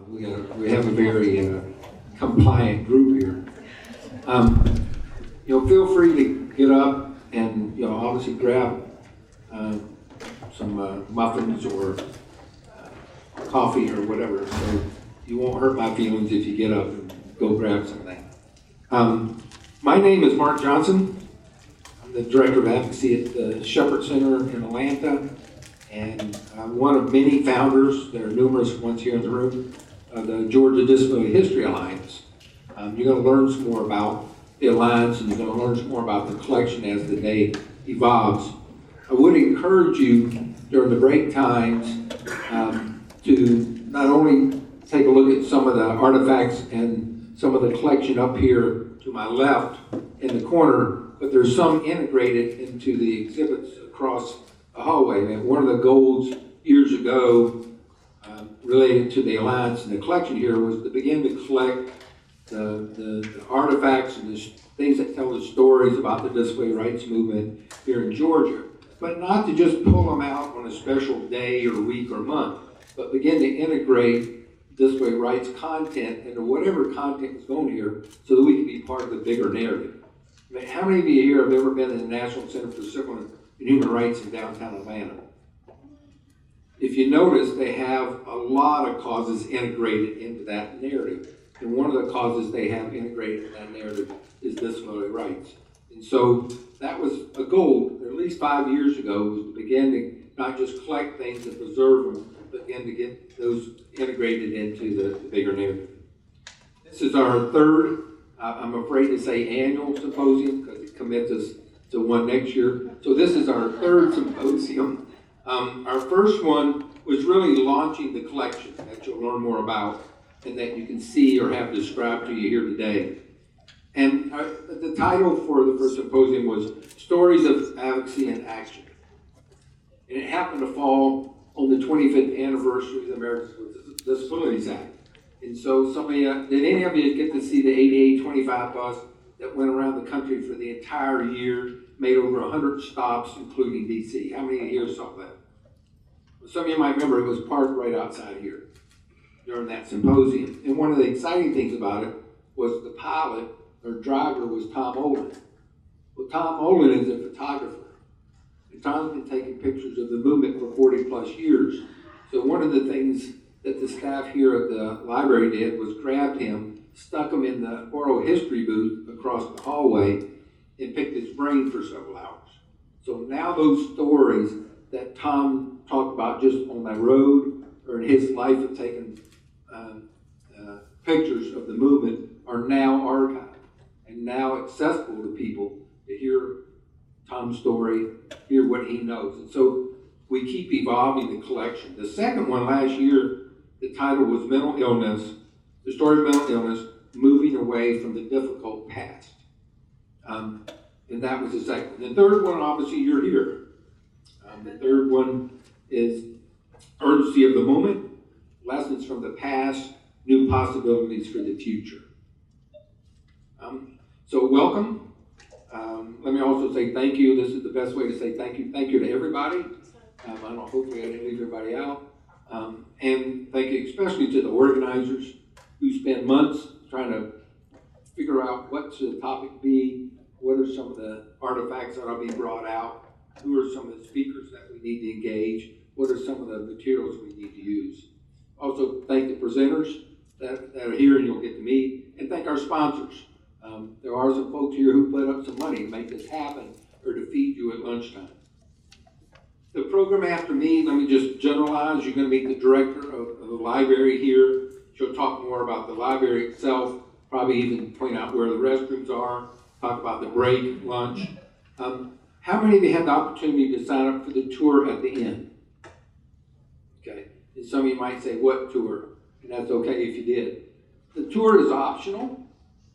We have a very compliant group here. Feel free to get up and obviously grab some muffins or coffee or whatever. So you won't hurt my feelings if you get up and go grab something. My name is Mark Johnson. I'm the Director of Advocacy at the Shepherd Center in Atlanta, and I'm one of many founders, there are numerous ones here in the room, of the Georgia Disability History Alliance. You're going to learn some more about the Alliance, and you're going to learn some more about the collection as the day evolves. I would encourage you during the break times to not only take a look at some of the artifacts and some of the collection up here to my left in the corner, but there's some integrated into the exhibits across the hallway. And one of the goals years ago related to the Alliance and the collection here was to begin to collect the artifacts and the things that tell the stories about the disability rights movement here in Georgia, but not to just pull them out on a special day or week or month, but begin to integrate disability rights content into whatever content is going here so that we can be part of the bigger narrative. I mean, how many of you here have ever been in the National Center for Civil and Human Rights in downtown Atlanta? If you notice, they have a lot of causes integrated into that narrative. And one of the causes they have integrated in that narrative is disability rights. And so that was a goal, at least 5 years ago, was to begin to not just collect things and preserve them, but begin to get those integrated into the bigger narrative. This is our third, I'm afraid to say annual symposium, because it commits us to one next year. So this is our third symposium. Our first one was really launching the collection that you'll learn more about and that you can see or have described to you here today. And the title for the first symposium was Stories of Advocacy and Action. And it happened to fall on the 25th anniversary of the Americans with Disabilities Act. And so did any of you get to see the 8825 bus that went around the country for the entire year, made over 100 stops, including DC? How many of you here saw that? Well, some of you might remember it was parked right outside here during that symposium. And one of the exciting things about it was the pilot or driver was Tom Olin. Well, Tom Olin is a photographer. And Tom's been taking pictures of the movement for 40 plus years. So one of the things that the staff here at the library did was grabbed him, stuck him in the oral history booth across the hallway, and picked his brain for several hours. So now those stories that Tom talked about just on the road or in his life of taking pictures of the movement are now archived and now accessible to people to hear Tom's story, hear what he knows. And so we keep evolving the collection. The second one last year, the title was Mental Illness, the story of mental illness, moving away from the difficult past. And that was the second. The third one, obviously, you're here. The third one is Urgency of the Moment, Lessons from the Past, New Possibilities for the Future. So welcome. Let me also say thank you. This is the best way to say thank you. Thank you to everybody. Hopefully I didn't leave everybody out. And thank you especially to the organizers who spent months trying to figure out what should the topic be, what are some of the artifacts that will be brought out, who are some of the speakers that we need to engage, what are some of the materials we need to use. Also thank the presenters that are here and you'll get to meet, and thank our sponsors. There are some folks here who put up some money to make this happen or to feed you at lunchtime. The program after me, let me just generalize. You're going to meet the director of the library here. She'll talk more about the library itself, probably even point out where the restrooms are, talk about the break, lunch. How many of you had the opportunity to sign up for the tour at the end? Okay, and some of you might say, what tour? And that's okay if you did. The tour is optional,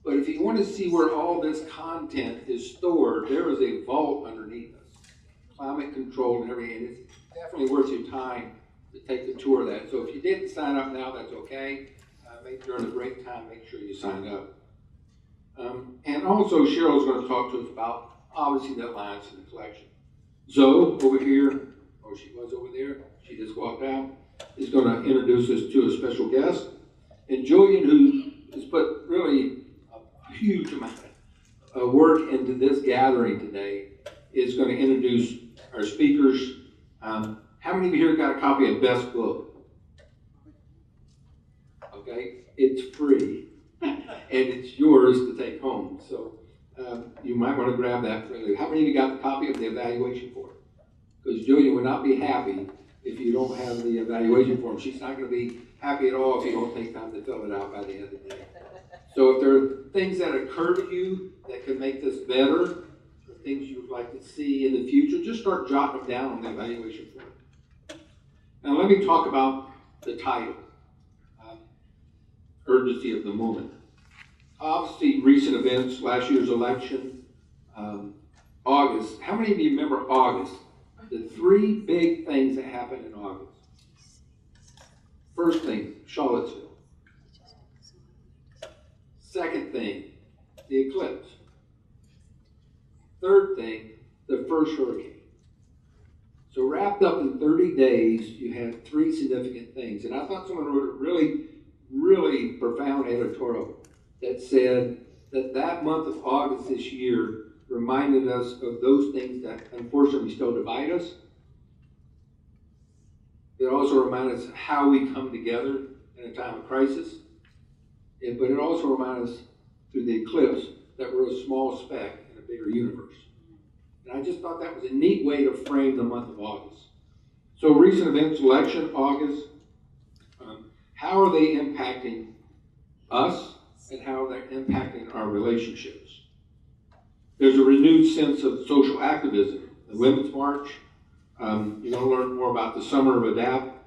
but if you want to see where all this content is stored, there is a vault underneath us. Climate control and everything, and it's definitely worth your time to take the tour of that. So if you didn't sign up now, that's okay. Maybe during the break time, make sure you sign up. And also, Cheryl's going to talk to us about, obviously, the Alliance and the collection. Zoe, over here, or she was over there, she just walked out, is going to introduce us to a special guest. And Julian, who has put really a huge amount of work into this gathering today, is going to introduce our speakers. How many of you here got a copy of Beth's book? Okay, it's free, and it's yours to take home. So you might want to grab that freely. How many of you got the copy of the evaluation form? Because Julia would not be happy if you don't have the evaluation form. She's not going to be happy at all if you don't take time to fill it out by the end of the day. So if there are things that occur to you that could make this better, or things you would like to see in the future, just start jotting them down on the evaluation form. Now let me talk about the title, Urgency of the Moment. Obviously, recent events, last year's election, August. How many of you remember August? The three big things that happened in August. First thing, Charlottesville. Second thing, the eclipse. Third thing, the first hurricane. So wrapped up in 30 days, you had three significant things. And I thought someone wrote a really, really profound editorial that said that that month of August this year reminded us of those things that unfortunately still divide us. It also reminded us of how we come together in a time of crisis. But it also reminded us through the eclipse that we're a small speck in a bigger universe. And I just thought that was a neat way to frame the month of August. So recent events, election, August, how are they impacting us and how are they impacting our relationships? There's a renewed sense of social activism. The Women's March, you're going to learn more about the Summer of Adapt,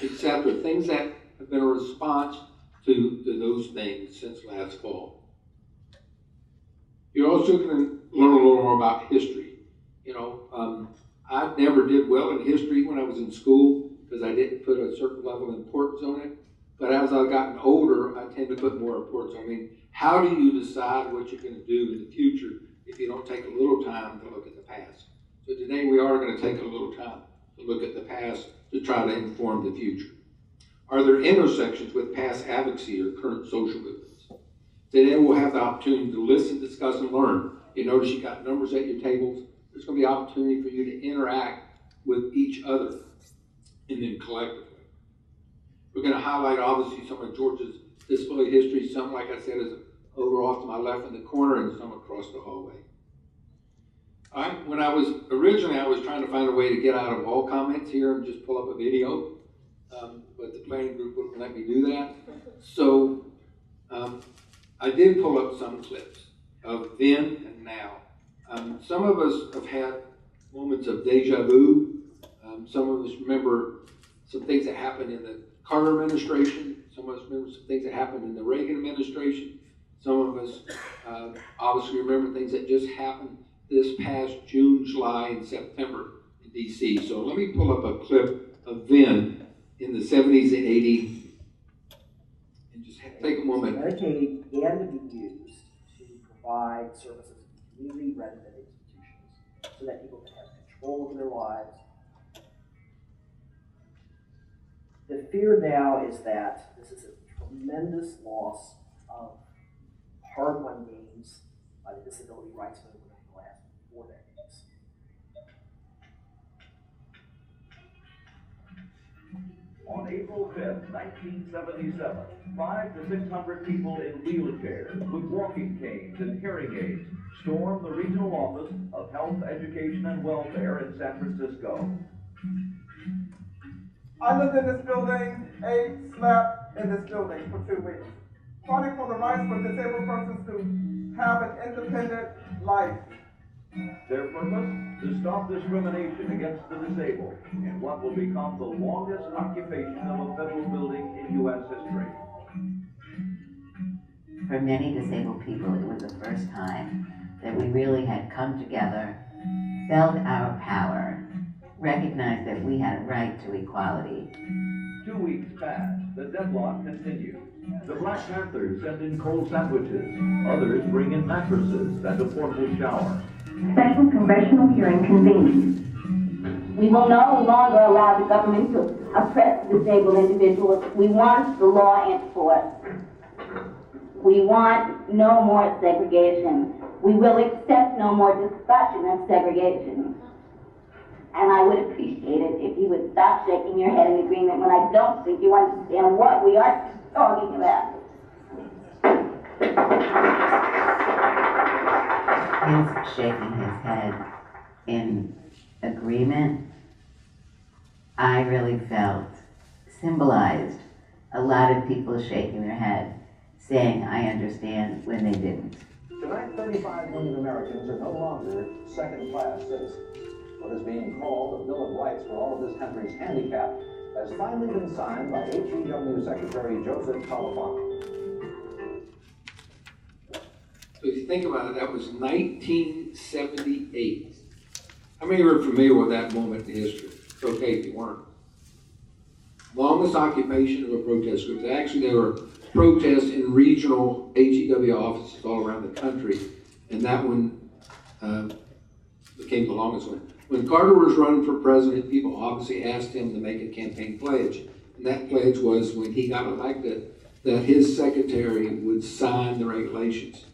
etc. Things that have been a response to those things since last fall. You're also going to learn a little more about history. I never did well in history when I was in school because I didn't put a certain level of importance on it. But as I've gotten older, I tend to put more importance on it. I mean, how do you decide what you're going to do in the future if you don't take a little time to look at the past? So today we are going to take a little time to look at the past to try to inform the future. Are there intersections with past advocacy or current social movements? Today we'll have the opportunity to listen, discuss, and learn. You notice you got numbers at your tables. There's going to be an opportunity for you to interact with each other and then collectively. We're going to highlight, obviously, some of George's disability history. Some, like I said, is over off to my left in the corner and some across the hallway. When I was trying to find a way to get out of all comments here and just pull up a video, but the planning group wouldn't let me do that. So I did pull up some clips of then and now. Some of us have had moments of deja vu. Some of us remember some things that happened in the Carter administration. Some of us remember some things that happened in the Reagan administration. Some of us obviously remember things that just happened this past June, July, and September in DC. So let me pull up a clip of then in the 70s and 80s and just take a moment. Medicaid began to be used to provide services to community resident institutions so that people can have control over their lives. The fear now is that this is a tremendous loss of hard-won gains by the disability rights movement in the last 4 decades. On April 5th, 1977, 500 to 600 people in wheelchairs with walking canes and hearing aids stormed the regional office of Health, Education, and Welfare in San Francisco. I lived in this building, ate, slept in this building for 2 weeks, fighting for the rights for disabled persons to have an independent life. Their purpose? To stop discrimination against the disabled in what will become the longest occupation of a federal building in U.S. history. For many disabled people, it was the first time that we really had come together, felt our power, recognized that we had a right to equality. 2 weeks passed, the deadlock continued. The Black Panthers send in cold sandwiches, others bring in mattresses and a portable shower. Special congressional hearing convened. We will no longer allow the government to oppress disabled individuals. We want the law enforced. We want no more segregation. We will accept no more discussion of segregation. And I would appreciate it if you would stop shaking your head in agreement when I don't think you understand what we are talking about. His shaking his head in agreement, I really felt symbolized a lot of people shaking their head, saying, I understand, when they didn't. Tonight, 35 million Americans are no longer second-class citizens. What is being called a Bill of Rights for all of this country's handicapped has finally been signed by HEW Secretary Joseph Califano. So if you think about it, that was 1978. How many are familiar with that moment in history? It's okay if you weren't. Longest occupation of a protest group. Actually, there were protests in regional HEW offices all around the country, and that one became the longest one. When Carter was running for president, people obviously asked him to make a campaign pledge, and that pledge was, when he got elected, that his secretary would sign the regulations.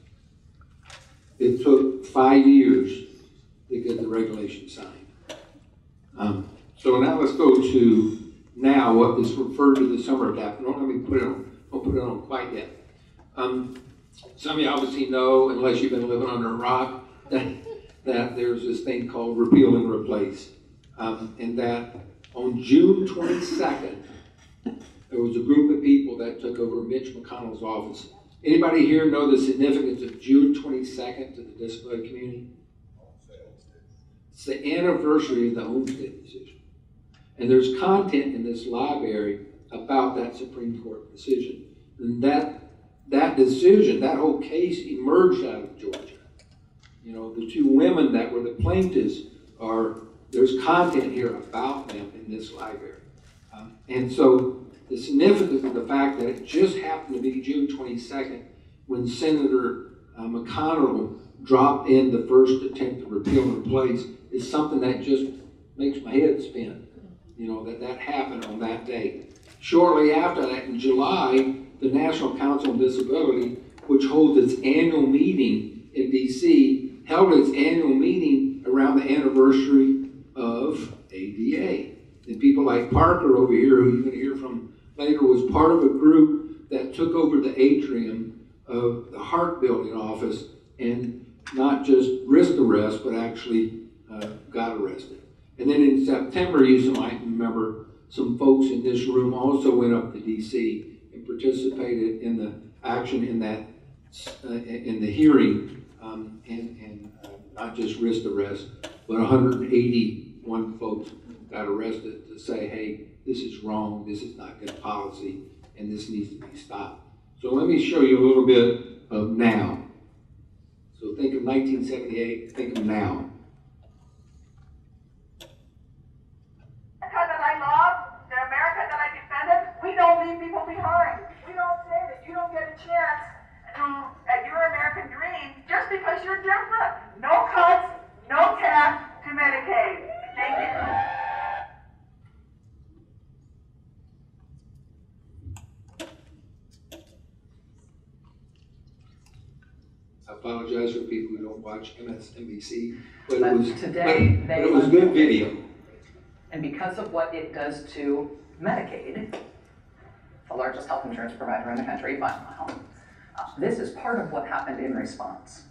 It took 5 years to get the regulations signed. So now let's go to now what is referred to the summer gap. Don't let me put it on quite yet. Some of you obviously know, unless you've been living under a rock, that there's this thing called repeal and replace. And that on June 22nd, there was a group of people that took over Mitch McConnell's office. Anybody here know the significance of June 22nd to the disability community? It's the anniversary of the Homestead decision. And there's content in this library about that Supreme Court decision. And that decision, that whole case emerged out of Georgia. You know, the two women that were the plaintiffs there's content here about them in this library. And so the significance of the fact that it just happened to be June 22nd when Senator McConnell dropped in the first attempt to repeal and replace is something that just makes my head spin. You know, that happened on that day. Shortly after that, in July, the National Council on Disability, which holds its annual meeting in DC, held its annual meeting around the anniversary of ADA. And people like Parker over here, who you're going to hear from later, was part of a group that took over the atrium of the Hart Building office and not just risked arrest, but actually got arrested. And then in September, you might remember, some folks in this room also went up to DC and participated in the action in that in the hearing, and not just risk arrest, but 181 folks got arrested to say, hey, this is wrong, this is not good policy, and this needs to be stopped. So let me show you a little bit of now. So think of 1978, think of now. That I love, the America that I defended, we don't leave people behind. We don't say that you don't get a chance at your American dream just because you're different. No cuts, no cap to Medicaid. Thank you. I apologize for people who don't watch MSNBC, but But it was today, but it was good video. And because of what it does to Medicaid, the largest health insurance provider in the country by a mile, this is part of what happened in response.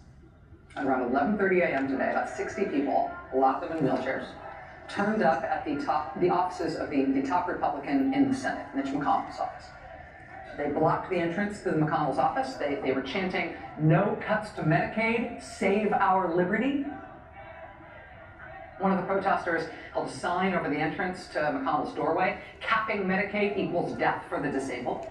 At around 11:30 a.m. today, about 60 people, a lot of them in wheelchairs, turned up at the offices of the top Republican in the Senate, Mitch McConnell's office. They blocked the entrance to the McConnell's office. They were chanting, "No cuts to Medicaid, save our liberty." One of the protesters held a sign over the entrance to McConnell's doorway, "Capping Medicaid equals death for the disabled."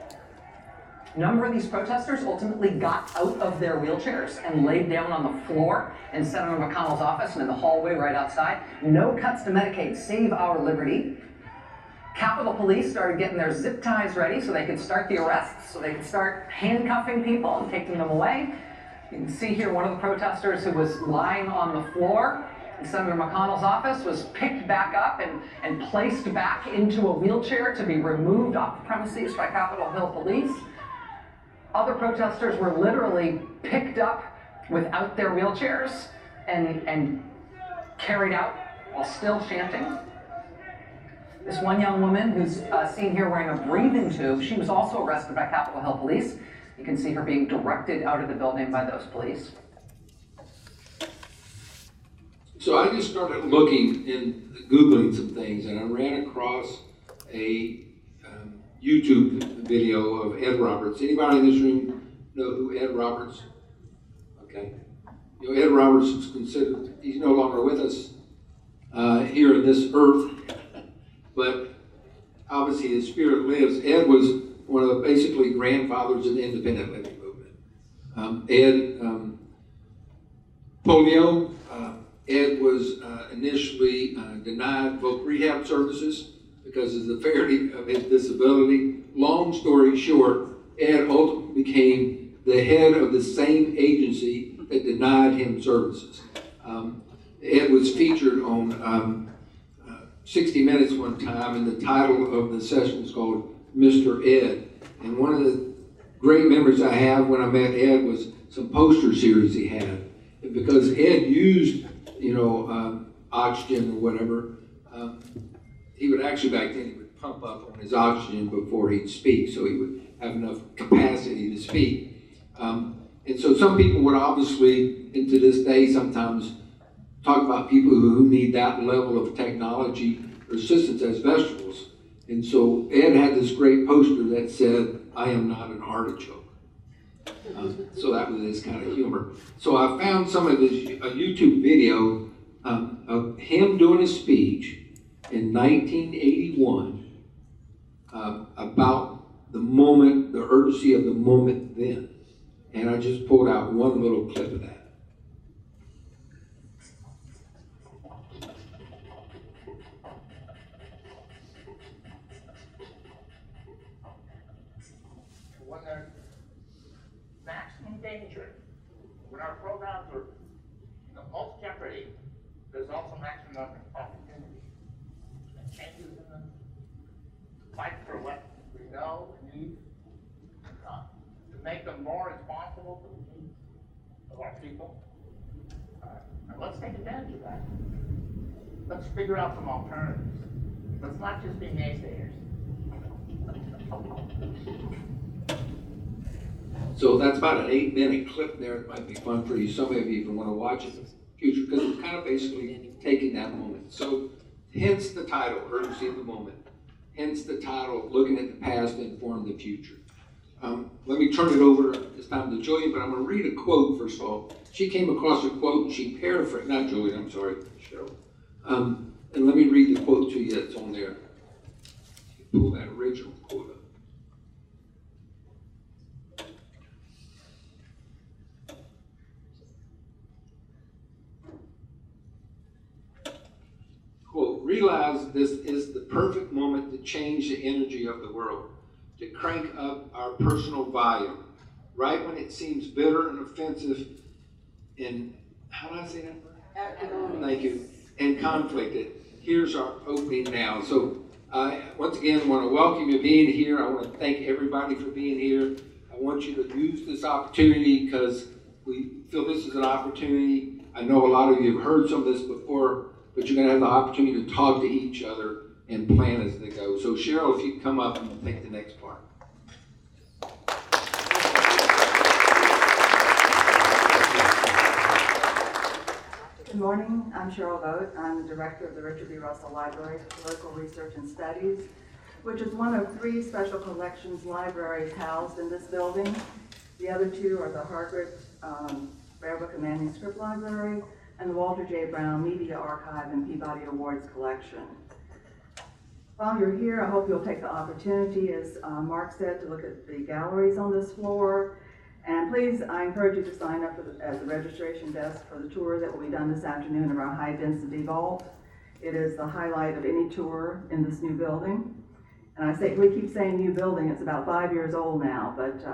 A number of these protesters ultimately got out of their wheelchairs and laid down on the floor in Senator McConnell's office and in the hallway right outside. "No cuts to Medicaid, save our liberty." Capitol Police started getting their zip ties ready so they could start the arrests, so they could start handcuffing people and taking them away. You can see here one of the protesters who was lying on the floor in Senator McConnell's office was picked back up and placed back into a wheelchair to be removed off the premises by Capitol Hill Police. Other protesters were literally picked up without their wheelchairs and carried out while still chanting. This one young woman who's seen here wearing a breathing tube, she was also arrested by Capitol Hill police. You can see her being directed out of the building by those police. So I just started looking and Googling some things, and I ran across a YouTube video of Ed Roberts. Anybody in this room know who Ed Roberts? Okay. You know, Ed Roberts is considered, he's no longer with us here on this earth, but obviously his spirit lives. Ed was one of the basically grandfathers of the independent living movement. Polio. Ed was initially denied voc rehab services because of the severity of his disability. Long story short, Ed ultimately became the head of the same agency that denied him services. Ed was featured on 60 Minutes one time, and the title of the session was called Mr. Ed. And one of the great memories I have when I met Ed was some poster series he had. And because Ed used, oxygen or whatever, he would actually, back then, he would pump up on his oxygen before he'd speak, so he would have enough capacity to speak. And so some people would obviously, and to this day, sometimes talk about people who need that level of technology or assistance as vegetables. And so Ed had this great poster that said, "I am not an artichoke." So that was his kind of humor. So I found some of his YouTube video of him doing a speech in 1981 about the moment, the urgency of the moment then. And I just pulled out one little clip of that. When there's maximum danger, when our programs are the most jeopardy, there's also maximum opportunity. And changes in the fight for what we know and need to make them more responsible to the needs of our people. And let's take advantage of that. Let's figure out some alternatives. Let's not just be naysayers. So that's about an 8-minute clip there. It might be fun for you. Some of you even want to watch it in the future, because it's kind of basically taking that moment. So hence the title, Urgency of the Moment. Hence the title, Looking at the Past to Inform the Future. Let me turn it over this time to Julian, but I'm going to read a quote first of all. She came across a quote and she paraphrased, not Julian, I'm sorry, Cheryl. And let me read the quote to you that's on there. Pull that original quote up. Quote, "Realize this is the perfect moment to change the energy of the world, to crank up our personal volume, right when it seems bitter and offensive and, how do I say that? Thank you. And conflicted. Here's our opening now." So once again, I want to welcome you being here. I want to thank everybody for being here. I want you to use this opportunity because we feel this is an opportunity. I know a lot of you have heard some of this before, but you're going to have the opportunity to talk to each other and plan as they go. So Cheryl, if you can come up and we'll take the next part. Good morning, I'm Cheryl Vogt. I'm the director of the Richard B. Russell Library for Political Research and Studies, which is one of 3 special collections libraries housed in this building. The other 2 are the Hargreaves Rare Book and Manuscript Library and the Walter J. Brown Media Archive and Peabody Awards Collection. While you're here, I hope you'll take the opportunity, as Mark said, to look at the galleries on this floor. And please, I encourage you to sign up at the registration desk for the tour that will be done this afternoon of our high-density vault. It is the highlight of any tour in this new building. And we keep saying new building, it's about 5 years old now, but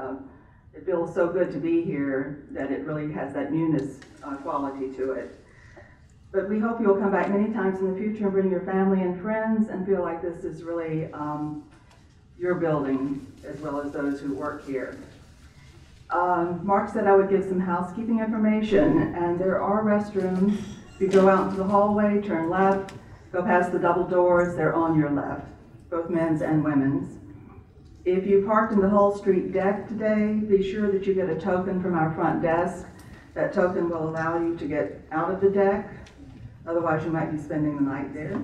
it feels so good to be here that it really has that newness quality to it. But we hope you'll come back many times in the future and bring your family and friends and feel like this is really your building, as well as those who work here. Mark said I would give some housekeeping information, and there are restrooms. If you go out into the hallway, turn left, go past the double doors, they're on your left, both men's and women's. If you parked in the Hull Street deck today, be sure that you get a token from our front desk. That token will allow you to get out of the deck, otherwise you might be spending the night there.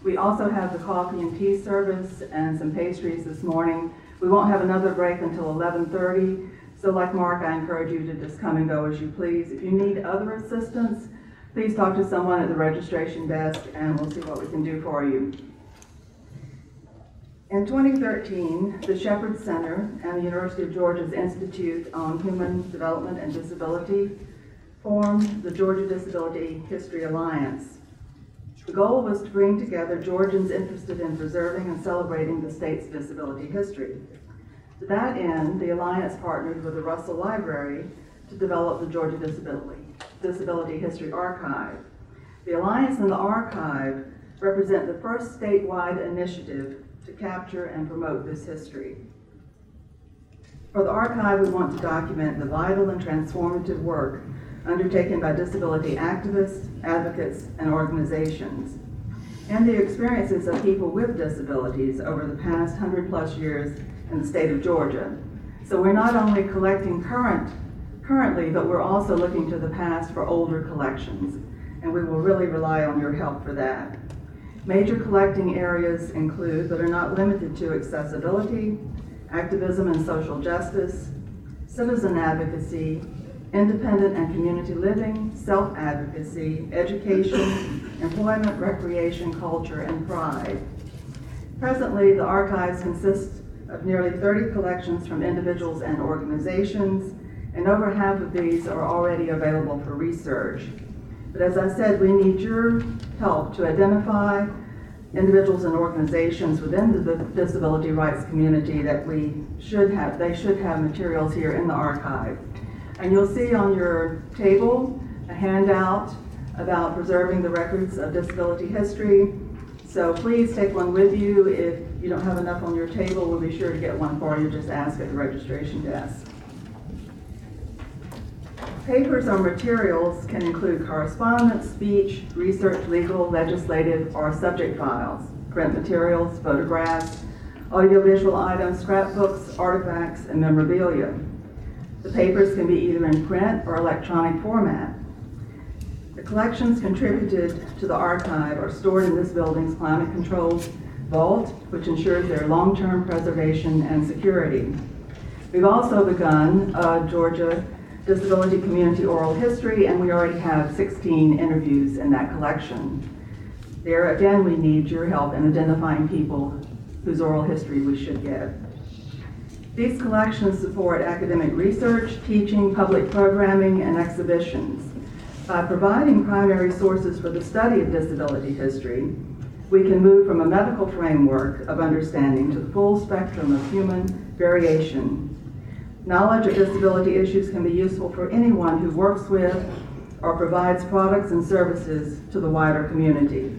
We also have the coffee and tea service and some pastries this morning. We won't have another break until 11:30, so like Mark, I encourage you to just come and go as you please. If you need other assistance, please talk to someone at the registration desk and we'll see what we can do for you. In 2013, the Shepherd Center and the University of Georgia's Institute on Human Development and Disability formed the Georgia Disability History Alliance. The goal was to bring together Georgians interested in preserving and celebrating the state's disability history. To that end, the Alliance partnered with the Russell Library to develop the Georgia Disability History Archive. The Alliance and the Archive represent the first statewide initiative to capture and promote this history. For the archive, we want to document the vital and transformative work undertaken by disability activists, advocates, and organizations, and the experiences of people with disabilities over the past 100+ years in the state of Georgia. So we're not only collecting currently, but we're also looking to the past for older collections, and we will really rely on your help for that. Major collecting areas include, but are not limited to, accessibility, activism and social justice, citizen advocacy, independent and community living, self-advocacy, education, employment, recreation, culture, and pride. Presently, the archives consist of nearly 30 collections from individuals and organizations, and over half of these are already available for research. But as I said, we need your help to identify individuals and organizations within the disability rights community that they should have materials here in the archive. And you'll see on your table a handout about preserving the records of disability history. So please take one with you. If you don't have enough on your table, we'll be sure to get one for you. Just ask at the registration desk. Papers or materials can include correspondence, speech, research, legal, legislative, or subject files, print materials, photographs, audiovisual items, scrapbooks, artifacts, and memorabilia. The papers can be either in print or electronic format. The collections contributed to the archive are stored in this building's climate-controlled vault, which ensures their long-term preservation and security. We've also begun Georgia Disability Community Oral History, and we already have 16 interviews in that collection. There, again, we need your help in identifying people whose oral history we should give. These collections support academic research, teaching, public programming, and exhibitions. By providing primary sources for the study of disability history, we can move from a medical framework of understanding to the full spectrum of human variation. Knowledge of disability issues can be useful for anyone who works with or provides products and services to the wider community.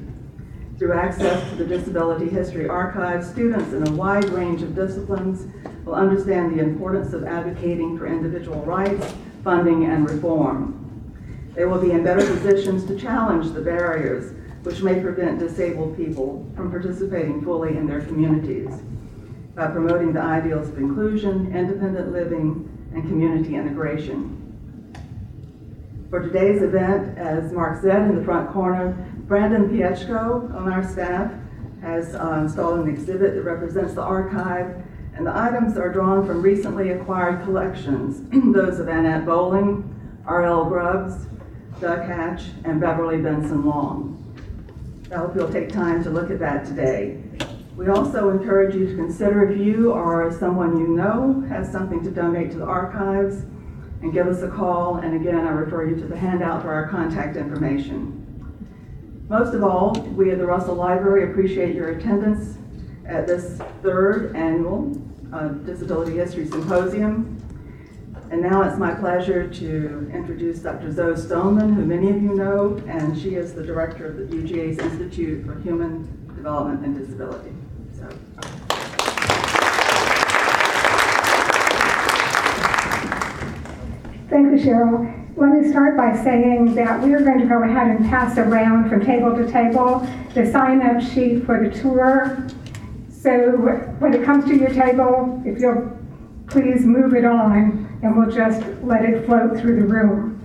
Through access to the Disability History Archive, students in a wide range of disciplines will understand the importance of advocating for individual rights, funding, and reform. They will be in better positions to challenge the barriers which may prevent disabled people from participating fully in their communities by promoting the ideals of inclusion, independent living, and community integration. For today's event, as Mark said in the front corner, Brandon Piechko on our staff has installed an exhibit that represents the archive, and the items are drawn from recently acquired collections, those of Annette Bowling, R.L. Grubbs, Doug Hatch, and Beverly Benson Long. I hope you'll take time to look at that today. We also encourage you to consider if you or someone you know has something to donate to the archives, and give us a call, and again, I refer you to the handout for our contact information. Most of all, we at the Russell Library appreciate your attendance at this third annual Disability History Symposium. And now it's my pleasure to introduce Dr. Zoe Stoneman, who many of you know, and she is the director of the UGA's Institute for Human Development and Disability. So. Thank you, Cheryl. Let me start by saying that we are going to go ahead and pass around from table to table the sign-up sheet for the tour. So when it comes to your table, if you'll please move it on, and we'll just let it float through the room.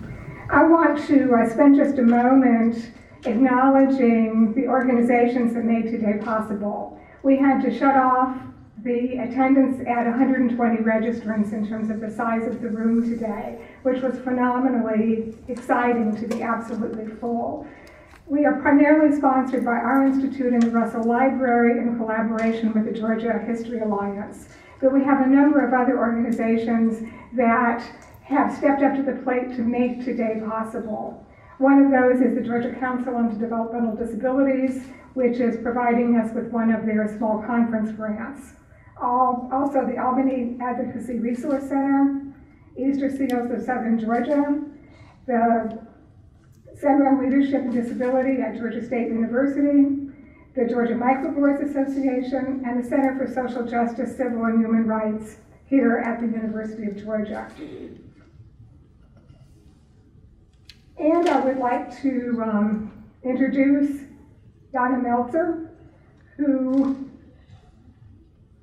I want to spend just a moment acknowledging the organizations that made today possible. We had to shut off the attendance at 120 registrants in terms of the size of the room today, which was phenomenally exciting to be absolutely full. We are primarily sponsored by our institute and the Russell Library in collaboration with the Georgia History Alliance. But we have a number of other organizations that have stepped up to the plate to make today possible. One of those is the Georgia Council on Developmental Disabilities, which is providing us with one of their small conference grants. Also the Albany Advocacy Resource Center, Easter Seals of Southern Georgia, the Center on Leadership and Disability at Georgia State University, the Georgia Microboards Association, and the Center for Social Justice, Civil and Human Rights here at the University of Georgia. And I would like to introduce Donna Meltzer, who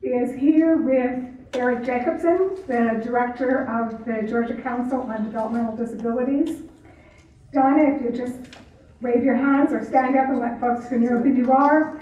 is here with Eric Jacobson, the director of the Georgia Council on Developmental Disabilities. Donna, if you just wave your hands or stand up and let folks know who you are.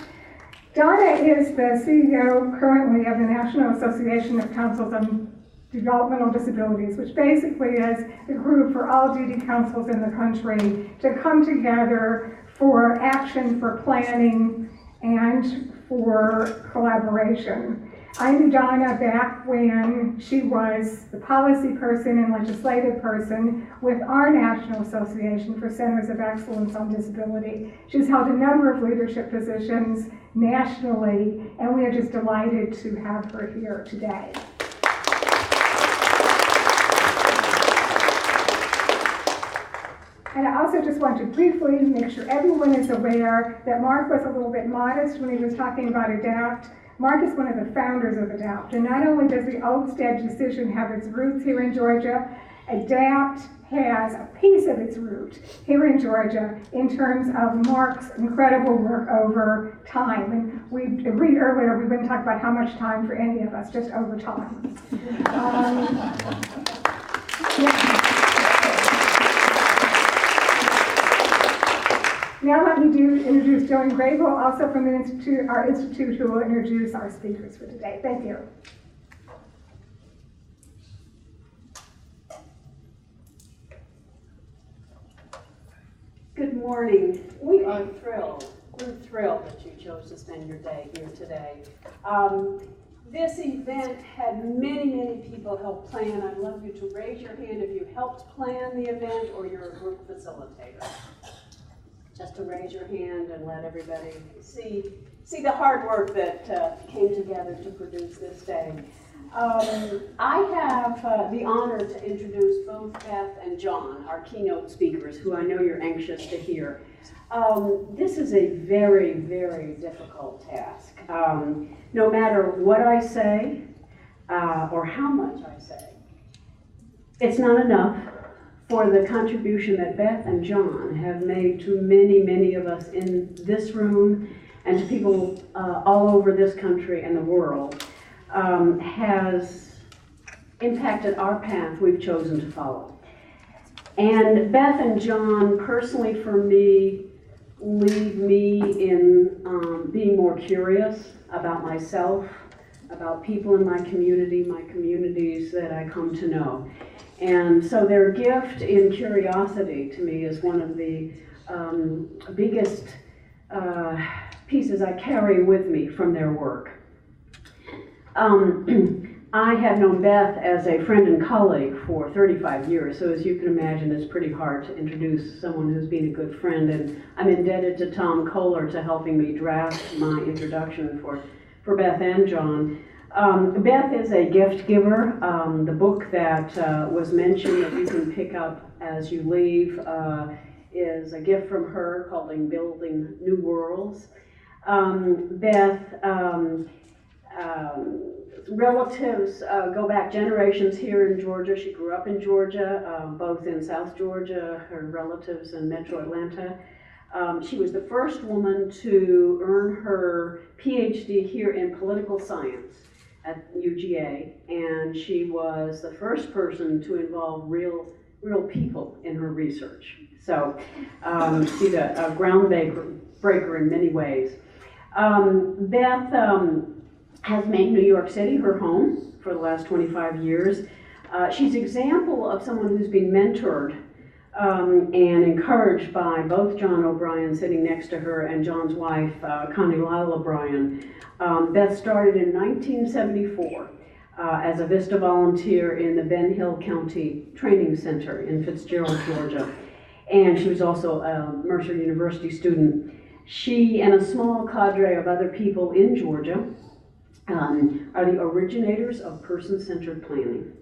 Donna is the CEO currently of the National Association of Councils on Developmental Disabilities, which basically is the group for all DD councils in the country to come together for action, for planning, and for collaboration. I knew Donna back when she was the policy person and legislative person with our National Association for Centers of Excellence on Disability. She's held a number of leadership positions nationally, and we are just delighted to have her here today. And I also just want to briefly make sure everyone is aware that Mark was a little bit modest when he was talking about ADAPT. Mark is one of the founders of ADAPT, and not only does the Olmsted decision have its roots here in Georgia, ADAPT has a piece of its root here in Georgia in terms of Mark's incredible work over time. And we agreed earlier we wouldn't talk about how much time for any of us, just over time. Yeah. Now let me introduce Joan Grable, also from the institute, our institute, who will introduce our speakers for today. Thank you. Good morning. We are thrilled. We're thrilled that you chose to spend your day here today. This event had many, many people help plan. I'd love you to raise your hand if you helped plan the event or you're a group facilitator. Just to raise your hand and let everybody see the hard work that came together to produce this day. I have the honor to introduce both Beth and John, our keynote speakers, who I know you're anxious to hear. This is a very, very difficult task. No matter what I say or how much I say, it's not enough for the contribution that Beth and John have made to many, many of us in this room and to people all over this country and the world, has impacted our path we've chosen to follow. And Beth and John, personally for me, lead me in being more curious about myself, about people in my community, my communities that I come to know. And so their gift in curiosity to me is one of the biggest pieces I carry with me from their work. I have known Beth as a friend and colleague for 35 years, so as you can imagine, it's pretty hard to introduce someone who's been a good friend, and I'm indebted to Tom Kohler to helping me draft my introduction for Beth and John. Beth is a gift giver. The book that was mentioned that you can pick up as you leave is a gift from her called Building New Worlds. Beth relatives go back generations here in Georgia. She grew up in Georgia, both in South Georgia, her relatives in Metro Atlanta. She was the first woman to earn her PhD here in political science at UGA, and she was the first person to involve real people in her research. So she's a groundbreaker in many ways. Beth has made New York City her home for the last 25 years. She's an example of someone who's been mentored and encouraged by both John O'Brien sitting next to her and John's wife, Connie Lyle O'Brien. Beth started in 1974 as a VISTA volunteer in the Ben Hill County Training Center in Fitzgerald, Georgia. And she was also a Mercer University student. She and a small cadre of other people in Georgia are the originators of person-centered planning.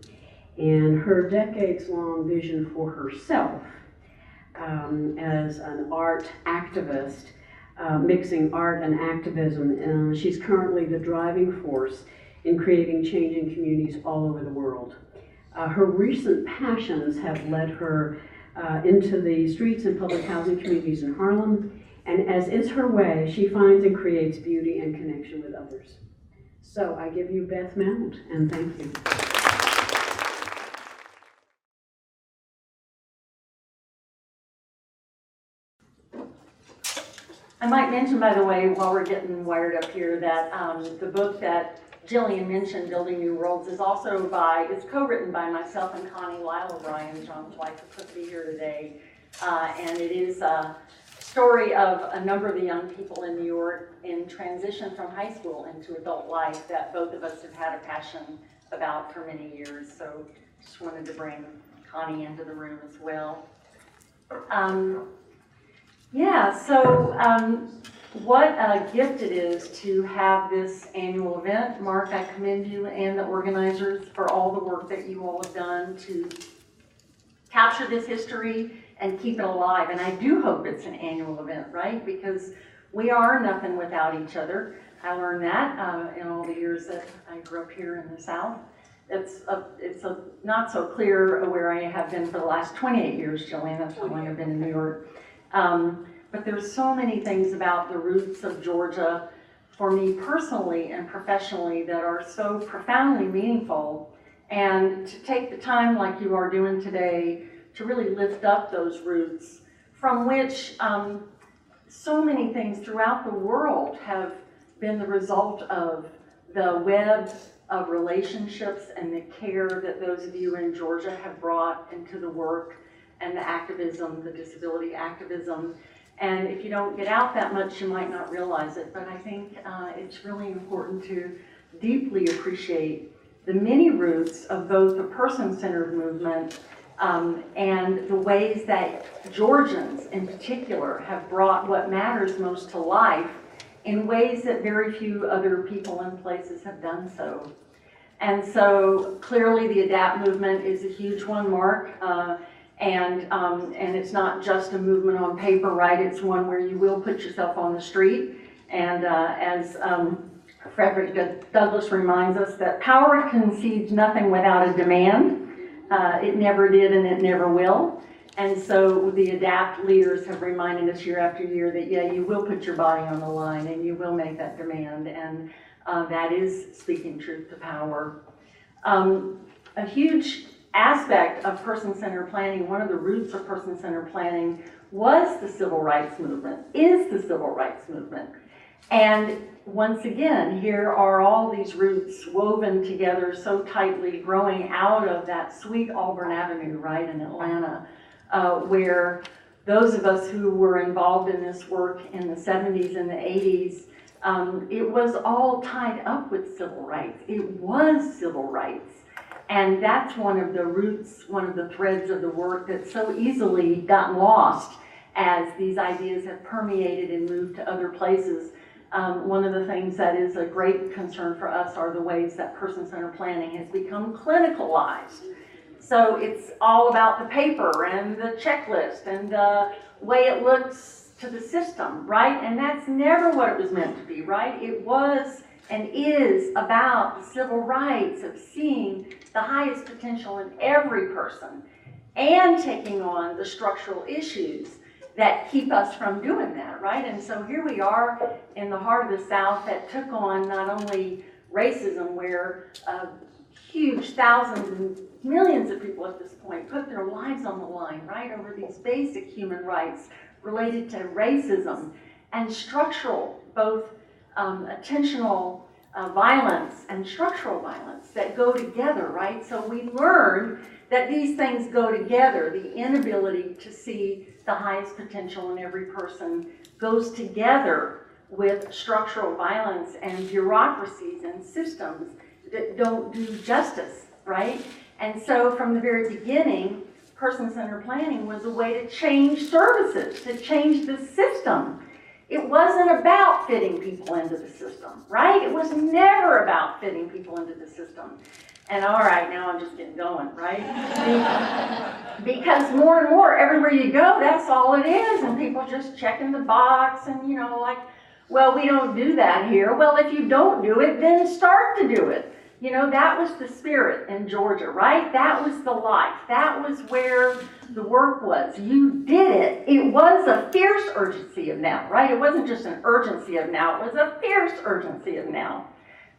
And her decades-long vision for herself as an art activist, mixing art and activism, she's currently the driving force in creating change in communities all over the world. Her recent passions have led her into the streets and public housing communities in Harlem, and as is her way, she finds and creates beauty and connection with others. So I give you Beth Mount, and thank you. I might mention, by the way, while we're getting wired up here, that the book that Jillian mentioned, Building New Worlds, is also it's co-written by myself and Connie Lyle O'Brien, John's wife, who could be here today. And it is a story of a number of the young people in New York in transition from high school into adult life that both of us have had a passion about for many years. So just wanted to bring Connie into the room as well. What a gift it is to have this annual event. Mark, I commend you and the organizers for all the work that you all have done to capture this history and keep it alive. And I do hope it's an annual event, right? Because we are nothing without each other. I learned that in all the years that I grew up here in the South. It's not so clear where I have been for the last 28 years, Jillian. That's how long I've been in New York. But there's so many things about the roots of Georgia for me personally and professionally that are so profoundly meaningful. And to take the time like you are doing today to really lift up those roots from which so many things throughout the world have been the result of the web of relationships and the care that those of you in Georgia have brought into the work and the activism, the disability activism. And if you don't get out that much, you might not realize it. But I think it's really important to deeply appreciate the many roots of both the person-centered movement and the ways that Georgians in particular have brought what matters most to life in ways that very few other people and places have done so. And so clearly the ADAPT movement is a huge one, Mark. And it's not just a movement on paper, right? It's one where you will put yourself on the street. And as Frederick Douglass reminds us, that power concedes nothing without a demand. It never did and it never will. And so the ADAPT leaders have reminded us year after year that, yeah, you will put your body on the line and you will make that demand. And that is speaking truth to power. A huge aspect of person-centered planning, one of the roots of person-centered planning was the civil rights movement, is the civil rights movement. And once again, here are all these roots woven together so tightly, growing out of that sweet Auburn Avenue, right, in Atlanta, where those of us who were involved in this work in the 70s and the 80s, it was all tied up with civil rights. It was civil rights. And that's one of the roots, one of the threads of the work that's so easily gotten lost as these ideas have permeated and moved to other places. One of the things that is a great concern for us are the ways that person-centered planning has become clinicalized. So it's all about the paper and the checklist and the way it looks to the system, right? And that's never what it was meant to be, right? It was and is about the civil rights of seeing the highest potential in every person and taking on the structural issues that keep us from doing that, right? And so here we are in the heart of the South that took on not only racism, where huge thousands and millions of people at this point put their lives on the line, right, over these basic human rights related to racism and structural, both attentional violence and structural violence that go together, right? So we learned that these things go together. The inability to see the highest potential in every person goes together with structural violence and bureaucracies and systems that don't do justice, right? And so from the very beginning, person-centered planning was a way to change services, to change the system. It wasn't about fitting people into the system, right? It was never about fitting people into the system. And all right, now I'm just getting going, right? Because more and more, everywhere you go, that's all it is. And people just checking the box and, you know, like, well, we don't do that here. Well, if you don't do it, then start to do it. You know, that was the spirit in Georgia, right? That was the life. That was where the work was. You did it. It was a fierce urgency of now, right? It wasn't just an urgency of now. It was a fierce urgency of now.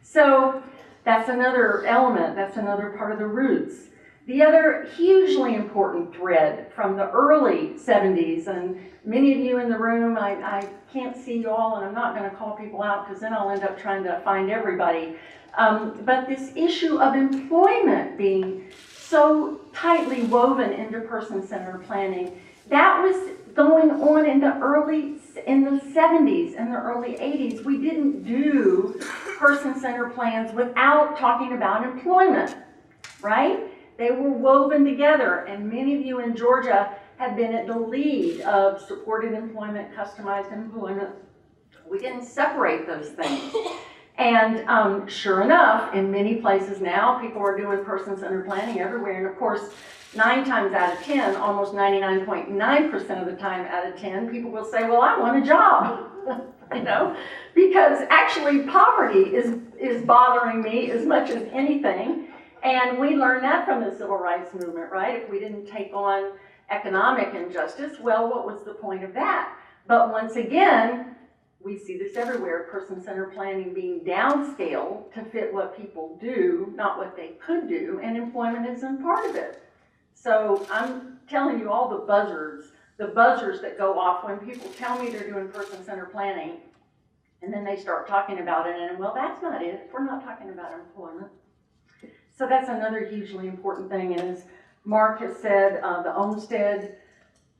So that's another element. That's another part of the roots. The other hugely important thread from the early 70s, and many of you in the room, I can't see you all, and I'm not going to call people out because then I'll end up trying to find everybody. But this issue of employment being so tightly woven into person-centered planning, that was going on in the 70s and the early 80s. We didn't do person-centered plans without talking about employment, right? They were woven together, and many of you in Georgia have been at the lead of supported employment, customized employment. We didn't separate those things. And sure enough, in many places now, people are doing person-centered planning everywhere. And of course, 9 times out of 10, almost 99.9% of the time out of 10, people will say, well, I want a job, you know, because actually poverty is bothering me as much as anything. And we learned that from the civil rights movement, right? If we didn't take on economic injustice, well, what was the point of that? But once again, we see this everywhere, person-centered planning being downscaled to fit what people do, not what they could do, and employment isn't part of it. So I'm telling you all the buzzers that go off when people tell me they're doing person-centered planning, and then they start talking about it, and well, that's not it. We're not talking about employment. So that's another hugely important thing, and as Mark has said, the Olmstead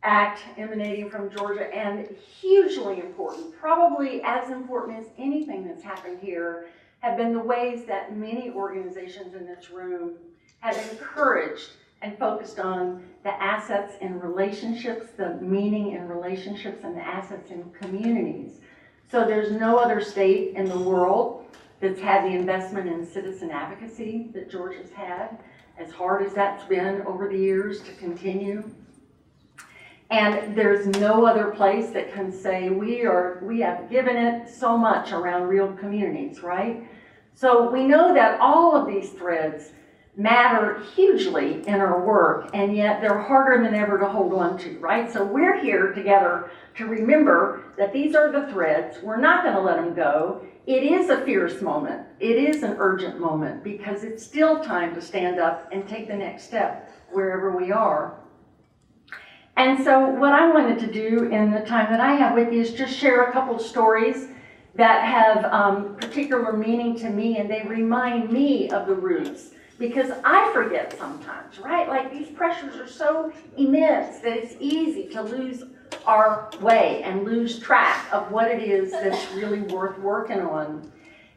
Act emanating from Georgia, and hugely important, probably as important as anything that's happened here, have been the ways that many organizations in this room have encouraged and focused on the assets in relationships, the meaning in relationships, and the assets in communities. So there's no other state in the world that's had the investment in citizen advocacy that Georgia's had, as hard as that's been over the years to continue. And there's no other place that can say we have given it so much around real communities, right? So we know that all of these threads matter hugely in our work, and yet they're harder than ever to hold on to, right? So we're here together to remember that these are the threads. We're not going to let them go. It is a fierce moment. It is an urgent moment because it's still time to stand up and take the next step wherever we are. And so what I wanted to do in the time that I have with you is just share a couple stories that have particular meaning to me, and they remind me of the roots. Because I forget sometimes, right? Like these pressures are so immense that it's easy to lose our way and lose track of what it is that's really worth working on.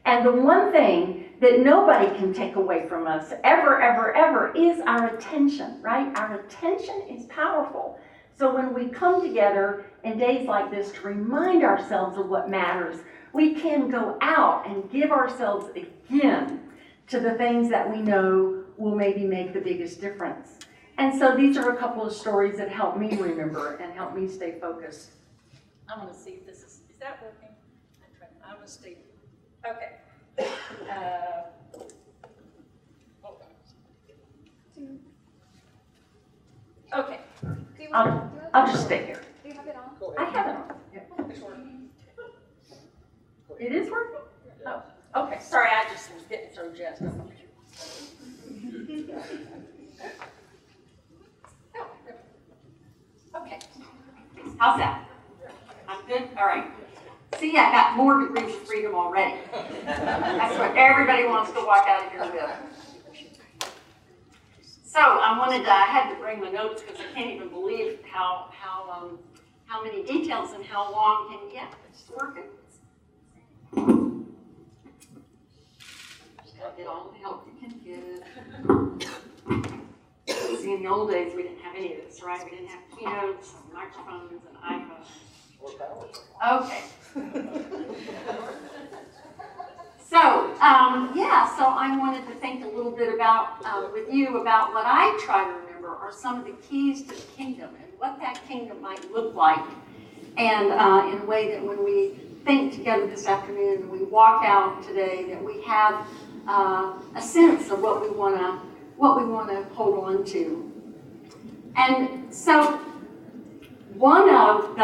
And the one thing that nobody can take away from us ever, ever, ever is our attention, right? Our attention is powerful. So when we come together in days like this to remind ourselves of what matters, we can go out and give ourselves again to the things that we know will maybe make the biggest difference. And so these are a couple of stories that help me remember and help me stay focused. I want to see if this is that working? I'm going to stay, okay. Okay. I'll just stay here. Do you have it on? I have it on. It is working? Oh, okay. Sorry, I just was getting so jazzed up. Okay. How's that? I'm good? All right. See, I got more degrees of freedom already. That's what everybody wants to walk out of here with. So I had to bring my notes because I can't even believe how many details and how long can you get. It's working. Just gotta get all the help you can get. See, in the old days, we didn't have any of this, right? We didn't have keynotes, and microphones, and iPhones. Okay. So, so I wanted to think a little bit about, with you, about what I try to remember are some of the keys to the kingdom and what that kingdom might look like. And in a way that when we think together this afternoon and we walk out today, that we have a sense of what we want to hold on to. And so, one of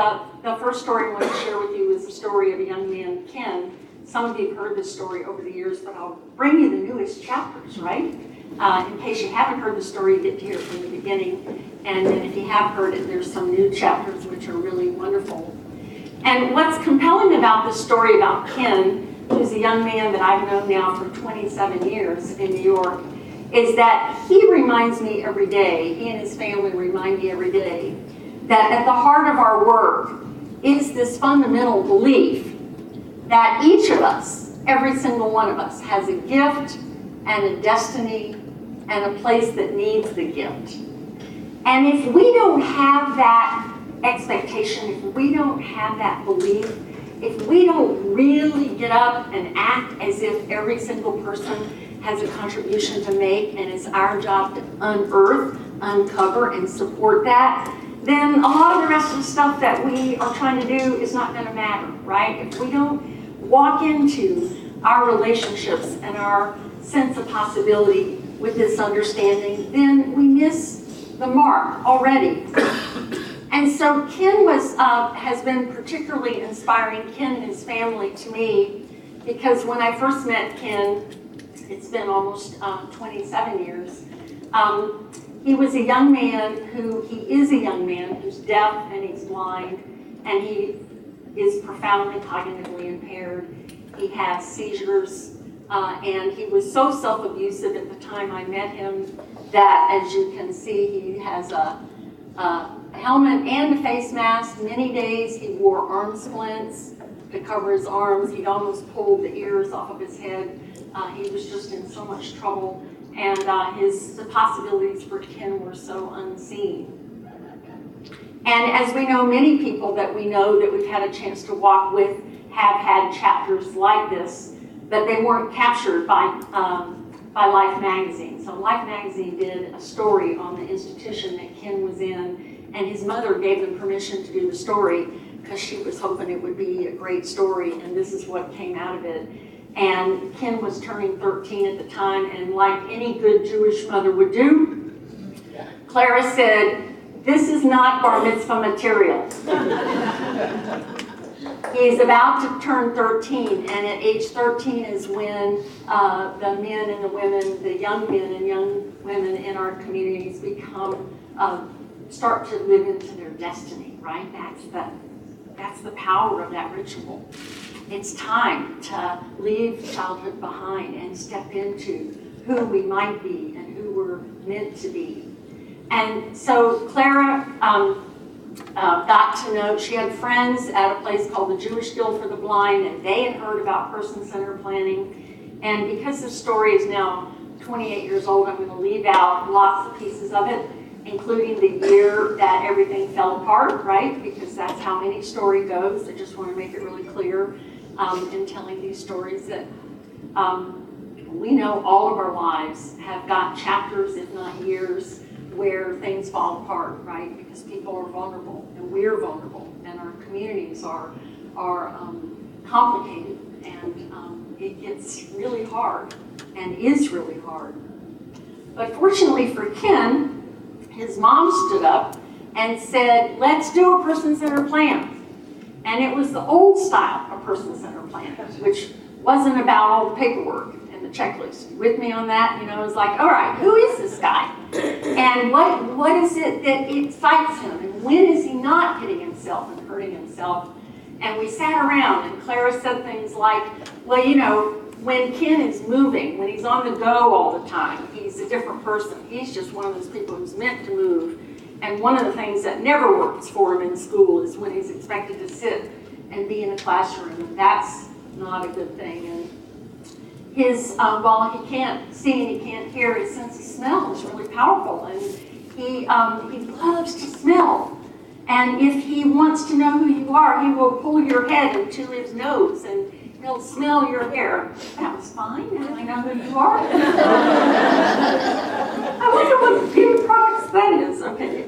the first story I want to share with you is the story of a young man, Ken. Some of you have heard this story over the years, but I'll bring you the newest chapters, right? In case you haven't heard the story, you get to hear it from the beginning. And then if you have heard it, there's some new chapters which are really wonderful. And what's compelling about this story about Ken, who's a young man that I've known now for 27 years in New York, is that he reminds me every day, he and his family remind me every day, that at the heart of our work is this fundamental belief that each of us, every single one of us, has a gift and a destiny and a place that needs the gift. And if we don't have that expectation, if we don't have that belief, if we don't really get up and act as if every single person has a contribution to make and it's our job to unearth, uncover, and support that, then a lot of the rest of the stuff that we are trying to do is not going to matter, right? If we don't walk into our relationships and our sense of possibility with this understanding, then we miss the mark already. And so Ken has been particularly inspiring, Ken and his family, to me, because when I first met Ken, it's been almost 27 years, he was a young man he is a young man who's deaf and he's blind, and he is profoundly cognitively impaired. He has seizures, and he was so self-abusive at the time I met him that, as you can see, he has a helmet and a face mask. Many days he wore arm splints to cover his arms. He'd almost pulled the ears off of his head. He was just in so much trouble, and the possibilities for Ken were so unseen. And as we know, many people that we know that we've had a chance to walk with have had chapters like this, but they weren't captured by Life magazine. So Life magazine did a story on the institution that Ken was in, and his mother gave them permission to do the story because she was hoping it would be a great story, and this is what came out of it. And Ken was turning 13 at the time, and like any good Jewish mother would do, Clara said, "This is not bar mitzvah material." He's about to turn 13, and at age 13 is when the men and the women, the young men and young women in our communities start to live into their destiny, right? That's the power of that ritual. It's time to leave childhood behind and step into who we might be and who we're meant to be. And so Clara got to know, she had friends at a place called the Jewish Guild for the Blind, and they had heard about person-centered planning. And because this story is now 28 years old, I'm going to leave out lots of pieces of it, including the year that everything fell apart, right? Because that's how any story goes. I just want to make it really clear in telling these stories that we know all of our lives have got chapters, if not years, where things fall apart, right? Because people are vulnerable, and we're vulnerable, and our communities are complicated, and it gets really hard and is really hard. But fortunately for Ken, his mom stood up and said, let's do a person-centered plan. And it was the old style of person-centered plan, which wasn't about all the paperwork and the checklist. You with me on that? You know, it's like, all right, who is this guy? And what is it that excites him? And when is he not hitting himself and hurting himself? And we sat around, and Clara said things like, well, you know, when Ken is moving, when he's on the go all the time, he's a different person. He's just one of those people who's meant to move. And one of the things that never works for him in school is when he's expected to sit and be in a classroom, and that's not a good thing. And his, while he can't see and he can't hear, his sense of smell is really powerful, and he loves to smell. And if he wants to know who you are, he will pull your head into his nose and he'll smell your hair. That was fine. Now I know who you are. I wonder what beauty products that is. Okay.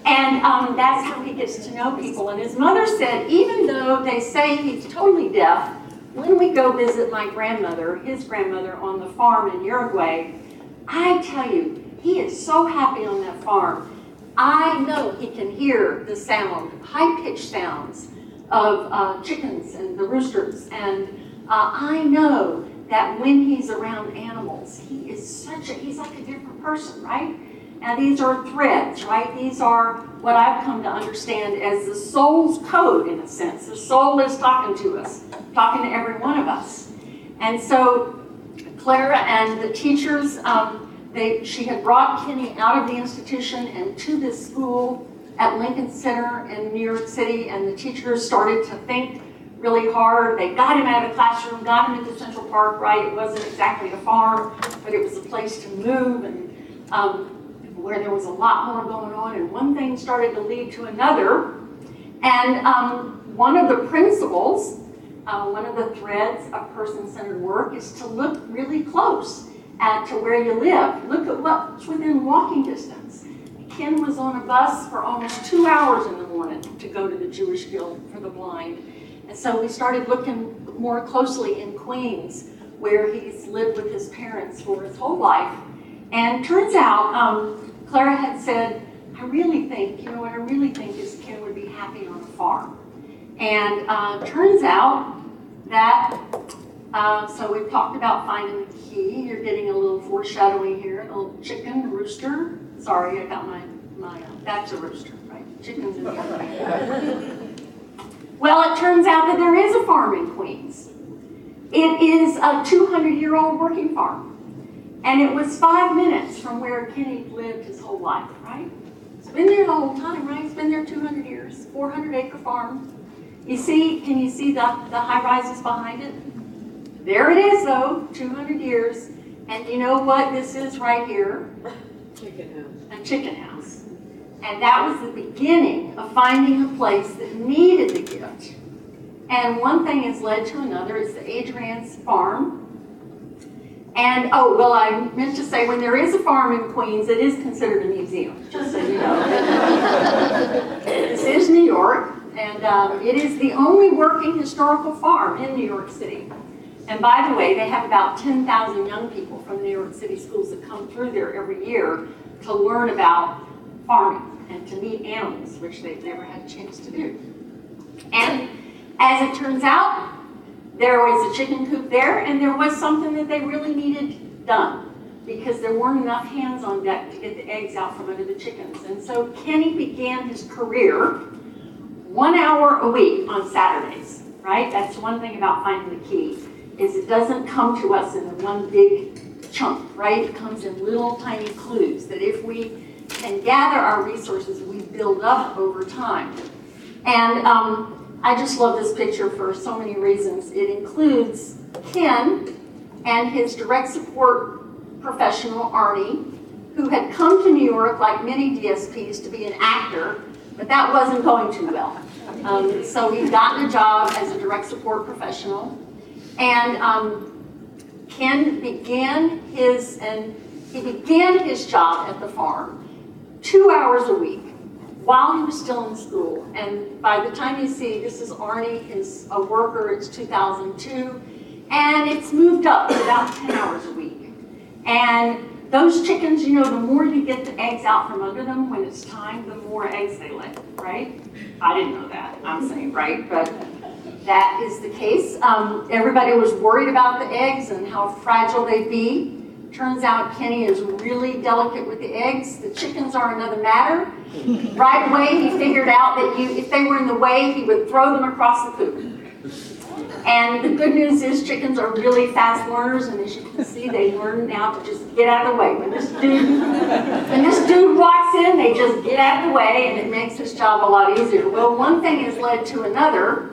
And that's how he gets to know people. And his mother said, even though they say he's totally deaf, when we go visit my grandmother, his grandmother on the farm in Uruguay, I tell you, he is so happy on that farm. I know he can hear the sound, high-pitched sounds of chickens and the roosters. And I know that when he's around animals, he's like a different person, right? Now these are threads, right? These are what I've come to understand as the soul's code, in a sense. The soul is talking to us, talking to every one of us. And so Clara and the teachers, she had brought Kenny out of the institution and to this school at Lincoln Center in New York City, and the teachers started to think really hard. They got him out of the classroom, got him into Central Park, right? It wasn't exactly a farm, but it was a place to move, and where there was a lot more going on, and one thing started to lead to another. And one of the principles, one of the threads of person-centered work is to look really close to where you live. Look at what's within walking distance. Ken was on a bus for almost 2 hours in the morning to go to the Jewish Guild for the Blind. And so we started looking more closely in Queens, where he's lived with his parents for his whole life. And turns out, Clara had said, I really think, you know what I really think is Ken would be happy on a farm. And turns out that, so we've talked about finding the key. You're getting a little foreshadowing here, a little chicken, rooster. Sorry, I got my that's a rooster, right? Chickens in the other hand. Well, it turns out that there is a farm in Queens. It is a 200-year-old working farm. And it was 5 minutes from where Kenny lived his whole life, right? It's been there the whole time, right? It's been there 200 years, 400-acre farm. You see, can you see the high-rises behind it? There it is, though, 200 years. And you know what this is right here? Chicken house. A chicken house. And that was the beginning of finding a place that needed the gift. And one thing has led to another. It's the Adrian's farm. And, oh, well, I meant to say, when there is a farm in Queens, it is considered a museum, just so you know. This is New York, and it is the only working historical farm in New York City. And by the way, they have about 10,000 young people from New York City schools that come through there every year to learn about farming and to meet animals, which they've never had a chance to do. And as it turns out, there was a chicken coop there, and there was something that they really needed done because there weren't enough hands on deck to get the eggs out from under the chickens. And so Kenny began his career 1 hour a week on Saturdays, right? That's one thing about finding the key, is it doesn't come to us in one big chunk, right? It comes in little tiny clues that if we can gather our resources, we build up over time. And I just love this picture for so many reasons. It includes Ken and his direct support professional, Arnie, who had come to New York, like many DSPs, to be an actor, but that wasn't going too well. So he'd gotten a job as a direct support professional. And Ken began his job at the farm 2 hours a week while he was still in school. And by the time you see, this is Arnie, is a worker, it's 2002. And it's moved up to about 10 hours a week. And those chickens, you know, the more you get the eggs out from under them when it's time, the more eggs they lay, right? I didn't know that, I'm saying, right? But that is the case. Everybody was worried about the eggs and how fragile they'd be. Turns out Kenny is really delicate with the eggs. The chickens are another matter. Right away, he figured out that if they were in the way, he would throw them across the coop. And the good news is chickens are really fast learners, and as you can see, they learn now to just get out of the way. When this dude walks in, they just get out of the way, and it makes his job a lot easier. Well, one thing has led to another.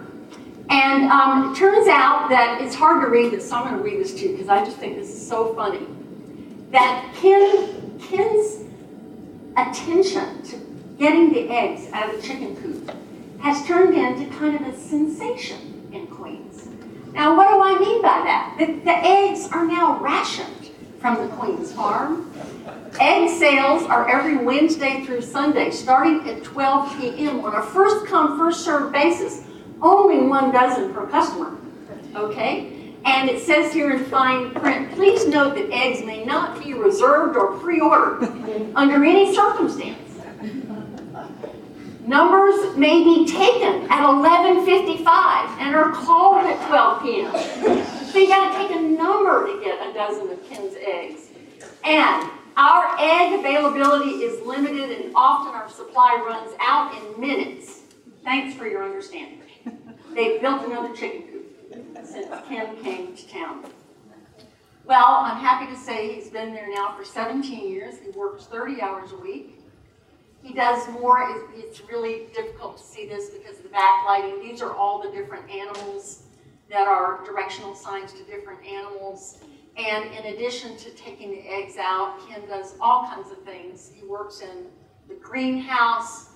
And it turns out that it's hard to read this, so I'm going to read this to you because I just think this is so funny. That Ken's attention to getting the eggs out of the chicken coop has turned into kind of a sensation in Queens. Now, what do I mean by that? The eggs are now rationed from the Queens farm. Egg sales are every Wednesday through Sunday, starting at 12 p.m. on a first-come, first-served basis. Only 1 dozen per customer, okay? And it says here in fine print, please note that eggs may not be reserved or pre-ordered under any circumstance. Numbers may be taken at 11:55 and are called at 12 p.m. So you gotta take a number to get a dozen of Ken's eggs. And our egg availability is limited and often our supply runs out in minutes. Thanks for your understanding. They've built another chicken coop since Ken came to town. Well, I'm happy to say he's been there now for 17 years. He works 30 hours a week. He does more. It's really difficult to see this because of the backlighting. These are all the different animals that are directional signs to different animals. And in addition to taking the eggs out, Ken does all kinds of things. He works in the greenhouse,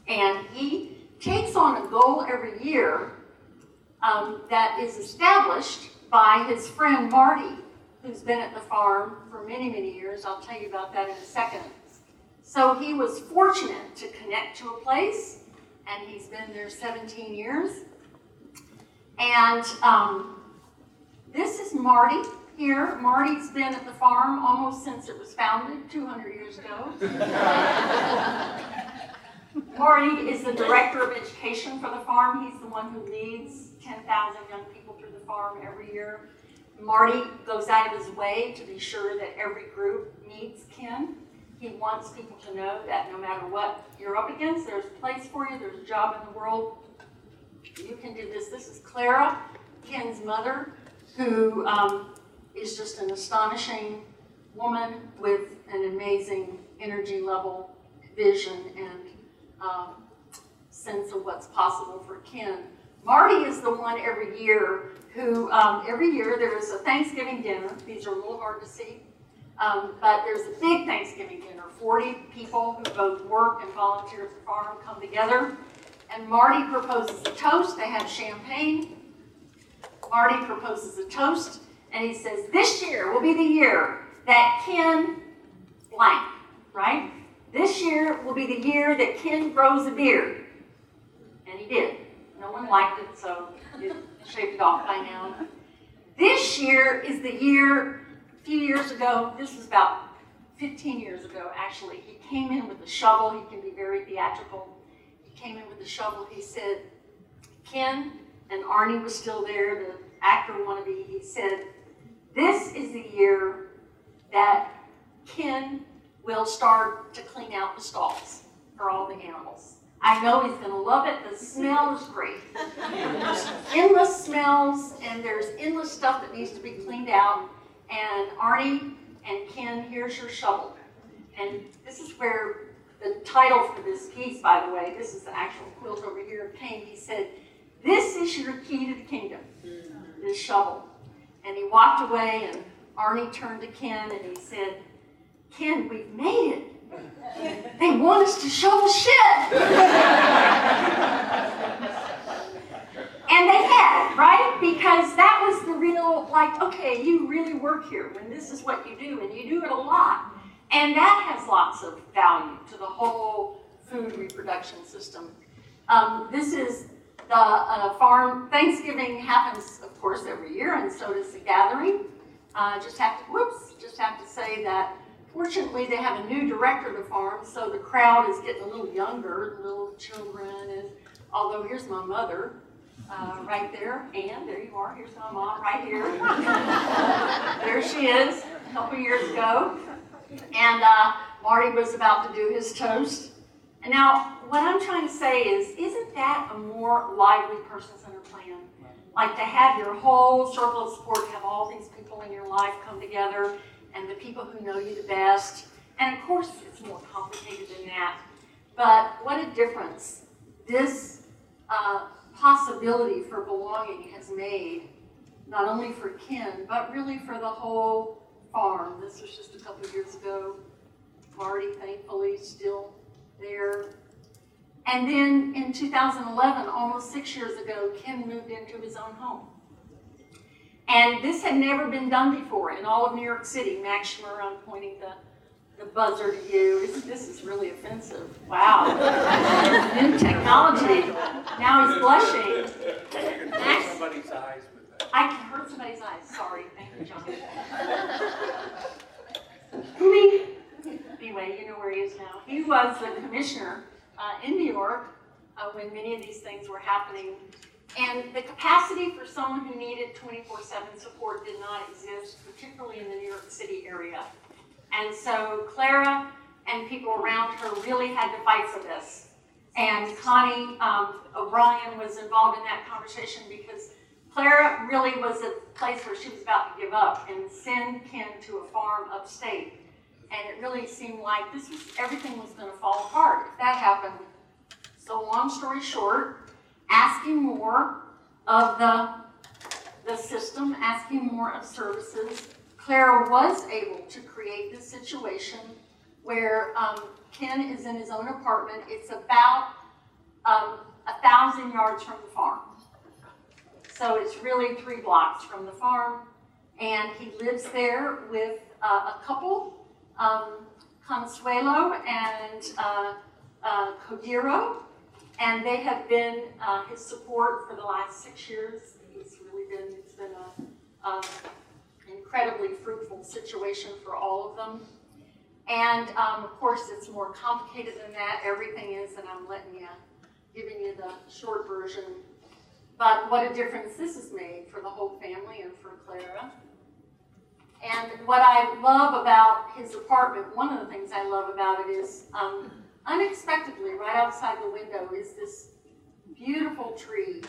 and he takes on a goal every year that is established by his friend Marty, who's been at the farm for many, many years. I'll tell you about that in a second. So he was fortunate to connect to a place, and he's been there 17 years. And this is Marty here. Marty's been at the farm almost since it was founded 200 years ago. Marty is the director of education for the farm. He's the one who leads 10,000 young people through the farm every year. Marty goes out of his way to be sure that every group meets Ken. He wants people to know that no matter what you're up against, there's a place for you, there's a job in the world. You can do this. This is Clara, Ken's mother, who is just an astonishing woman with an amazing energy level, vision, and sense of what's possible for Ken. Marty is the one every year who, every year there is a Thanksgiving dinner. These are a little hard to see, but there's a big Thanksgiving dinner. 40 people who both work and volunteer at the farm come together, and Marty proposes a toast. They have champagne. Marty proposes a toast, and he says, this year will be the year that Ken blank, right? This year will be the year that Ken grows a beard. And he did. No one liked it, so it shaved it off by now. This year is the year, a few years ago, this was about 15 years ago actually, he came in with a shovel. He can be very theatrical. He came in with a shovel. He said, Ken, and Arnie was still there, the actor wannabe, he said, this is the year that Ken will start to clean out the stalls for all the animals. I know he's going to love it. The smell is great. There's endless smells, and there's endless stuff that needs to be cleaned out. And Arnie and Ken, here's your shovel. And this is where the title for this piece, by the way, this is the actual quilt over here, came. He said, this is your key to the kingdom, this shovel. And he walked away, and Arnie turned to Ken, and he said, Ken, we've made it. They want us to shovel shit. And they had, right? Because that was the real, like, okay, you really work here when this is what you do, and you do it a lot. And that has lots of value to the whole food reproduction system. This is The farm, Thanksgiving happens, of course, every year, and so does the gathering. Just have to say that fortunately they have a new director of the farm, so the crowd is getting a little younger, little children, and although here's my mother right there, and there you are, here's my mom right here. There she is, a couple years ago. And Marty was about to do his toast. And now, what I'm trying to say is, isn't that a more lively person-centered plan? Like to have your whole circle of support, have all these people in your life come together, and the people who know you the best. And of course, it's more complicated than that. But what a difference this possibility for belonging has made, not only for Ken, but really for the whole farm. This was just a couple of years ago. Marty, thankfully, still there. And then in 2011, almost 6 years ago, Ken moved into his own home. And this had never been done before in all of New York City. Max Schmer, I'm pointing the buzzer to you. This is really offensive. Wow. New technology. Now he's blushing. Max, Somebody's eyes with that. I can hurt somebody's eyes. Sorry. Thank you, John. Anyway, you know where he is now. He was the commissioner in New York when many of these things were happening. And the capacity for someone who needed 24/7 support did not exist, particularly in the New York City area. And so Clara and people around her really had to fight for this. And Connie O'Brien was involved in that conversation because Clara really was a place where she was about to give up and send Ken to a farm upstate. And it really seemed like everything was going to fall apart if that happened. So long story short, asking more of the system, asking more of services, Clara was able to create this situation where Ken is in his own apartment. It's about 1,000 yards from the farm. So it's really 3 blocks from the farm. And he lives there with a couple, Consuelo and Codiro. And they have been his support for the last 6 years. It's been an incredibly fruitful situation for all of them. And of course, it's more complicated than that. Everything is, and I'm giving you the short version. But what a difference this has made for the whole family and for Clara. And what I love about his apartment, one of the things I love about it is, unexpectedly, right outside the window is this beautiful tree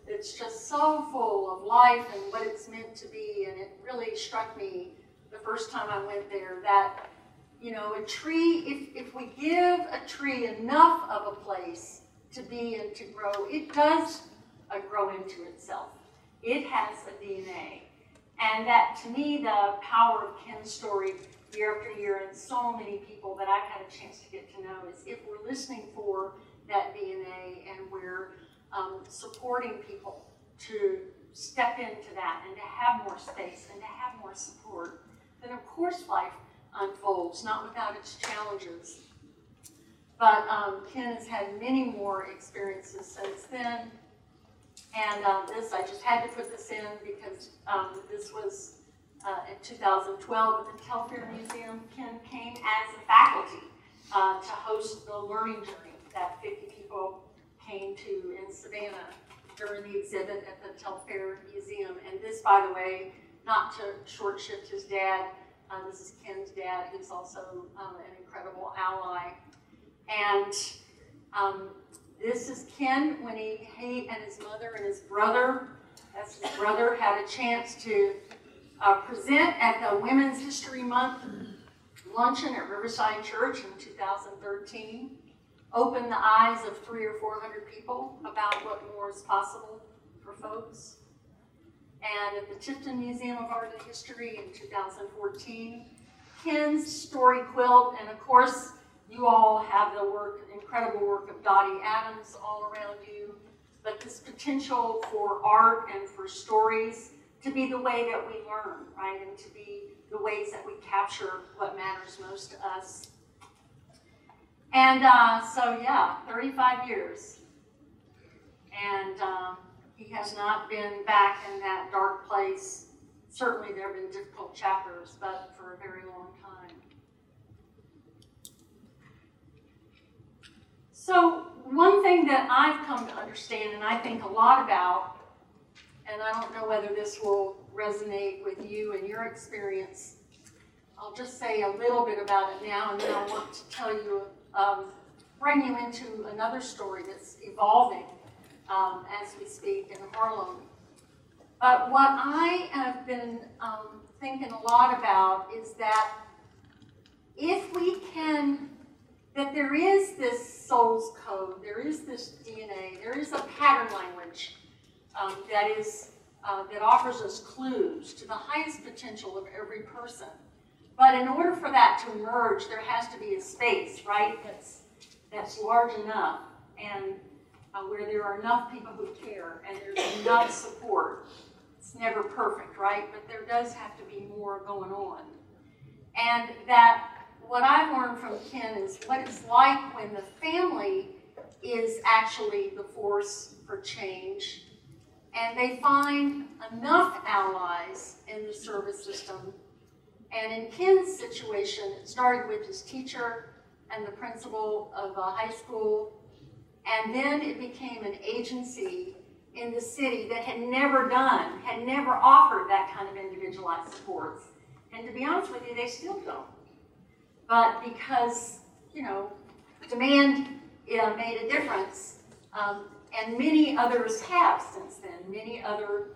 that's just so full of life and what it's meant to be. And it really struck me the first time I went there that, you know, a tree, if we give a tree enough of a place to be and to grow, it does grow into itself. It has a DNA. And that, to me, the power of Ken's story year after year, and so many people that I've had a chance to get to know, is if we're listening for that DNA and we're supporting people to step into that and to have more space and to have more support, then of course life unfolds, not without its challenges. But Ken has had many more experiences since then. And I just had to put this in because this was in 2012 at the Telfair Museum. Ken came as a faculty to host the learning journey that 50 people came to in Savannah during the exhibit at the Telfair Museum. And this, by the way, not to short shift his dad, this is Ken's dad, who's also an incredible ally. And this is Ken when he and his mother and his brother, had a chance to present at the Women's History Month luncheon at Riverside Church in 2013. Opened the eyes of 300 or 400 people about what more is possible for folks. And at the Tifton Museum of Art and History in 2014, Ken's story quilt, and of course, you all have the incredible work of Dottie Adams all around you, but this potential for art and for stories to be the way that we learn, right, and to be the ways that we capture what matters most to us. And so, yeah, 35 years. And he has not been back in that dark place. Certainly there have been difficult chapters, but for a very long time. So one thing that I've come to understand, and I think a lot about, and I don't know whether this will resonate with you and your experience, I'll just say a little bit about it now, and then I want to tell you, bring you into another story that's evolving as we speak in Harlem. But what I have been thinking a lot about is that if we can, that there is this soul's code, there is this DNA, there is a pattern language that offers us clues to the highest potential of every person. But in order for that to emerge, there has to be a space, right, that's large enough and where there are enough people who care and there's enough support. It's never perfect, right? But there does have to be more going on. And that what I've learned from Ken is what it's like when the family is actually the force for change and they find enough allies in the service system. And in Ken's situation, it started with his teacher and the principal of a high school, and then it became an agency in the city that had never offered that kind of individualized supports. And to be honest with you, they still don't. But because, demand made a difference, and many others have since then, many other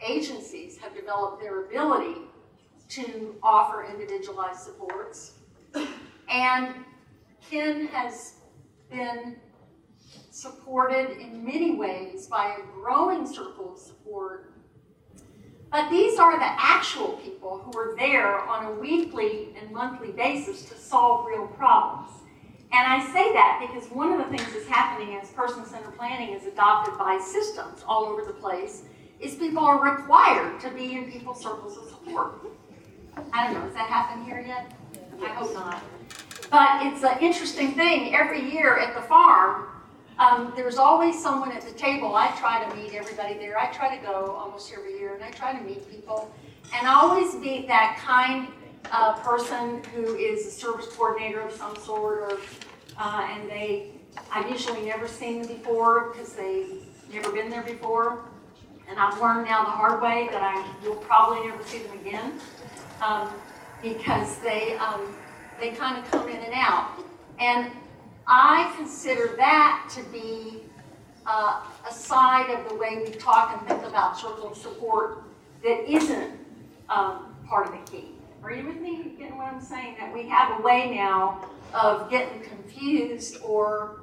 agencies have developed their ability to offer individualized supports. And Ken has been supported in many ways by a growing circle of support. But these are the actual people who are there on a weekly and monthly basis to solve real problems. And I say that because one of the things that's happening as person-centered planning is adopted by systems all over the place is people are required to be in people's circles of support. I don't know, has that happened here yet? I hope not. But it's an interesting thing. Every year at the farm, there's always someone at the table. I try to meet everybody there. I try to go almost every year, and I try to meet people. And I always meet that kind person who is a service coordinator of some sort, or and I've usually never seen them before because they've never been there before. And I've learned now the hard way that I will probably never see them again because they kind of come in and out. And I consider that to be a side of the way we talk and think about circle of support that isn't part of the key. Are you with me? Getting what I'm saying? That we have a way now of getting confused or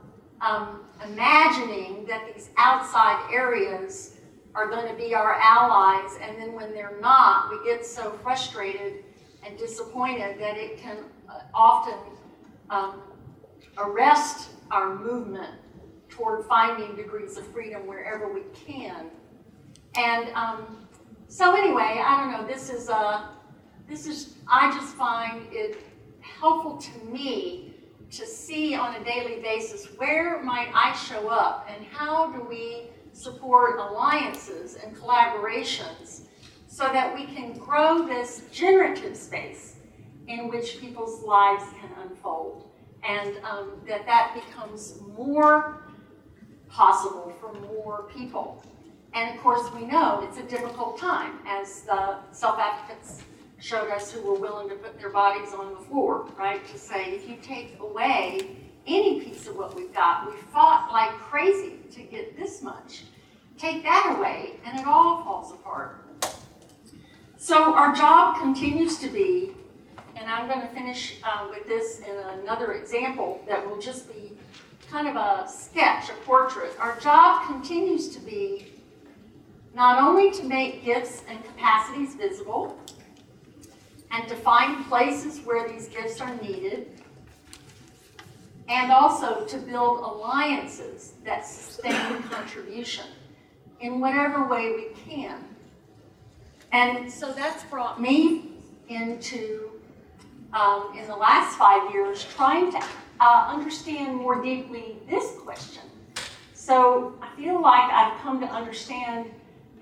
imagining that these outside areas are going to be our allies, and then when they're not, we get so frustrated and disappointed that it can often arrest our movement toward finding degrees of freedom wherever we can. And so anyway, I don't know, this is, I just find it helpful to me to see on a daily basis where might I show up and how do we support alliances and collaborations so that we can grow this generative space in which people's lives can unfold, and that becomes more possible for more people. And of course we know it's a difficult time, as the self-advocates showed us who were willing to put their bodies on the floor, right? To say, if you take away any piece of what we've got, we fought like crazy to get this much. Take that away, and it all falls apart. So our job continues to be, and I'm going to finish with this in another example that will just be kind of a sketch, a portrait. Our job continues to be not only to make gifts and capacities visible, and to find places where these gifts are needed, and also to build alliances that sustain contribution in whatever way we can. And so that's brought me into, in the last 5 years, trying to understand more deeply this question. So I feel feel like I've come to understand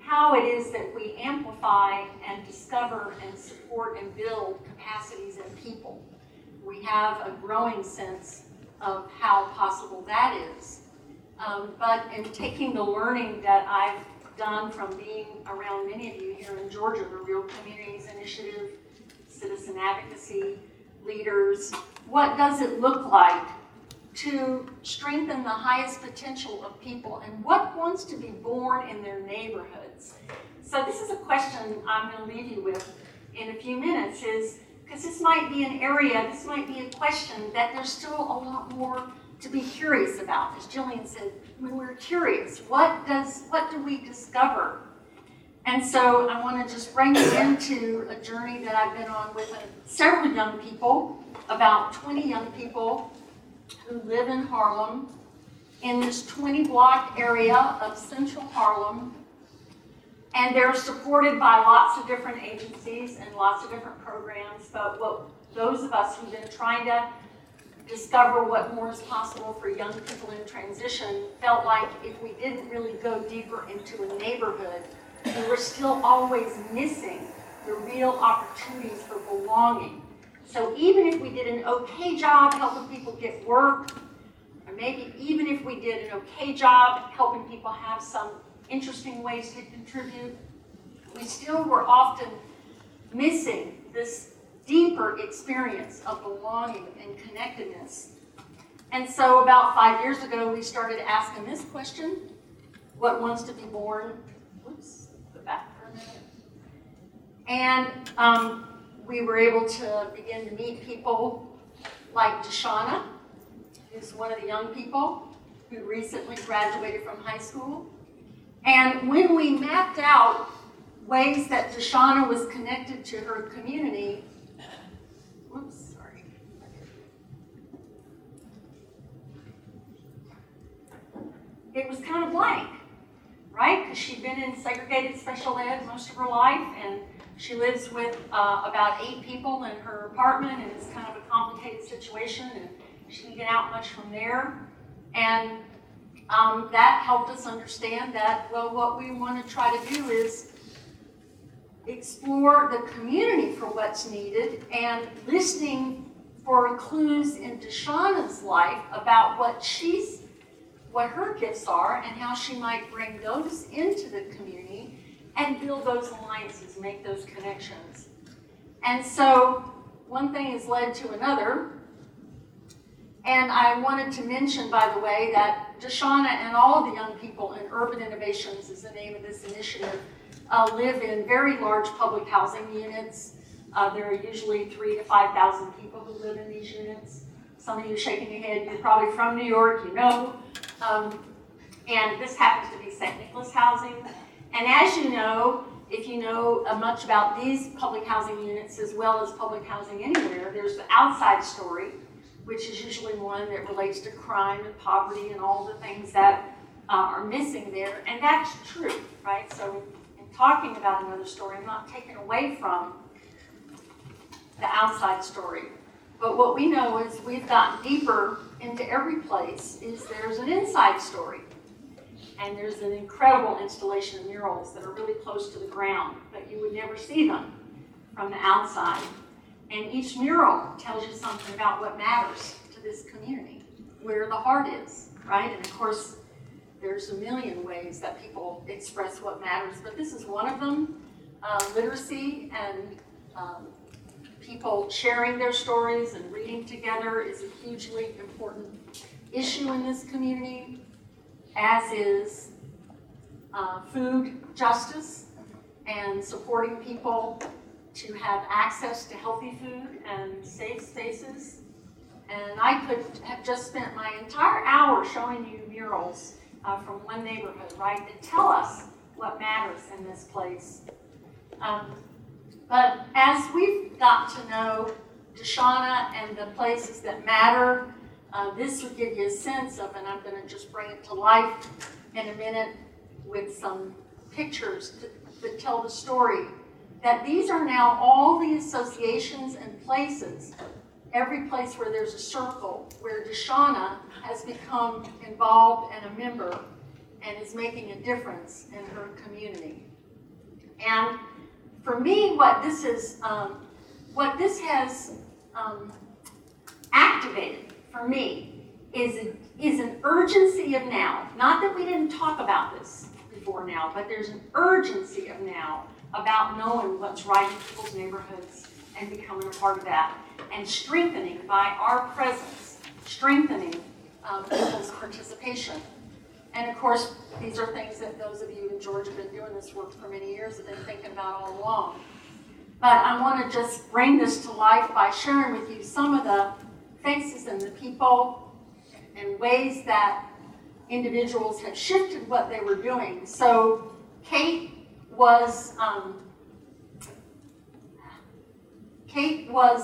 how it is that we amplify and discover and support and build capacities in people. We have a growing sense of how possible that is. But in taking the learning that I've done from being around many of you here in Georgia, the Real Communities Initiative, citizen advocacy, leaders, what does it look like to strengthen the highest potential of people, and what wants to be born in their neighborhoods? So this is a question I'm going to leave you with in a few minutes, is because this might be an area, this might be a question that there's still a lot more to be curious about. As Jillian said, when we're curious, what do we discover? And so I want to just bring you into a journey that I've been on with several young people, about 20 young people who live in Harlem, in this 20-block area of central Harlem. And they're supported by lots of different agencies and lots of different programs. But what those of us who've been trying to discover what more is possible for young people in transition felt like if we didn't really go deeper into a neighborhood, we were still always missing the real opportunities for belonging. So even if we did an okay job helping people get work, or maybe even if we did an okay job helping people have some interesting ways to contribute, we still were often missing this deeper experience of belonging and connectedness. And so about 5 years ago, we started asking this question: what wants to be born? Oops, go back for a minute. And we were able to begin to meet people like Deshauna, who's one of the young people who recently graduated from high school. And when we mapped out ways that Deshauna was connected to her community, it was kind of blank, right? Because she'd been in segregated special ed most of her life, and she lives with about 8 people in her apartment, and it's kind of a complicated situation, and she didn't get out much from there. And that helped us understand that, well, what we want to try to do is explore the community for what's needed, and listening for clues in Deshauna's life about what her gifts are and how she might bring those into the community and build those alliances, make those connections. And so one thing has led to another. And I wanted to mention, by the way, that Deshauna and all the young people in Urban Innovations is the name of this initiative, live in very large public housing units. There are usually 3,000 to 5,000 people who live in these units. Some of you shaking your head, you're probably from New York, you know. And this happens to be St. Nicholas housing. And as you know, if you know much about these public housing units as well as public housing anywhere, there's the outside story, which is usually one that relates to crime and poverty and all the things that are missing there. And that's true, right? So in talking about another story, I'm not taking away from the outside story. But what we know is we've gotten deeper into every place is there's an inside story. And there's an incredible installation of murals that are really close to the ground, but you would never see them from the outside. And each mural tells you something about what matters to this community, where the heart is, right? And of course, there's a million ways that people express what matters, but this is one of them. Literacy and people sharing their stories and reading together is a hugely important issue in this community, as is food justice and supporting people to have access to healthy food and safe spaces. And I could have just spent my entire hour showing you murals from one neighborhood, right, that tell us what matters in this place. But as we've got to know Deshauna and the places that matter, this would give you a sense of, and I'm going to just bring it to life in a minute with some pictures that tell the story, that these are now all the associations and places, every place where there's a circle, where Deshauna has become involved and a member. and is making a difference in her community. And for me, what this has activated for me is an urgency of now. Not that we didn't talk about this before now, but there's an urgency of now about knowing what's right in people's neighborhoods and becoming a part of that, and strengthening by our presence, strengthening people's participation. And of course, these are things that those of you in Georgia have been doing this work for many years have been thinking about all along. But I want to just bring this to life by sharing with you some of the faces and the people and ways that individuals have shifted what they were doing. So Kate was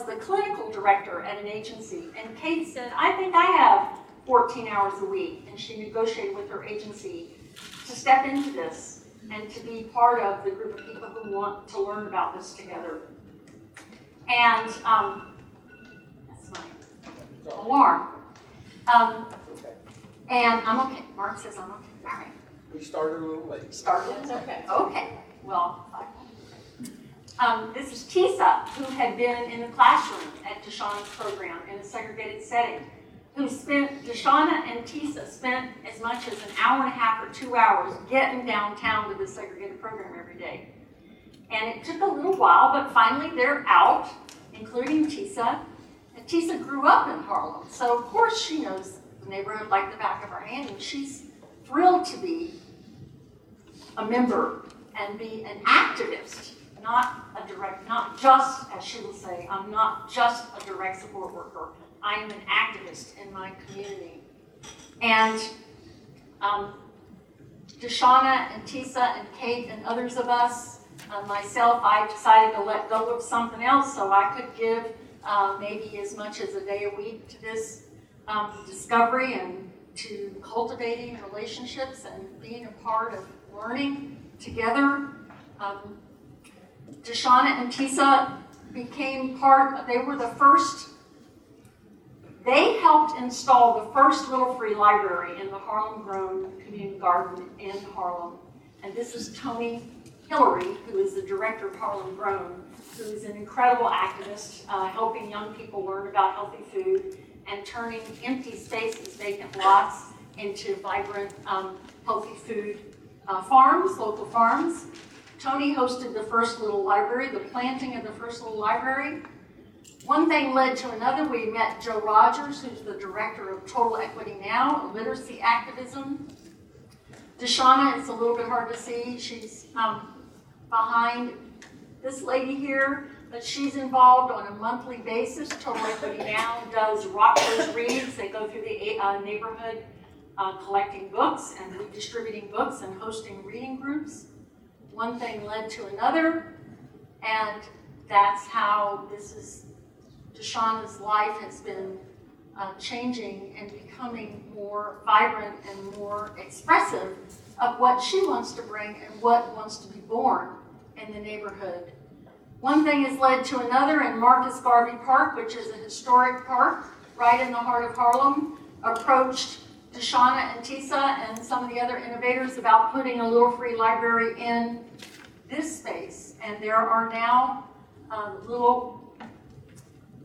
the clinical director at an agency, and Kate said, I think I have 14 hours a week, and she negotiated with her agency to step into this and to be part of the group of people who want to learn about this together. And that's my alarm. And I'm okay. Mark says I'm okay. All right. We started a little late. Started? Okay. Okay. Well, this is Tisa, who had been in the classroom at Deshauna's program in a segregated setting, Deshauna and Tisa spent as much as an hour and a half or 2 hours getting downtown to the segregated program every day. And it took a little while, but finally they're out, including Tisa. And Tisa grew up in Harlem, so of course she knows the neighborhood like the back of her hand, and she's thrilled to be a member and be an activist, not just, as she will say, I'm not just a direct support worker. I am an activist in my community. And Deshauna and Tisa and Kate and others of us, myself, I decided to let go of something else so I could give maybe as much as a day a week to this discovery and to cultivating relationships and being a part of learning together. Deshauna and Tisa became they were the first. They helped install the first Little Free Library in the Harlem Grown Community Garden in Harlem. And this is Tony Hillary, who is the director of Harlem Grown, who is an incredible activist, helping young people learn about healthy food and turning empty spaces, vacant lots, into vibrant, healthy food farms, local farms. Tony hosted the first little library, the planting of the first little library. One thing led to another. We met Joe Rogers, who's the director of Total Equity Now, literacy activism. Deshauna, it's a little bit hard to see. She's behind this lady here, but she's involved on a monthly basis. Total Equity Now does Rockers Reads. They go through the neighborhood collecting books and redistributing books and hosting reading groups. One thing led to another, and that's how Deshauna's life has been changing and becoming more vibrant and more expressive of what she wants to bring and what wants to be born in the neighborhood. One thing has led to another, and Marcus Garvey Park, which is a historic park right in the heart of Harlem, approached Deshauna and Tisa and some of the other innovators about putting a Little Free Library in this space. And there are now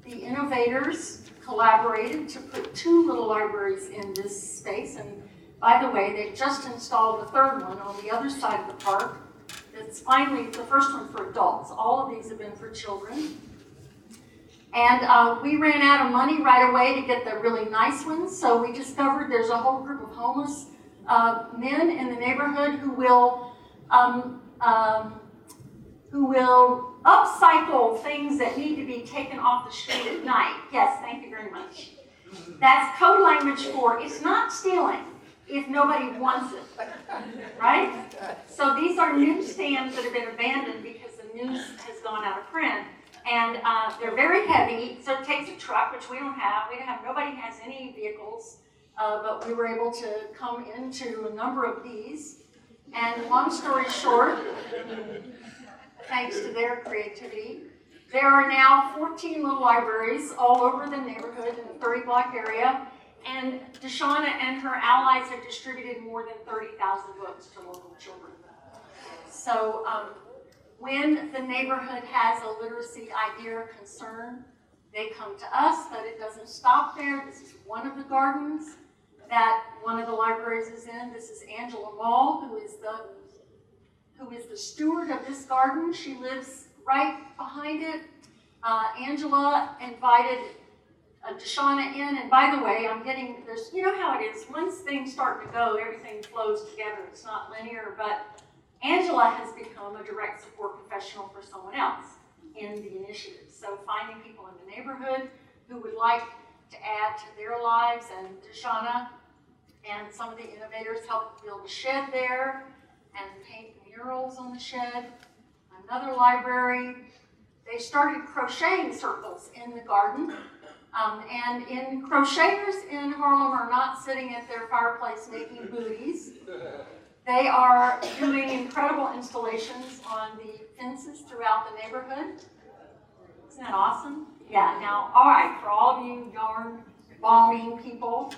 the innovators collaborated to put 2 little libraries in this space. And by the way, they've just installed a third one on the other side of the park. It's finally the first one for adults. All of these have been for children. And we ran out of money right away to get the really nice ones. So we discovered there's a whole group of homeless men in the neighborhood who will upcycle things that need to be taken off the street at night. Yes, thank you very much. That's code language for it's not stealing if nobody wants it, right? So these are newsstands that have been abandoned because the news has gone out of print. And they're very heavy, so it takes a truck, which we don't have. Nobody has any vehicles, but we were able to come into a number of these. And long story short, thanks to their creativity, there are now 14 little libraries all over the neighborhood in the 30-block area. And Deshauna and her allies have distributed more than 30,000 books to local children. So when the neighborhood has a literacy idea or concern, they come to us, but it doesn't stop there. This is one of the gardens that one of the libraries is in. This is Angela Mall, who is the steward of this garden. She lives right behind it. Angela invited Deshauna in, and by the way, I'm getting this, you know how it is, once things start to go, everything flows together, it's not linear, but Angela has become a direct support professional for someone else in the initiative. So finding people in the neighborhood who would like to add to their lives, and Deshauna and some of the innovators helped build a shed there and paint murals on the shed. Another library, they started crocheting circles in the garden. And crocheters in Harlem are not sitting at their fireplace making booties. They are doing incredible installations on the fences throughout the neighborhood. Isn't that awesome? Yeah, now, all right, for all of you yarn bombing people,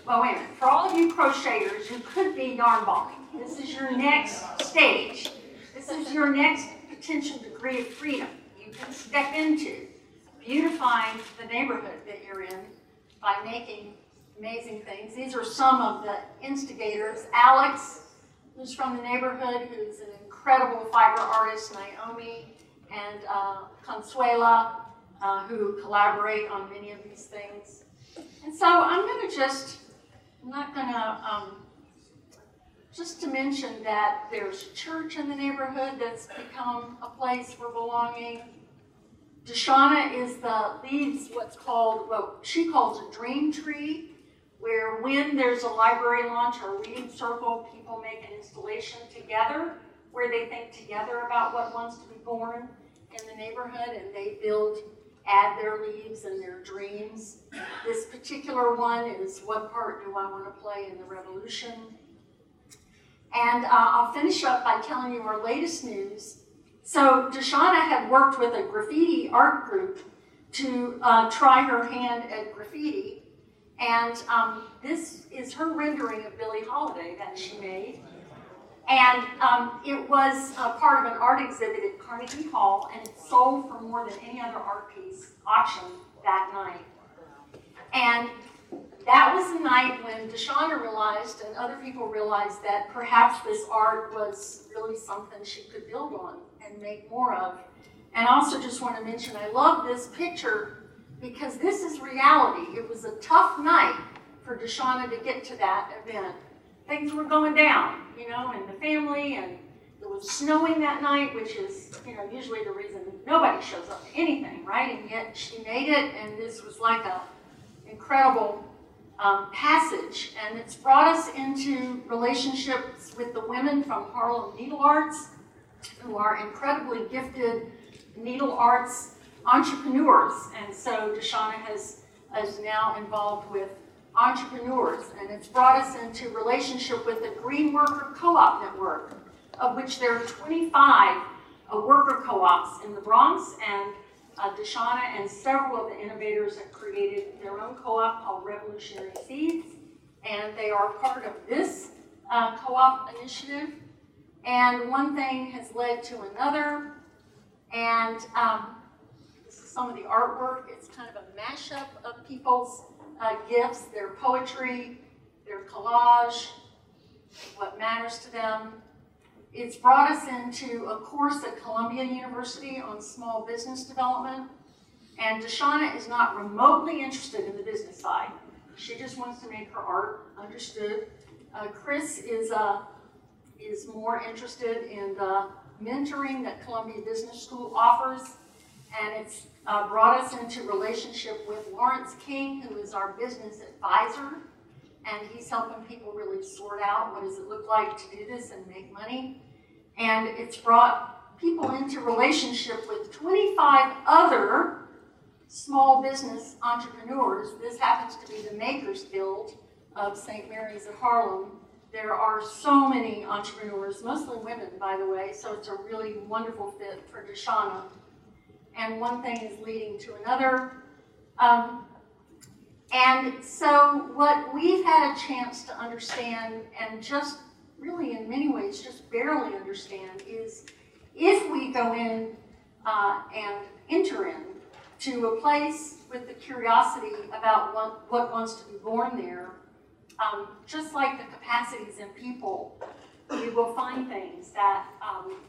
well, wait a minute. For all of you crocheters, you could be yarn bombing. This is your next stage. This is your next potential degree of freedom you can step into, beautifying the neighborhood that you're in by making amazing things. These are some of the instigators. Alex, who's from the neighborhood, who's an incredible fiber artist, Naomi, and Consuela, who collaborate on many of these things. And so I'm not going to, just to mention that there's a church in the neighborhood that's become a place for belonging. Deshauna leads what's called, what she calls a dream tree, where when there's a library launch or a reading circle, people make an installation together where they think together about what wants to be born in the neighborhood, and they add their leaves and their dreams. This particular one is, what part do I want to play in the revolution? And I'll finish up by telling you our latest news. So Deshauna had worked with a graffiti art group to try her hand at graffiti. And this is her rendering of Billie Holiday that she made. And it was part of an art exhibit at Carnegie Hall, and it sold for more than any other art piece auctioned that night. And that was the night when Deshauna realized, and other people realized, that perhaps this art was really something she could build on and make more of. And I also just want to mention, I love this picture because this is reality. It was a tough night for Deshauna to get to that event. Things were going down, in the family, and it was snowing that night, which is, usually the reason nobody shows up to anything, right? And yet she made it, and this was like a incredible passage, and it's brought us into relationships with the women from Harlem Needle Arts, who are incredibly gifted needle arts entrepreneurs. And so Deshauna is now involved with entrepreneurs, and it's brought us into relationship with the Green Worker Co-op Network, of which there are 25 worker co-ops in the Bronx, and Deshauna and several of the innovators have created their own co-op called Revolutionary Seeds, and they are part of this co-op initiative. And one thing has led to another, and this is some of the artwork. It's kind of a mashup of people's gifts, their poetry, their collage, what matters to them. It's brought us into a course at Columbia University on small business development, and Deshauna is not remotely interested in the business side. She just wants to make her art understood. Chris is more interested in the mentoring that Columbia Business School offers, and it's brought us into relationship with Lawrence King, who is our business advisor, and he's helping people really sort out what does it look like to do this and make money. And it's brought people into relationship with 25 other small business entrepreneurs. This happens to be the Makers Guild of St. Mary's of Harlem. There are so many entrepreneurs, mostly women, by the way, so it's a really wonderful fit for Deshauna. And one thing is leading to another. And so what we've had a chance to understand, and just really in many ways just barely understand, is if we go in and enter in to a place with the curiosity about what wants to be born there, just like the capacities in people, we will find things that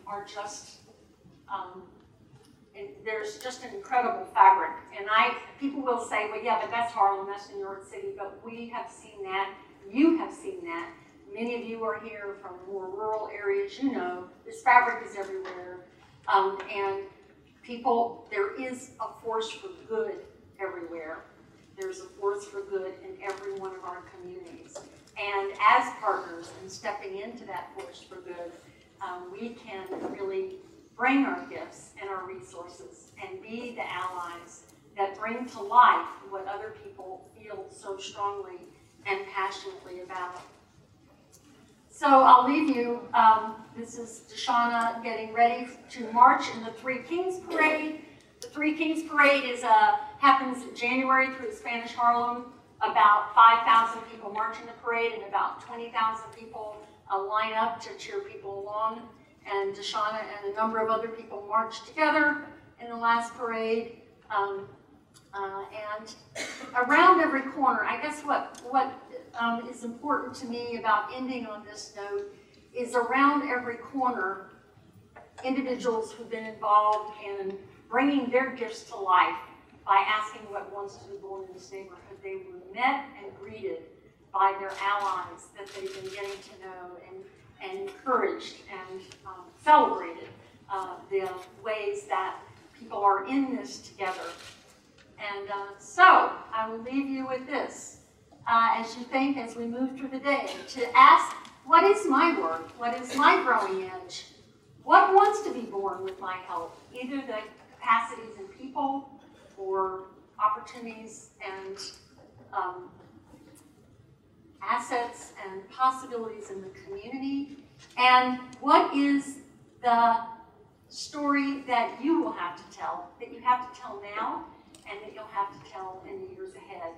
are just, and there's just an incredible fabric. And people will say, well, yeah, but that's Harlem, that's New York City, but we have seen that, you have seen that. Many of you are here from more rural areas, you know, this fabric is everywhere. And people, there is a force for good everywhere. There's a force for good in every one of our communities. And as partners in stepping into that force for good, we can really bring our gifts and our resources and be the allies that bring to life what other people feel so strongly and passionately about. So I'll leave you, this is Deshauna getting ready to march in the Three Kings Parade. The Three Kings Parade happens in January through the Spanish Harlem. About 5,000 people march in the parade and about 20,000 people line up to cheer people along. And Deshauna and a number of other people marched together in the last parade. And around every corner, I guess what is important to me about ending on this note is around every corner, individuals who've been involved in bringing their gifts to life by asking what wants to be born in this neighborhood. They were met and greeted by their allies that they've been getting to know and encouraged and celebrated the ways that people are in this together. And so I will leave you with this as you think, as we move through the day, to ask, what is my work? What is my growing edge? What wants to be born with my help? Either the capacities in people or opportunities and assets and possibilities in the community. And what is the story that you will have to tell, that you have to tell now, and that you'll have to tell in the years ahead.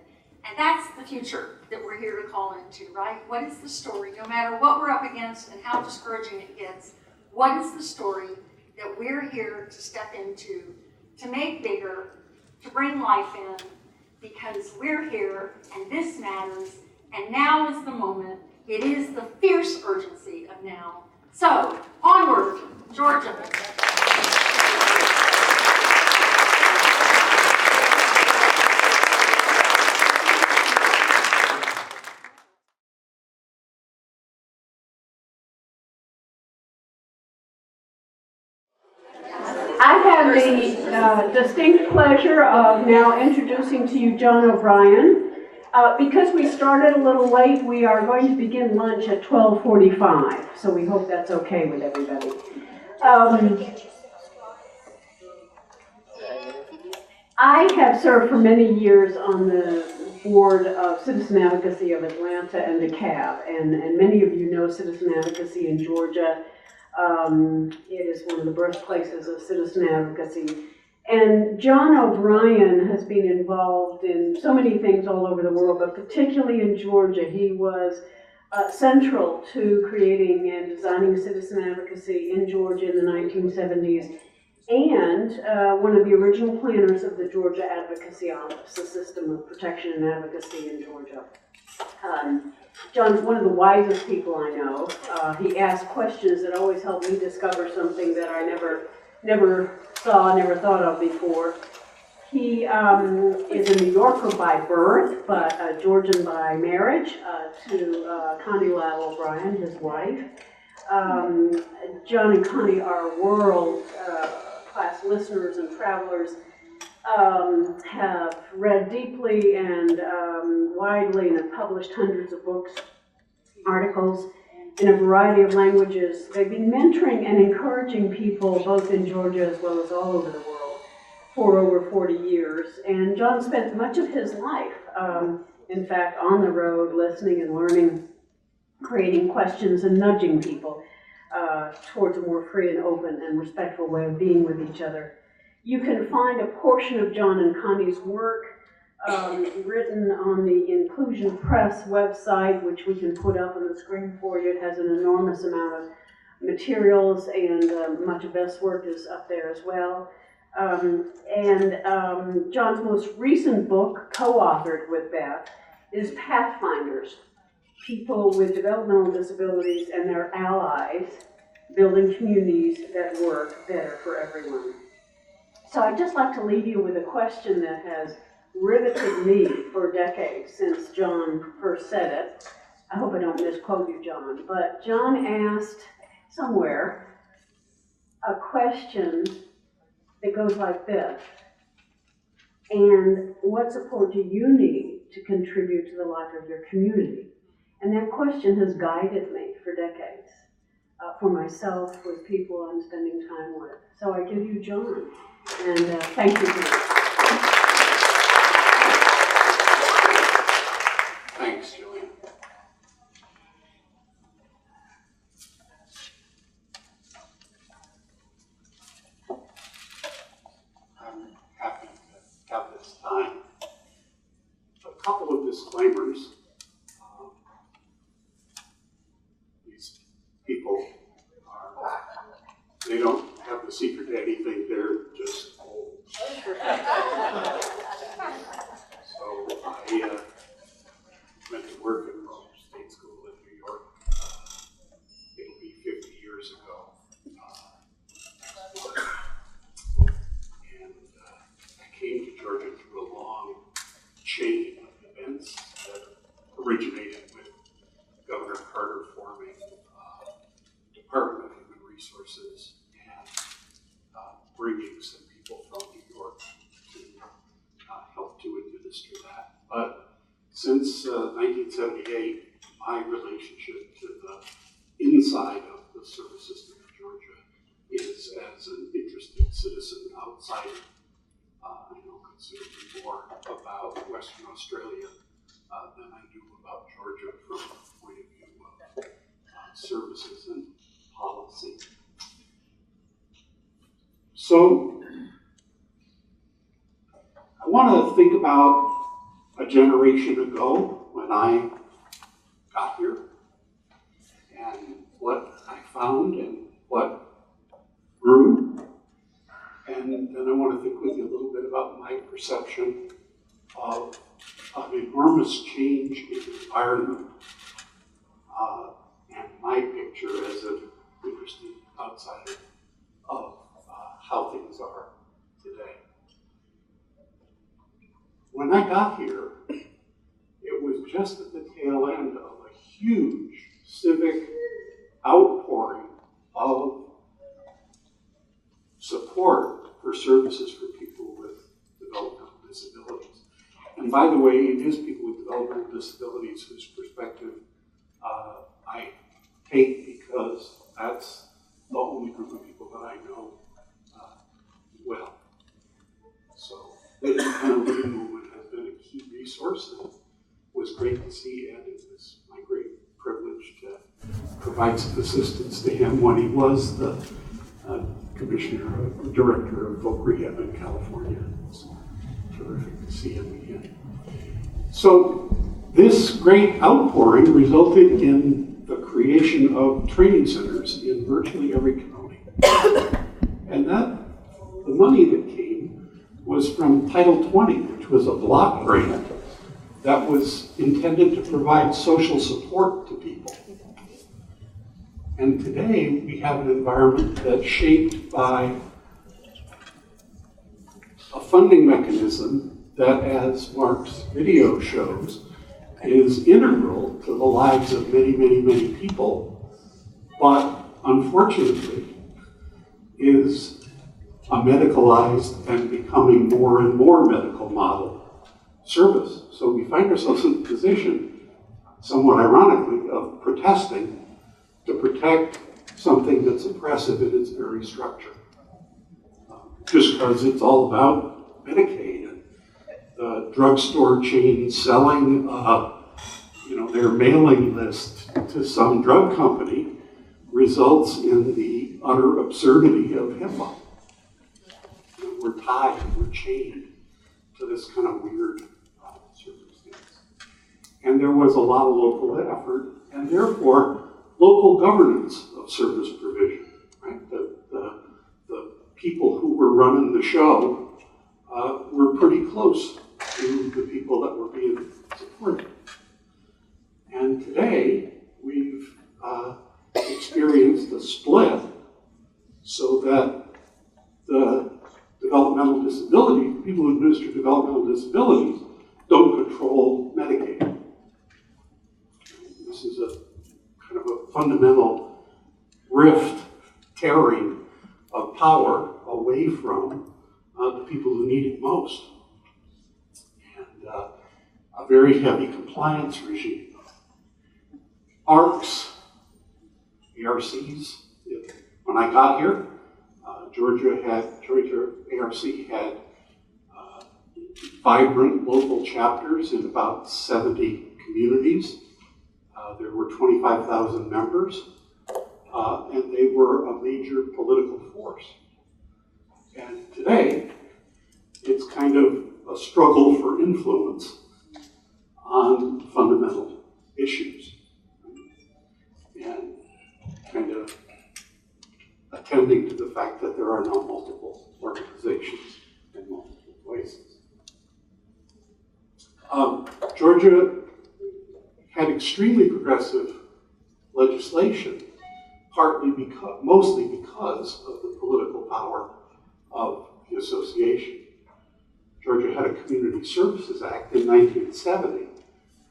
And that's the future that we're here to call into, right? What is the story, no matter what we're up against and how discouraging it gets, what is the story that we're here to step into, to make bigger, to bring life in, because we're here and this matters, and now is the moment. It is the fierce urgency of now. So, onward, Georgia. I have the distinct pleasure of now introducing to you John O'Brien. Because we started a little late, we are going to begin lunch at 12:45, so we hope that's okay with everybody. I have served for many years on the board of Citizen Advocacy of Atlanta and the CAB, and many of you know Citizen Advocacy in Georgia. It is one of the birthplaces of citizen advocacy. And John O'Brien has been involved in so many things all over the world, but particularly in Georgia. He was central to creating and designing citizen advocacy in Georgia in the 1970s, and one of the original planners of the Georgia Advocacy Office, the system of protection and advocacy in Georgia. John's one of the wisest people I know. He asks questions that always help me discover something that I never saw, never thought of before. He is a New Yorker by birth, but a Georgian by marriage to Connie Lyle O'Brien, his wife. John and Connie are world-class listeners and travelers, have read deeply and widely and have published hundreds of books, articles in a variety of languages. They've been mentoring and encouraging people both in Georgia as well as all over the world for over 40 years. And John spent much of his life, in fact, on the road, listening and learning, creating questions and nudging people towards a more free and open and respectful way of being with each other. You can find a portion of John and Connie's work written on the Inclusion Press website, which we can put up on the screen for you. It has an enormous amount of materials, and much of Beth's work is up there as well. John's most recent book, co-authored with Beth, is Pathfinders, People with Developmental Disabilities and Their Allies, Building Communities That Work Better for Everyone. So I'd just like to leave you with a question that has riveted me for decades since John first said it. I hope I don't misquote you, John, but John asked somewhere a question that goes like this: and what support do you need to contribute to the life of your community? And that question has guided me for decades, for myself, with people I'm spending time with. So I give you John, and thank you, John. Thanks, Julian. I'm happy to have this time. A couple of disclaimers. These people they don't have the secret to anything, they're just old. So I went to work at Rome State School in New York. It'll be 50 years ago. And I came to Georgia through a long chain of events that originated with Governor Carter forming Department of Human Resources and bringing some people from New York to help to administer that. But since 1978, my relationship to the inside of the service system of Georgia is as an interested citizen outsider. I know considerably more about Western Australia than I do about Georgia from the point of view of services and policy. So I want to think about a generation ago when I got here and what I found and what grew. And then I want to think with you a little bit about my perception of an enormous change in the environment and my picture as an interested outsider of how things are today. When I got here, it was just at the tail end of a huge civic outpouring of support for services for people with developmental disabilities. And by the way, it is people with developmental disabilities whose perspective I take, because that's the only group of people that I know well. So this kind of living movement has been a key resource, and it was great to see Ed. It was my great privilege to provide some assistance to him when he was the director of Folk Rehab in California. It's terrific to see him again. So this great outpouring resulted in the creation of training centers in virtually every county. And the money that came was from Title 20, which was a block grant that was intended to provide social support to people. And today we have an environment that's shaped by a funding mechanism that, as Mark's video shows, is integral to the lives of many, many, many people, but unfortunately is a medicalized and becoming more and more medical model service. So we find ourselves in a position, somewhat ironically, of protesting to protect something that's oppressive in its very structure. Just because it's all about Medicaid and the drugstore chain selling their mailing list to some drug company results in the utter absurdity of HIPAA. We're tied, we're chained to this kind of weird And there was a lot of local effort, and therefore, local governance of service provision, right? The people who were running the show were pretty close to the people that were being supported. And today, we've experienced a split so that the developmental disability, people who administer developmental disabilities, don't control Medicaid. This is a kind of a fundamental rift, tearing of power away from the people who need it most. And a very heavy compliance regime. ARCs, ARCs, when I got here, Georgia ARC had vibrant local chapters in about 70 communities. There were 25,000 members, and they were a major political force. And today, it's kind of a struggle for influence on fundamental issues, and kind of attending to the fact that there are now multiple organizations in multiple places. Georgia had extremely progressive legislation, mostly because of the political power of the association. Georgia had a Community Services Act in 1970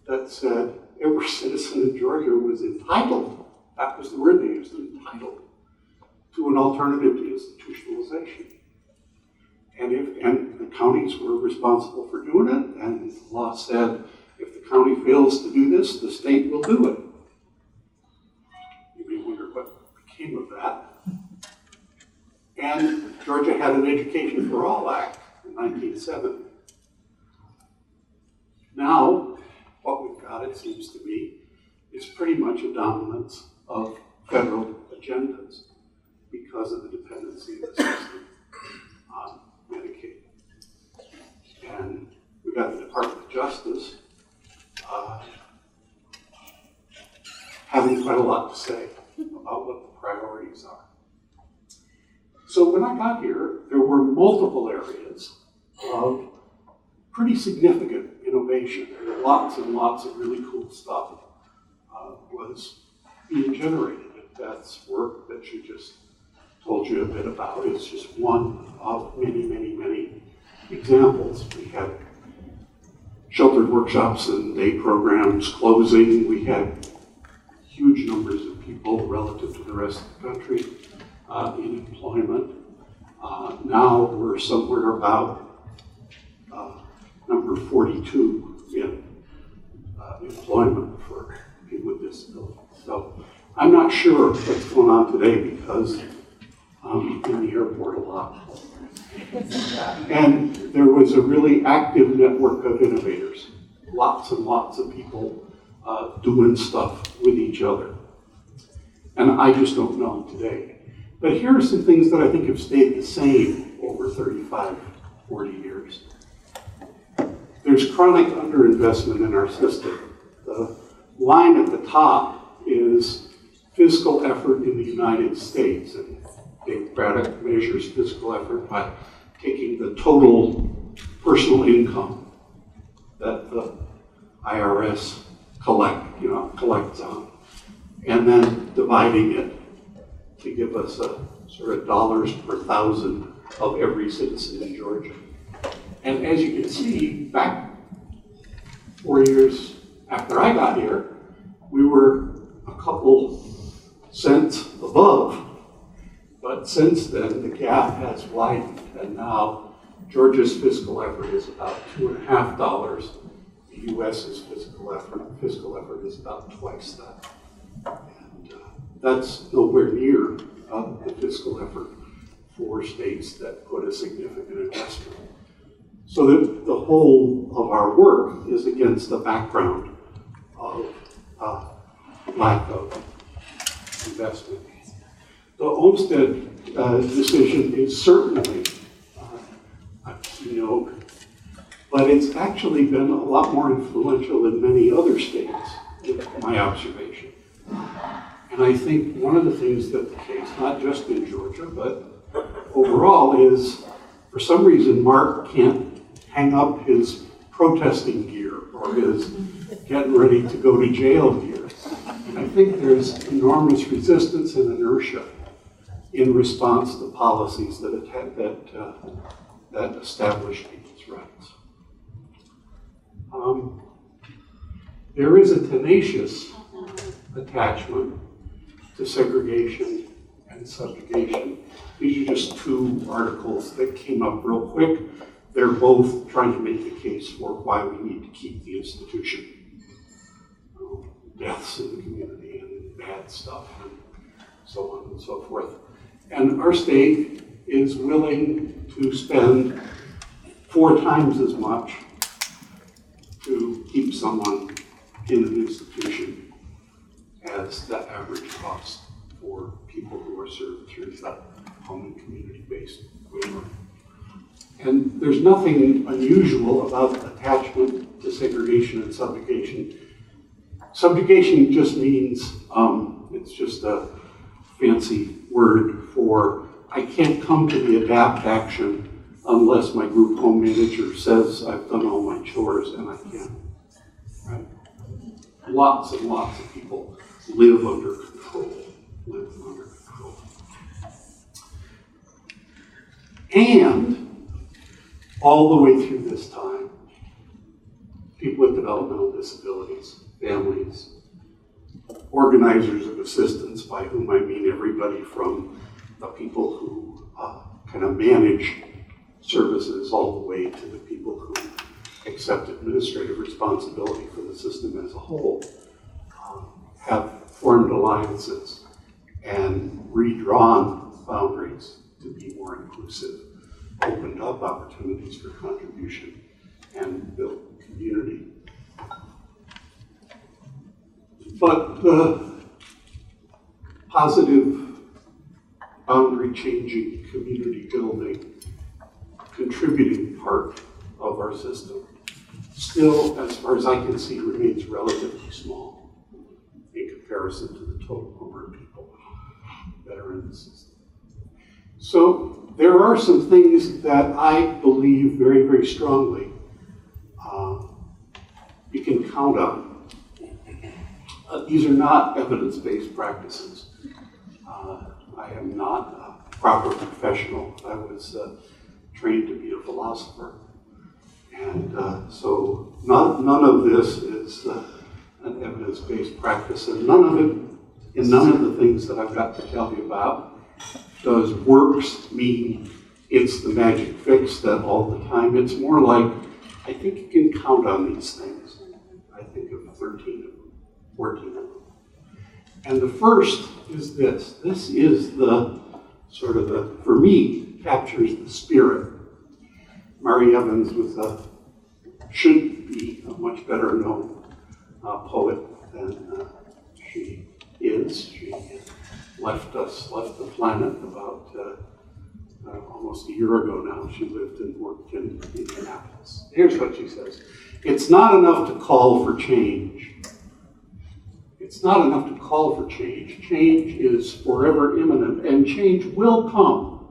that said every citizen in Georgia was entitled, that was the word they used, entitled, to an alternative to institutionalization. And the counties were responsible for doing it, and the law said, if the county fails to do this, the state will do it. You may wonder what became of that. And Georgia had an Education for All Act in 1970. Now, what we've got, it seems to me, is pretty much a dominance of federal agendas because of the dependency of the system on Medicaid. And we've got the Department of Justice having quite a lot to say about what the priorities are. So when I got here, there were multiple areas of pretty significant innovation. Lots and lots of really cool stuff was being generated. And Beth's work that she just told you a bit about is just one of many, many, many examples. We had sheltered workshops and day programs closing. We had huge numbers of people relative to the rest of the country in employment. Now we're somewhere about number 42 in employment for people with disabilities. So I'm not sure what's going on today because I'm in the airport a lot. And there was a really active network of innovators, lots and lots of people doing stuff with each other. And I just don't know today. But here are some things that I think have stayed the same over 35, 40 years. There's chronic underinvestment in our system. The line at the top is fiscal effort in the United States. And Dave Braddock measures fiscal effort by taking the total personal income that the IRS collects on, and then dividing it to give us a sort of dollars per thousand of every citizen in Georgia. And as you can see, back 4 years after I got here, we were a couple cents above. But since then, the gap has widened, and now Georgia's fiscal effort is about $2.50. The U.S.'s fiscal effort is about twice that. And that's nowhere near the fiscal effort for states that put a significant investment. So that the whole of our work is against the background of lack of investment. The Olmstead decision is certainly a keynote But it's actually been a lot more influential in many other states, in my observation. And I think one of the things that's the case, not just in Georgia, but overall, is for some reason Mark can't hang up his protesting gear or his getting ready to go to jail gear. And I think there's enormous resistance and inertia in response to policies that establish people's rights. There is a tenacious attachment to segregation and subjugation. These are just two articles that came up real quick. They're both trying to make the case for why we need to keep the institution. Deaths in the community and bad stuff and so on and so forth. And our state is willing to spend 4 times as much to keep someone in an institution as the average cost for people who are served through the home and community-based waiver. And there's nothing unusual about attachment to segregation and subjugation. Subjugation just means, it's just a fancy word for, I can't come to the adapt action unless my group home manager says I've done all my chores and I can't, right? Lots and lots of people live under control, And all the way through this time, people with developmental disabilities, families, organizers of assistance, by whom I mean everybody from the people who kind of manage services all the way to the people who accept administrative responsibility for the system as a whole, have formed alliances and redrawn boundaries to be more inclusive, opened up opportunities for contribution, and built community. But the positive boundary changing, community building, contributing part of our system still, as far as I can see, remains relatively small in comparison to the total number of people that are in the system. So there are some things that I believe very, very strongly you can count on. These are not evidence-based practices. I am not a proper professional. I was trained to be a philosopher. And so none of this is an evidence-based practice, and none of the things that I've got to tell you about does works mean it's the magic fix that all the time. It's more like, I think you can count on these things. I think of 13 of them, 14 of them. And the first is this. This is the sort of the, for me, captures the spirit. Mary Evans should be a much better known poet than she is. She left the planet about almost a year ago now. She lived and worked in Indianapolis. Here's what she says. It's not enough to call for change. It's not enough to call for change. Change is forever imminent, and change will come,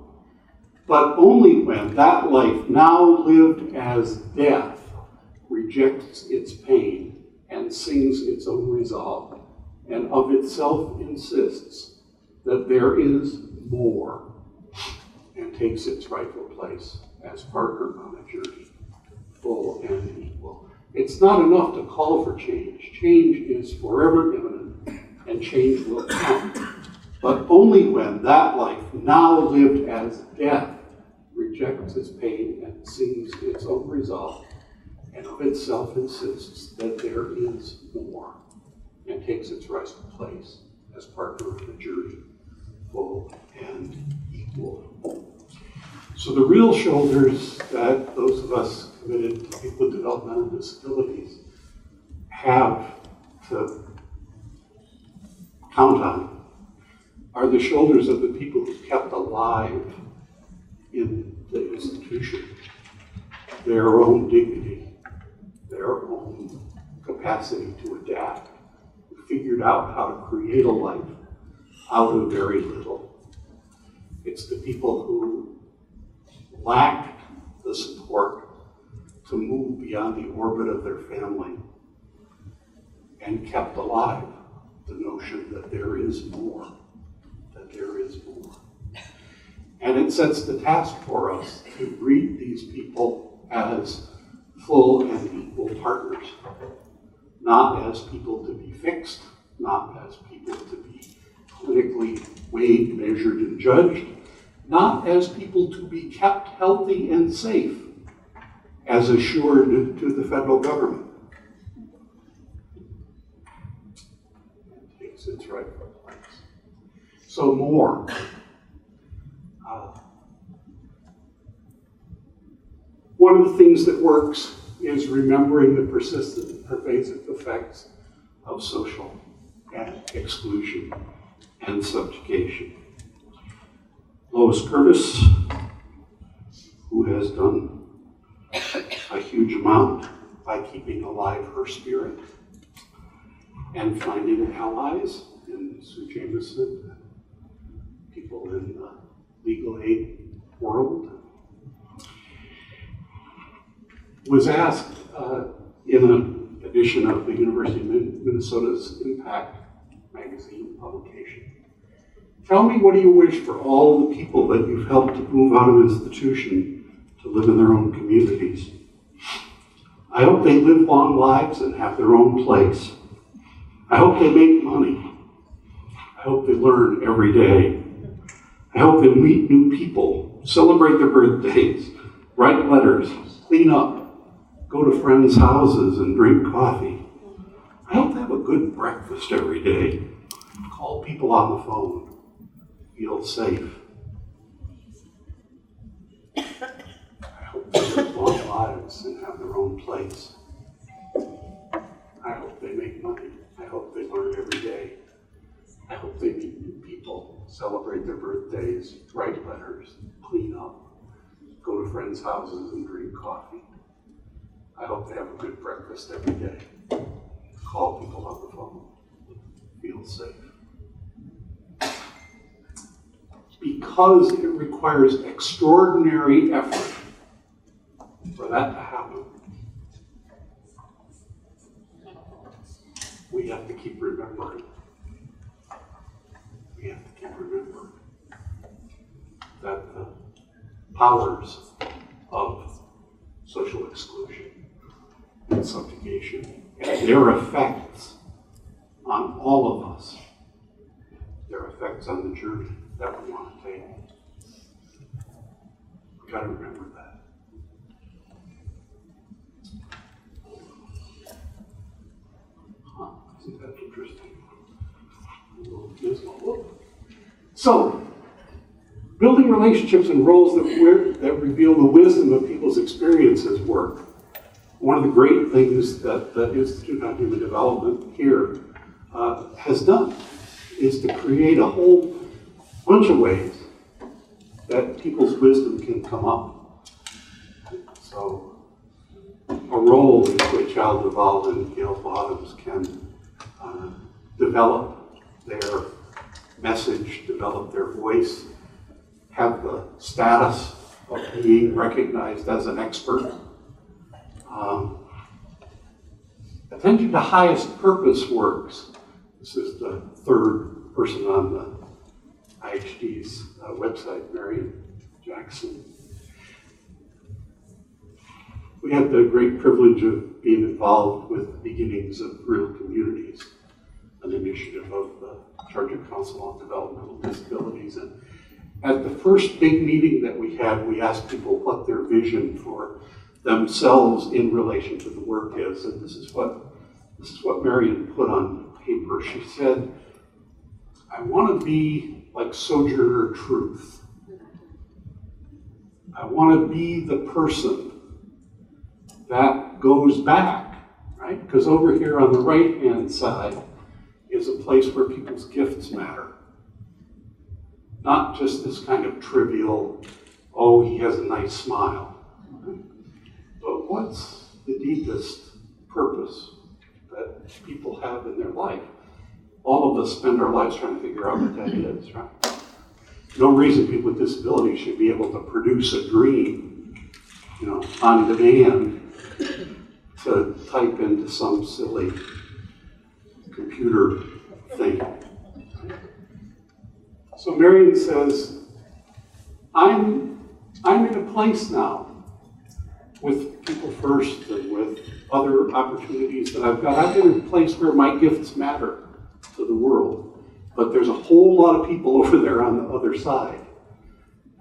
but only when that life, now lived as death, rejects its pain and sings its own resolve, and of itself insists that there is more, and takes its rightful place as partner on a journey, full and equal. It's not enough to call for change. Change is forever imminent, and change will come, but only when that life, now lived as death, rejects its pain and sings its own resolve, and of itself insists that there is more, and takes its rightful place as partner of the journey, full and equal. So the real shoulders that those of us committed to people with developmental disabilities have to count on are the shoulders of the people who kept alive in the institution their own dignity, their own capacity to adapt, who figured out how to create a life out of very little. It's the people who lacked the support to move beyond the orbit of their family and kept alive the notion that there is more, that there is more. And it sets the task for us to greet these people as full and equal partners, not as people to be fixed, not as people to be clinically weighed, measured, and judged, not as people to be kept healthy and safe, as assured to the federal government. It takes its rightful place. So more. One of the things that works is remembering the persistent, pervasive effects of social exclusion and subjugation. Lois Curtis, who has done a huge amount by keeping alive her spirit and finding allies in Sue Jameson, people in the legal aid world, was asked in an edition of the University of Minnesota's Impact magazine publication, tell me, what do you wish for all the people that you've helped to move out of institution to live in their own communities? I hope they live long lives and have their own place. I hope they make money. I hope they learn every day. I hope they meet new people, celebrate their birthdays, write letters, clean up, go to friends' houses and drink coffee. I hope they have a good breakfast every day, call people on the phone, feel safe. I hope they live long lives and have their own place. I hope they make money. I hope they learn every day. I hope they meet new people, celebrate their birthdays, write letters, clean up, go to friends' houses and drink coffee. I hope they have a good breakfast every day, call people on the phone, feel safe. Because it requires extraordinary effort for that to happen, we have to keep remembering. We have to keep remembering that the powers of social exclusion and subjugation and their effects on all of us, their effects on the journey that we want to take. We've got to remember that. Isn't that interesting? So, building relationships and roles that reveal the wisdom of people's experiences work. One of the great things that the Institute on Human Development here has done is to create a whole bunch of ways that people's wisdom can come up. So, a role in which Al Duval and Gail Bottoms can develop their message, develop their voice, have the status of being recognized as an expert. Attention to highest purpose works. This is the third person on the IHD's website, Marion Jackson. We had the great privilege of being involved with the beginnings of Real Communities, an initiative of the Georgia Council on Developmental Disabilities. And at the first big meeting that we had, we asked people what their vision for themselves in relation to the work is. And this is what Marion put on paper. She said, I want to be like Sojourner Truth. I want to be the person that goes back, right? Because over here on the right-hand side is a place where people's gifts matter. Not just this kind of trivial, oh, he has a nice smile. But what's the deepest purpose that people have in their life? All of us spend our lives trying to figure out what that is, right? No reason people with disabilities should be able to produce a dream, on demand to type into some silly computer thing. So Marion says, I'm in a place now with People First and with other opportunities that I've got. I'm in a place where my gifts matter to the world. But there's a whole lot of people over there on the other side.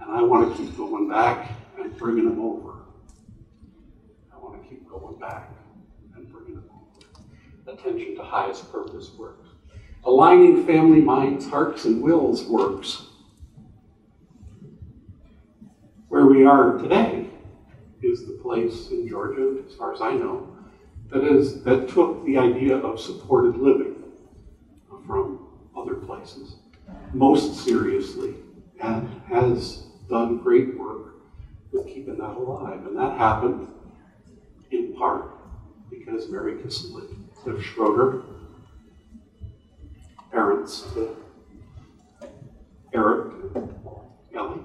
And I want to keep going back and bringing them over. I want to keep going back and bringing them over. Attention to highest purpose works. Aligning family minds, hearts, and wills works. Where we are today is the place in Georgia, as far as I know, that took the idea of supported living from other places most seriously and has done great work with keeping that alive. And that happened in part because Mary Kissel and Cliff Schroeder, parents to Eric and Ellie,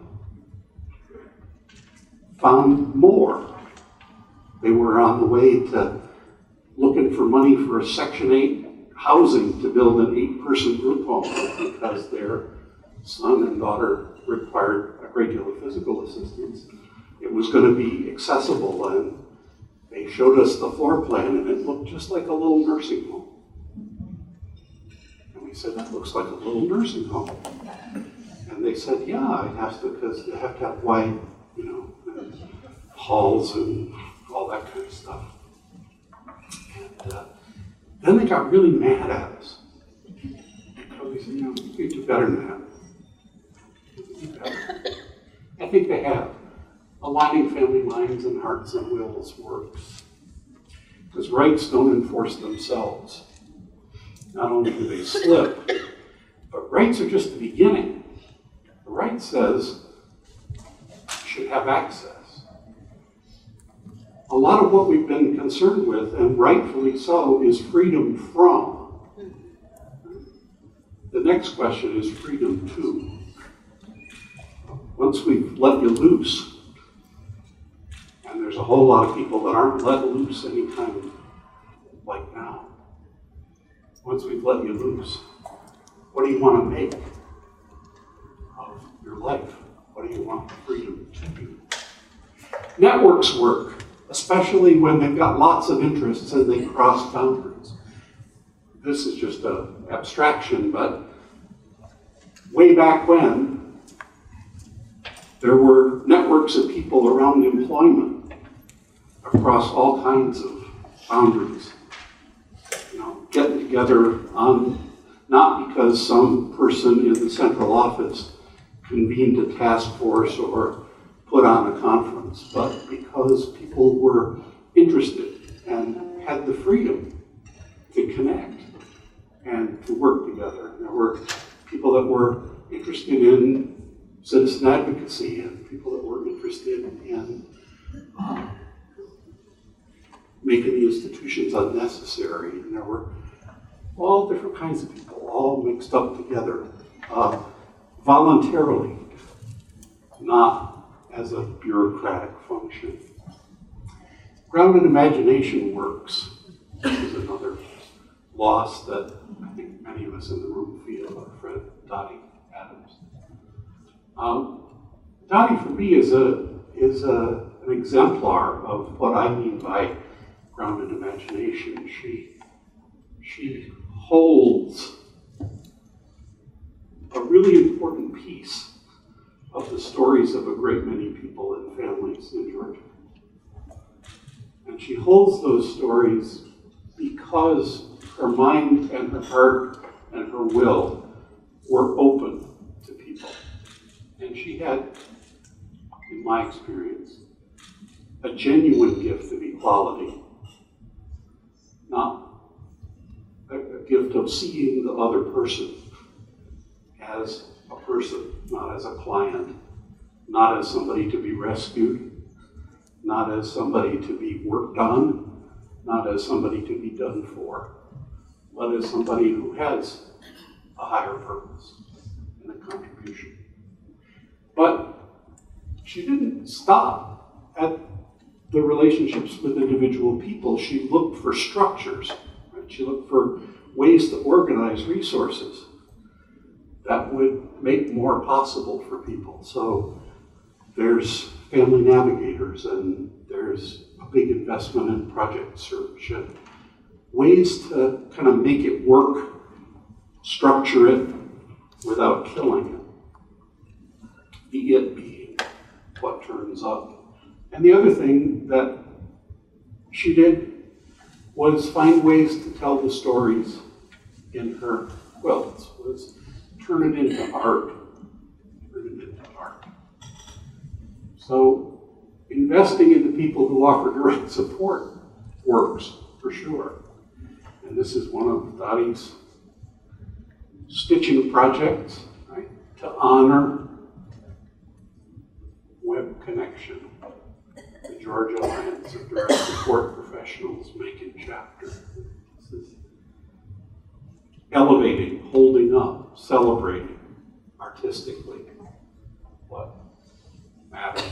found more. They were on the way to looking for money for a Section 8 housing to build an 8-person group home because their son and daughter required a great deal of physical assistance. It was going to be accessible, and they showed us the floor plan, and it looked just like a little nursing home. And we said, that looks like a little nursing home. And they said, yeah, it has to, because you have to have wide, halls and all that kind of stuff. And then they got really mad at us. So we said, you can do better than that. I think they have. Aligning family minds and hearts and wills works. Because rights don't enforce themselves. Not only do they slip, but rights are just the beginning. The right says you should have access. A lot of what we've been concerned with, and rightfully so, is freedom from. The next question is freedom to. Once we've let you loose, and there's a whole lot of people that aren't let loose anytime like now. Once we've let you loose, what do you want to make of your life? What do you want freedom to do? Networks work, especially when they've got lots of interests and they cross boundaries. This is just an abstraction, but way back when, there were networks of people around employment across all kinds of boundaries. Getting together on, not because some person in the central office convened a task force or put on a conference, but because people were interested and had the freedom to connect and to work together. There were people that were interested in citizen advocacy and people that were interested in making the institutions unnecessary. And there were all different kinds of people, all mixed up together, voluntarily, not as a bureaucratic function. Grounded imagination works. This is another loss that I think many of us in the room feel, our friend Dottie Adams. Dottie, for me, is an exemplar of what I mean by grounded imagination. She holds a really important piece of the stories of a great many people and families in Georgia. And she holds those stories because her mind and her heart and her will were open to people. And she had, in my experience, a genuine gift of equality, not a gift of seeing the other person as a person, not as a client, not as somebody to be rescued, not as somebody to be worked on, not as somebody to be done for, but as somebody who has a higher purpose and a contribution. But she didn't stop at the relationships with individual people. She looked for structures, right? She looked for ways to organize resources that would make more possible for people. So there's family navigators, and there's a big investment in project search, and ways to kind of make it work, structure it without killing it. The it being what turns up. And the other thing that she did was find ways to tell the stories in her quilts, was turn it into art. So investing in the people who offer direct support works, for sure. And this is one of Dottie's stitching projects, right, to honor Web Connection, the Georgia Alliance of Direct Support Professionals Macon chapter. This is elevating, holding up, celebrating artistically what matters.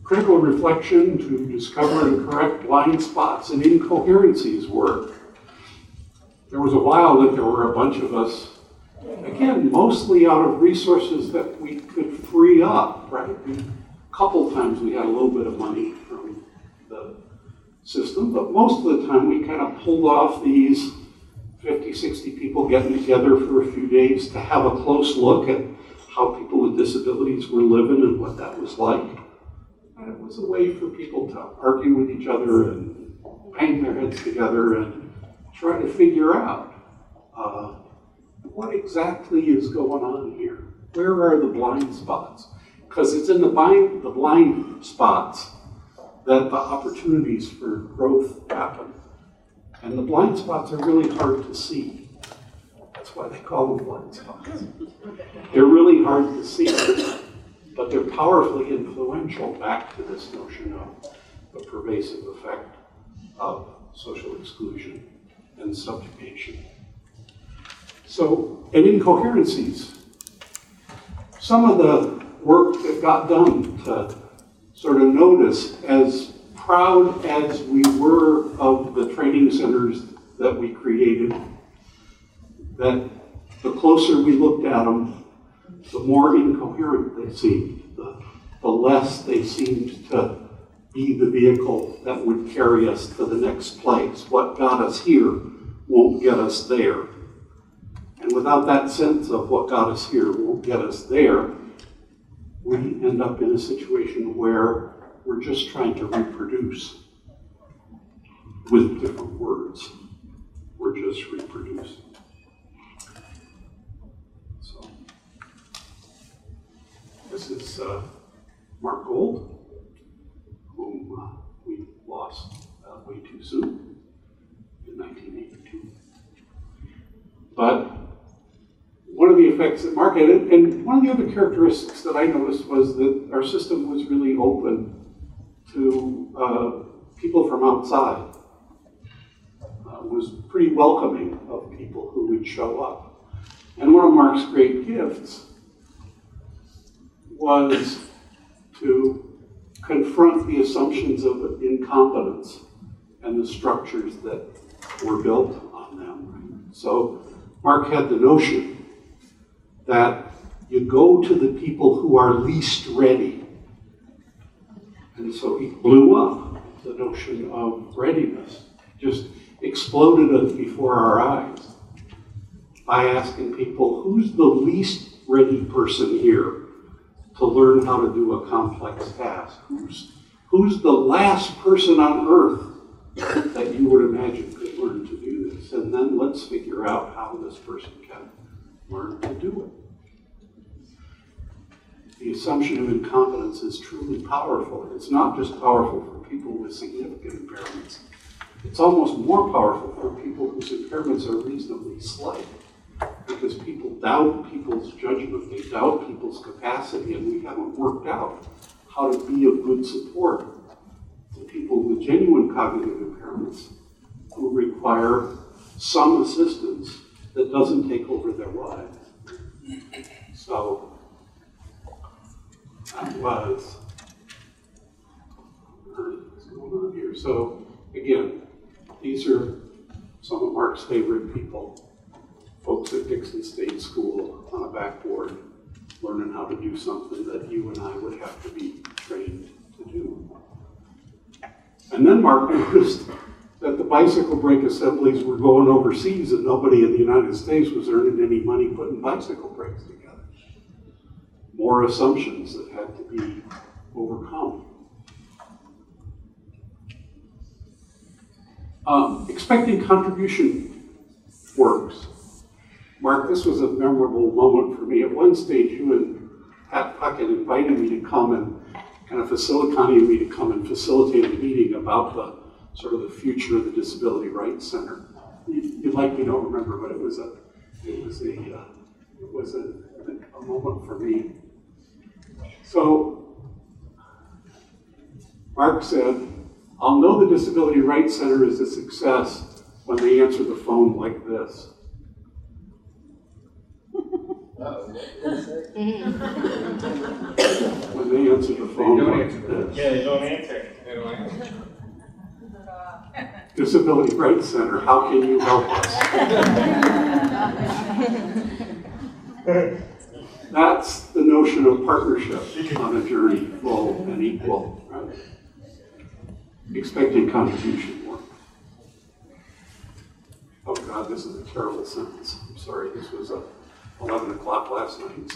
Critical reflection to discover and correct blind spots and incoherencies work. There was a while that there were a bunch of us, again, mostly out of resources that we could free up, right? A couple times we had a little bit of money from the system, but most of the time we kind of pulled off these 50, 60 people getting together for a few days to have a close look at how people with disabilities were living and what that was like. And it was a way for people to argue with each other and bang their heads together and try to figure out what exactly is going on here. Where are the blind spots? Because it's in the blind spots that the opportunities for growth happen. And the blind spots are really hard to see. That's why they call them blind spots. They're really hard to see, but they're powerfully influential back to this notion of the pervasive effect of social exclusion and subjugation. So, and incoherencies. Some of the work that got done to sort of notice, as proud as we were of the training centers that we created, that the closer we looked at them, the more incoherent they seemed, the less they seemed to be the vehicle that would carry us to the next place. What got us here won't get us there. And without that sense of what got us here won't get us there, we end up in a situation where we're just trying to reproduce with different words. We're just reproducing. So, this is Mark Gold, whom we lost way too soon in 1982. But one of the effects that Mark had, and one of the other characteristics that I noticed was that our system was really open to people from outside. Was pretty welcoming of people who would show up. And one of Mark's great gifts was to confront the assumptions of incompetence and the structures that were built on them. So Mark had the notion that you go to the people who are least ready. And so he blew up the notion of readiness, just exploded it before our eyes by asking people, who's the least ready person here to learn how to do a complex task? Who's the last person on earth that you would imagine could learn to do this? And then let's figure out how this person can learn to do it. The assumption of incompetence is truly powerful. It's not just powerful for people with significant impairments. It's almost more powerful for people whose impairments are reasonably slight, because people doubt people's judgment, they doubt people's capacity, and we haven't worked out how to be of good support to people with genuine cognitive impairments who require some assistance that doesn't take over their lives. So that was, what's going on here? So again, these are some of Mark's favorite people, folks at Dixon State School on a backboard, learning how to do something that you and I would have to be trained to do. And then Mark noticed that the bicycle brake assemblies were going overseas and nobody in the United States was earning any money putting bicycle brakes together. More assumptions that had to be overcome. Expecting contribution works. Mark, this was a memorable moment for me. At one stage, you and Pat Puckett invited me to come and kind of facilitated me to come and facilitate a meeting about the sort of the future of the Disability Rights Center. You likely don't remember, but it was a moment for me. So Mark said, I'll know the Disability Rights Center is a success when they answer the phone like this. When they answer the phone like this. Yeah, they don't answer. They don't answer. Disability Rights Center, how can you help us? That's the notion of partnership on a journey, full and equal, right? Expected contribution work. Oh God, this is a terrible sentence. I'm sorry, this was 11 o'clock last night.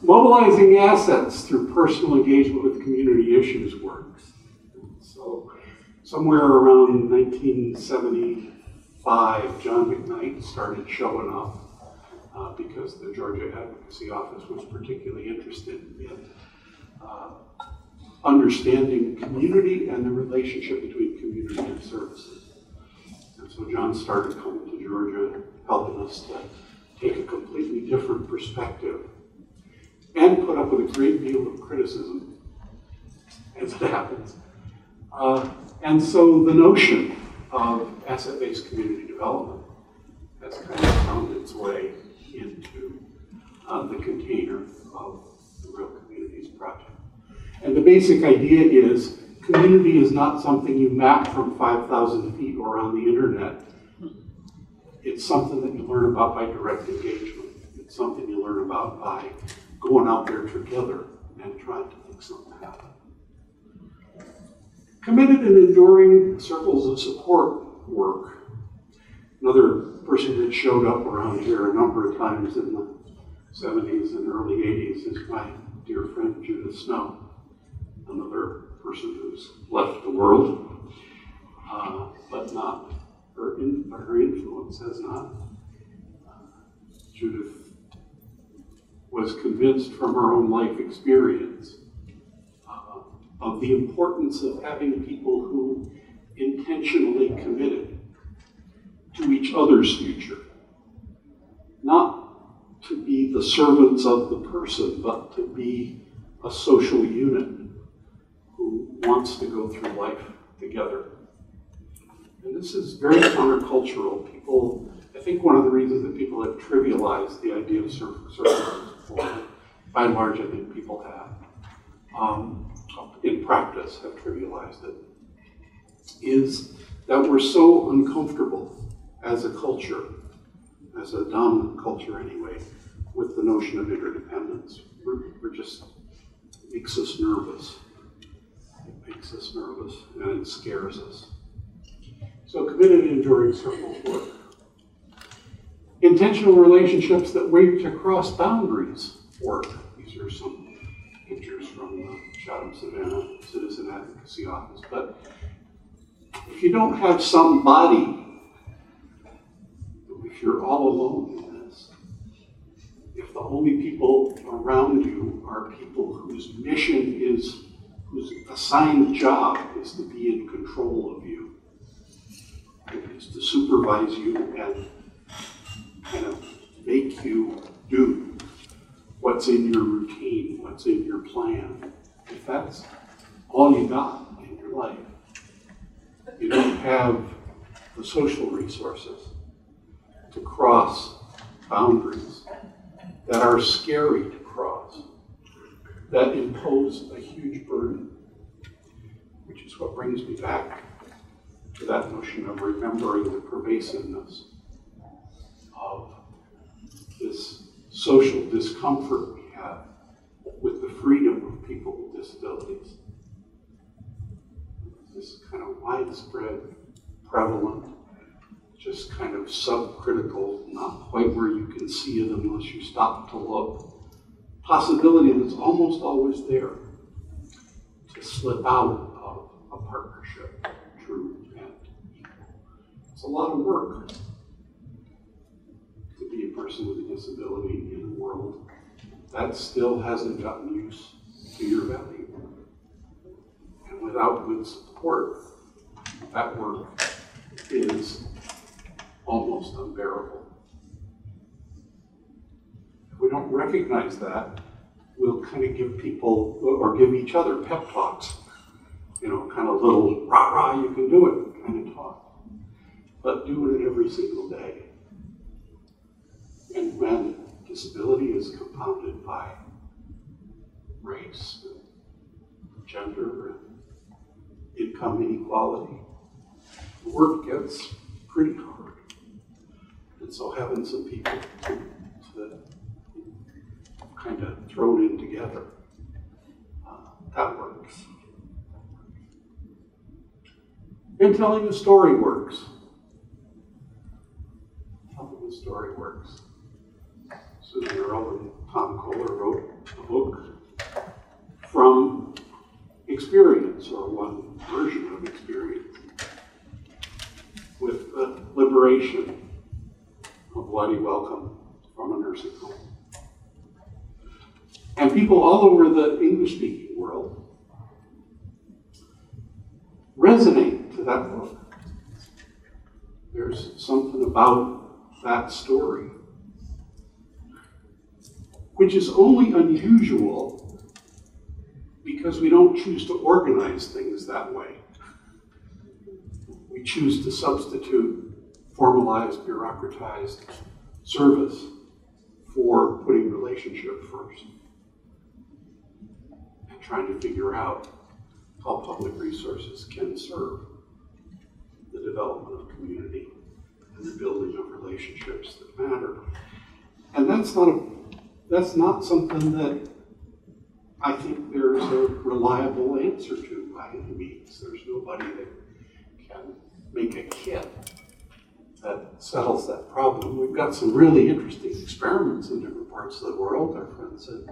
Mobilizing assets through personal engagement with community issues works. So somewhere around 1975, John McKnight started showing up because the Georgia Advocacy Office was particularly interested in understanding community and the relationship between community and services. And so John started coming to Georgia, helping us to take a completely different perspective and put up with a great deal of criticism, as it happens. And so the notion of asset-based community development has kind of found its way into the container of the Real Communities Project. And the basic idea is community is not something you map from 5,000 feet or on the internet. It's something that you learn about by direct engagement. It's something you learn about by going out there together and trying to make something happen. Committed and enduring circles of support work. Another person that showed up around here a number of times in the 70s and early 80s is my dear friend Judith Snow, another person who's left the world, but not her influence has not. Judith was convinced from her own life experience of the importance of having people who intentionally committed to each other's future. Not to be the servants of the person, but to be a social unit who wants to go through life together. And this is very countercultural. People, I think one of the reasons that people have trivialized the idea of social support, by and large I think people have, in practice have trivialized it, is that we're so uncomfortable as a culture, as a dominant culture anyway, with the notion of interdependence. We're just, it makes us nervous. It makes us nervous and it scares us. So committed and enduring circles work. Intentional relationships that reach across boundaries work. These are some pictures from the Chatham-Savannah Citizen Advocacy Office. But if you don't have somebody, if you're all alone in this, if the only people around you are people whose mission is, whose assigned job is to be in control of you, is to supervise you and kind of make you do what what's in your routine, what's in your plan. If that's all you got in your life, you don't have the social resources to cross boundaries that are scary to cross, that impose a huge burden, which is what brings me back to that notion of remembering the pervasiveness of this social discomfort we have with the freedom of people with disabilities. This kind of widespread, prevalent, just kind of subcritical, not quite where you can see it unless you stop to look, possibility that's almost always there to slip out of a partnership, true and equal. It's a lot of work to be a person with a disability in a world that still hasn't gotten used to your value. And without good support, that work is almost unbearable. If we don't recognize that, we'll kind of give people, or give each other pep talks, kind of little rah-rah, you can do it kind of talk. But doing it every single day. And when disability is compounded by race, and gender, and income inequality, the work gets pretty hard. And so having some people to kind of thrown in together, that works. And telling the story works. Telling the story works. Susan Earle and Tom Kohler wrote a book from experience, or one version of experience, with the liberation of Bloody Welcome from a nursing home. And people all over the English-speaking world resonate to that book. There's something about that story which is only unusual because we don't choose to organize things that way. We choose to substitute formalized, bureaucratized service for putting relationship first and trying to figure out how public resources can serve the development of community and the building of relationships that matter. And that's not something that I think there's a reliable answer to by any means. There's nobody that can make a kit that settles that problem. We've got some really interesting experiments in different parts of the world. Our friends in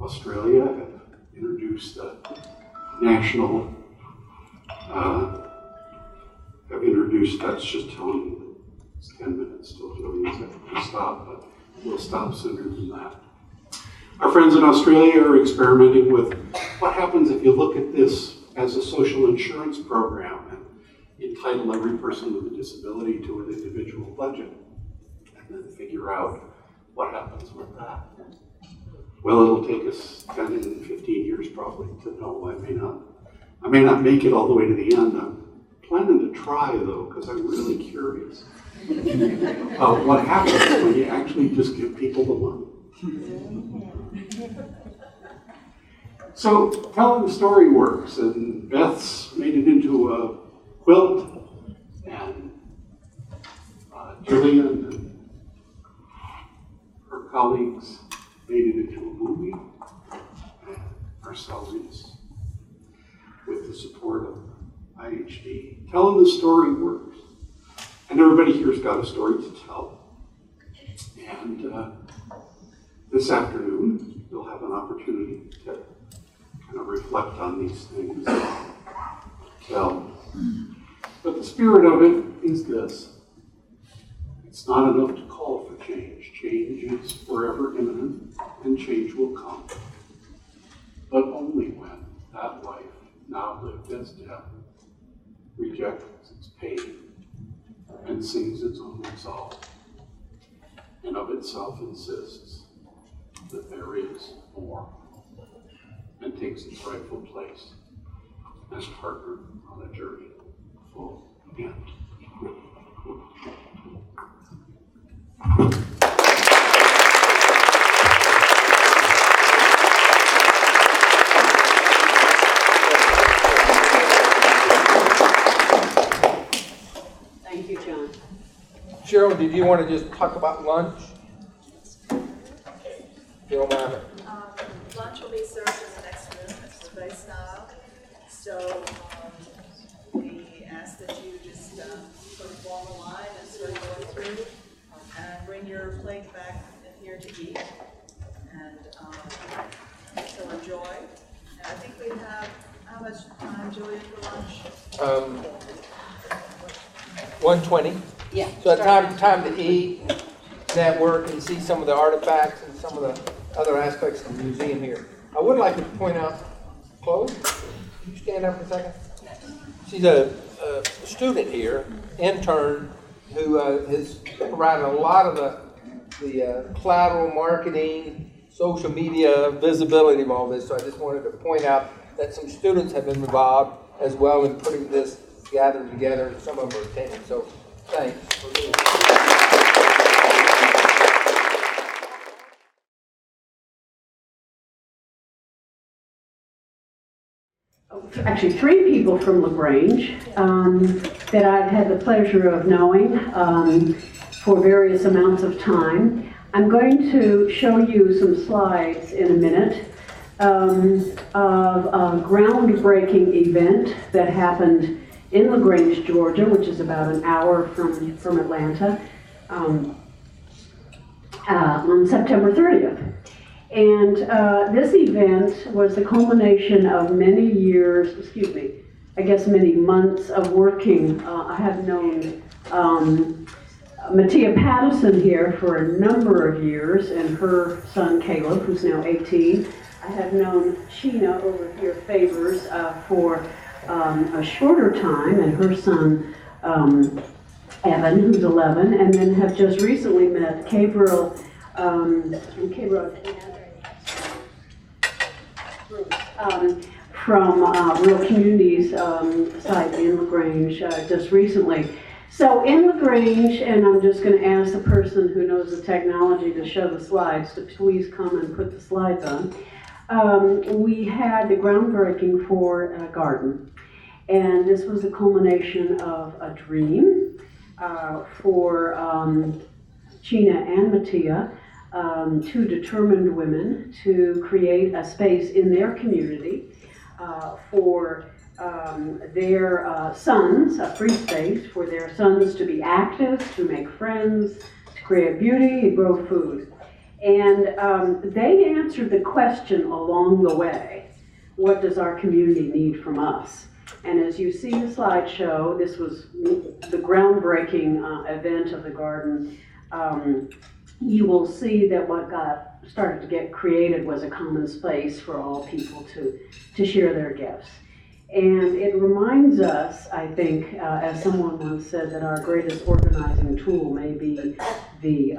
Australia have introduced a national, that's just telling you it's 10 minutes till Julian's have to stop, but we'll stop sooner than that. Our friends in Australia are experimenting with what happens if you look at this as a social insurance program and entitle every person with a disability to an individual budget, and then figure out what happens with that. Well, it'll take us 10 and 15 years probably to know. I may not make it all the way to the end. I'm planning to try though, because I'm really curious about what happens when you actually just give people the money. So telling the story works, and Beth's made it into a quilt, and Jillian and her colleagues made it into a movie, and ourselves with the support of IHD. Telling the story works. And everybody here's got a story to tell. And this afternoon, you'll have an opportunity to kind of reflect on these things. But the spirit of it is this. It's not enough to call for change. Change is forever imminent, and change will come. But only when that life, now lived as death, rejects its pain and sings its own resolve, and of itself insists that there is more and takes its rightful place as a partner on a journey full end. Thank you, John. Cheryl, did you want to just talk about lunch? You don't mind it? Lunch will be served in the next room. It's buffet style. So we ask that you just sort of form a line and sort of go through and bring your plate back in here to eat. And so enjoy. And I think we have, how much time, Julia, for lunch? 1:20. Yeah. So time to eat, network, and see some of the artifacts and some of the other aspects of the museum here. I would like to point out, Chloe, can you stand up for a second? She's a student here, intern, who has provided a lot of the collateral marketing, social media visibility of all this. So I just wanted to point out that some students have been involved as well in putting this gathered together, and some of them are attending. So thanks. Actually, 3 people from LaGrange that I've had the pleasure of knowing for various amounts of time. I'm going to show you some slides in a minute of a groundbreaking event that happened in LaGrange, Georgia, which is about an hour from Atlanta, on September 30th. And this event was the culmination of many years, many months of working. I have known Mytia Patterson here for a number of years, and her son Caleb, who's now 18. I have known Cheena over here, Favors, for a shorter time, and her son Evan, who's 11, and then have just recently met Gabriel from Real Communities site in LaGrange just recently. So in LaGrange, and I'm just going to ask the person who knows the technology to show the slides to please come and put the slides on. We had the groundbreaking for a garden, and this was the culmination of a dream for Cheena and Mytia, 2 determined women, to create a space in their community for their sons, a free space for their sons to be active, to make friends, to create beauty, and grow food. And they answered the question along the way, what does our community need from us? And as you see the slideshow, this was the groundbreaking event of the garden. You will see that what started to get created was a common space for all people to share their gifts. And it reminds us, I think, as someone once said, that our greatest organizing tool may be the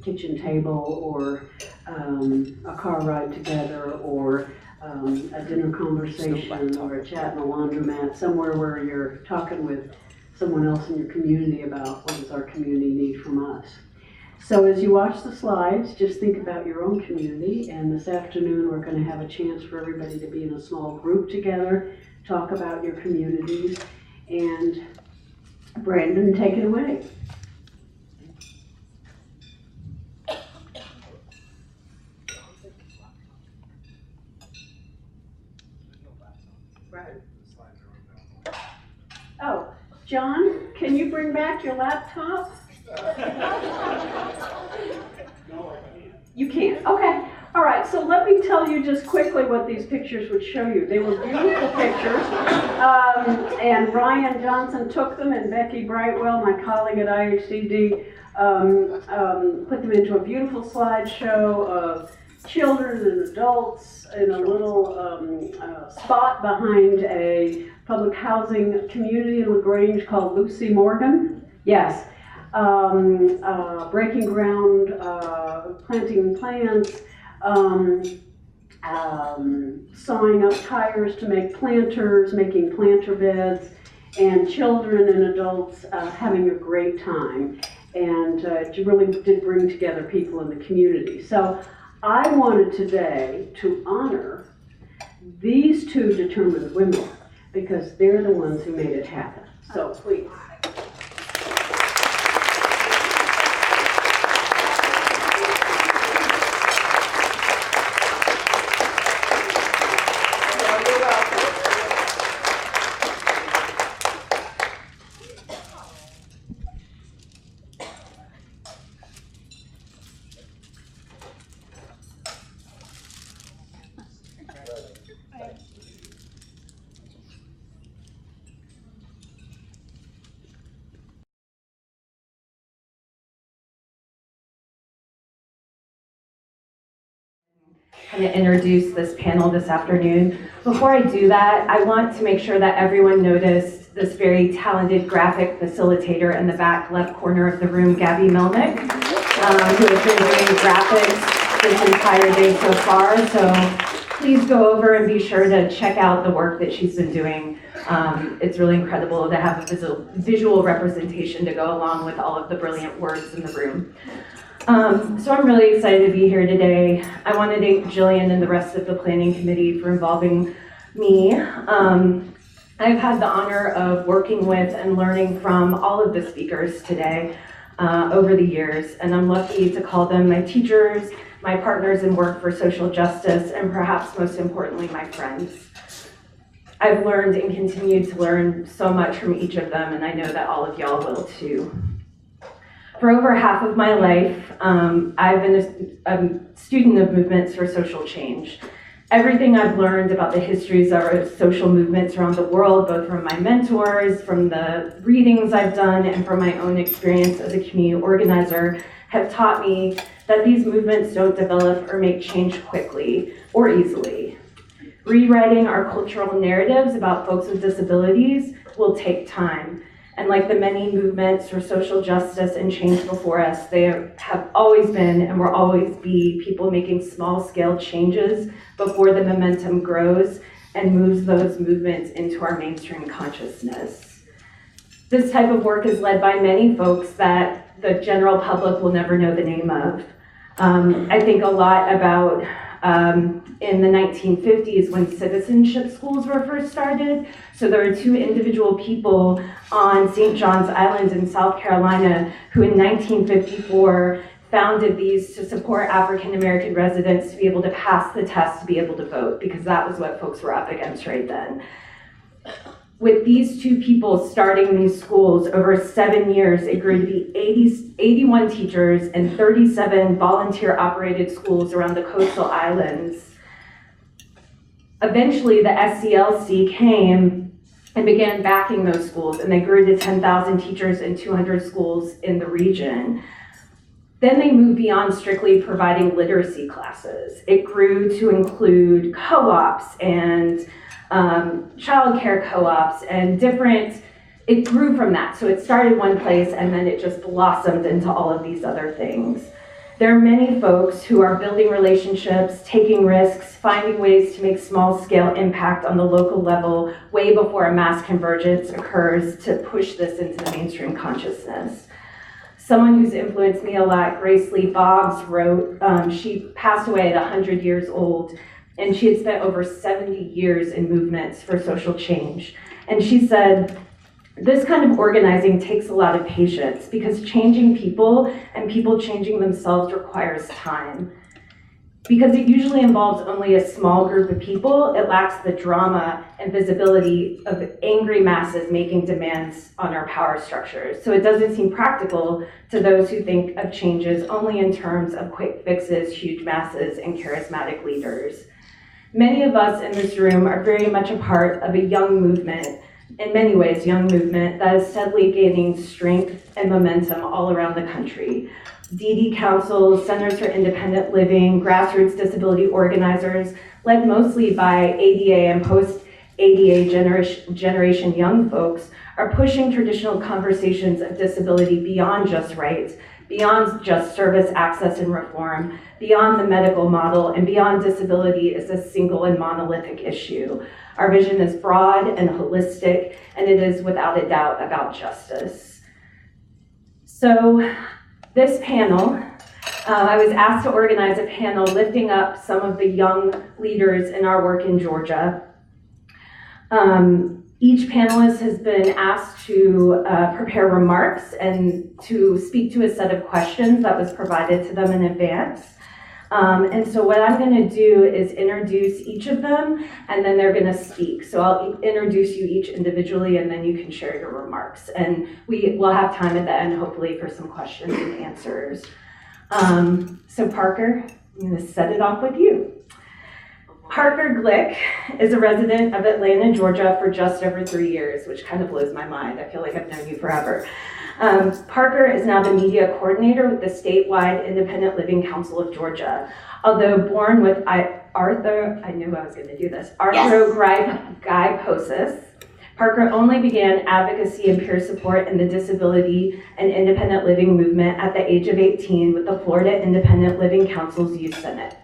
kitchen table, or a car ride together, or a dinner conversation, or a chat in a laundromat, somewhere where you're talking with someone else in your community about what does our community need from us. So as you watch the slides, just think about your own community, and this afternoon we're going to have a chance for everybody to be in a small group together, talk about your communities, and Brandon, take it away. Oh, John, can you bring back your laptop? You can't. Okay. All right. So let me tell you just quickly what these pictures would show you. They were beautiful pictures, and Brian Johnson took them, and Becky Brightwell, my colleague at IHCD, put them into a beautiful slideshow of children and adults in a little spot behind a public housing community in LaGrange called Lucy Morgan. Yes. Breaking ground, planting plants, sawing up tires to make planters, making planter beds, and children and adults having a great time. And it really did bring together people in the community. So I wanted today to honor these two determined women because they're the ones who made it happen. So please. Kind of introduce this panel this afternoon. Before I do that, I want to make sure that everyone noticed this very talented graphic facilitator in the back left corner of the room, Gabby Melnick, who has been doing graphics this entire day so far. So please go over and be sure to check out the work that she's been doing. It's really incredible to have a visual representation to go along with all of the brilliant words in the room. So I'm really excited to be here today. I want to thank Jillian and the rest of the planning committee for involving me. I've had the honor of working with and learning from all of the speakers today over the years, and I'm lucky to call them my teachers, my partners in work for social justice, and perhaps most importantly, my friends. I've learned and continue to learn so much from each of them, and I know that all of y'all will too. For over half of my life, I've been a student of movements for social change. Everything I've learned about the histories of social movements around the world, both from my mentors, from the readings I've done, and from my own experience as a community organizer, have taught me that these movements don't develop or make change quickly or easily. Rewriting our cultural narratives about folks with disabilities will take time. And like the many movements for social justice and change before us, there have always been and will always be people making small-scale changes before the momentum grows and moves those movements into our mainstream consciousness. This type of work is led by many folks that the general public will never know the name of. I think a lot about in the 1950s when citizenship schools were first started. So there were two individual people on St. John's Island in South Carolina who in 1954 founded these to support African American residents to be able to pass the test to be able to vote, because that was what folks were up against right then. With these two people starting these schools over 7 years, it grew to be 81 teachers and 37 volunteer-operated schools around the coastal islands. Eventually, the SCLC came and began backing those schools, and they grew to 10,000 teachers and 200 schools in the region. Then they moved beyond strictly providing literacy classes. It grew to include co-ops and childcare co-ops and it grew from that. So it started one place and then it just blossomed into all of these other things. There are many folks who are building relationships, taking risks, finding ways to make small-scale impact on the local level way before a mass convergence occurs to push this into the mainstream consciousness. Someone who's influenced me a lot, Grace Lee Boggs, wrote, she passed away at 100 years old, and she had spent over 70 years in movements for social change. And she said, this kind of organizing takes a lot of patience because changing people and people changing themselves requires time. Because it usually involves only a small group of people, it lacks the drama and visibility of angry masses making demands on our power structures. So it doesn't seem practical to those who think of changes only in terms of quick fixes, huge masses, and charismatic leaders. Many of us in this room are very much a part of a young movement, in many ways, young movement that is steadily gaining strength and momentum all around the country. DD councils, centers for independent living, grassroots disability organizers, led mostly by ADA and post-ADA generation young folks, are pushing traditional conversations of disability beyond just rights beyond just service access and reform, beyond the medical model, and beyond disability is a single and monolithic issue. Our vision is broad and holistic, and it is without a doubt about justice. So this panel, I was asked to organize a panel lifting up some of the young leaders in our work in Georgia. Each panelist has been asked to prepare remarks and to speak to a set of questions that was provided to them in advance. And so what I'm going to do is introduce each of them, and then they're going to speak. So I'll introduce you each individually, and then you can share your remarks. And we will have time at the end, hopefully, for some questions and answers. So Parker, I'm going to set it off with you. Parker Glick is a resident of Atlanta, Georgia for just over 3 years, which kind of blows my mind. I feel like I've known you forever. Parker is now the media coordinator with the statewide Independent Living Council of Georgia. Although born with arthrogryposis, Parker only began advocacy and peer support in the disability and independent living movement at the age of 18 with the Florida Independent Living Council's Youth Senate.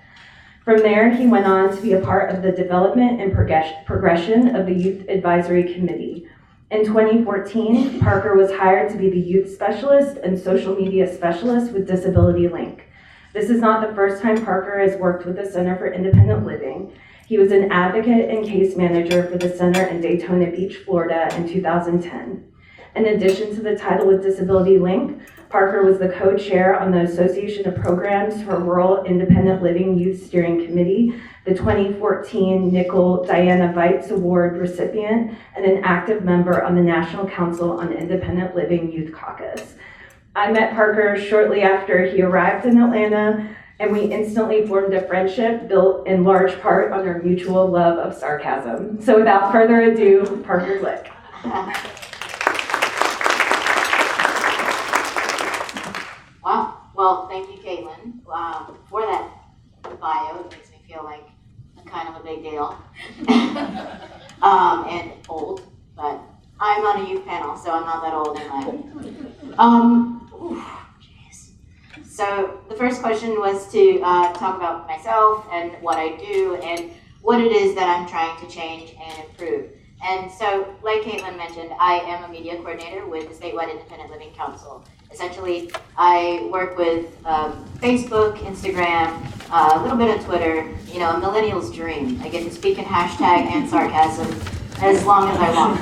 From there, he went on to be a part of the development and progression of the Youth Advisory Committee. In 2014, Parker was hired to be the youth specialist and social media specialist with Disability Link. This is not the first time Parker has worked with the Center for Independent Living. He was an advocate and case manager for the center in Daytona Beach, Florida in 2010. In addition to the title with Disability Link, Parker was the co-chair on the Association of Programs for Rural Independent Living Youth Steering Committee, the 2014 Nickel Diana Veitz Award recipient, and an active member on the National Council on Independent Living Youth Caucus. I met Parker shortly after he arrived in Atlanta, and we instantly formed a friendship built in large part on our mutual love of sarcasm. So without further ado, Parker Glick. Wow. Well, thank you, Caitlin, for that bio. It makes me feel like I'm kind of a big deal and old, but I'm on a youth panel, so I'm not that old anyway. So the first question was to talk about myself and what I do and what it is that I'm trying to change and improve. And so, like Caitlin mentioned, I am a media coordinator with the Statewide Independent Living Council. Essentially, I work with Facebook, Instagram, a little bit of Twitter, you know, a millennial's dream. I get to speak in hashtag and sarcasm as long as I want.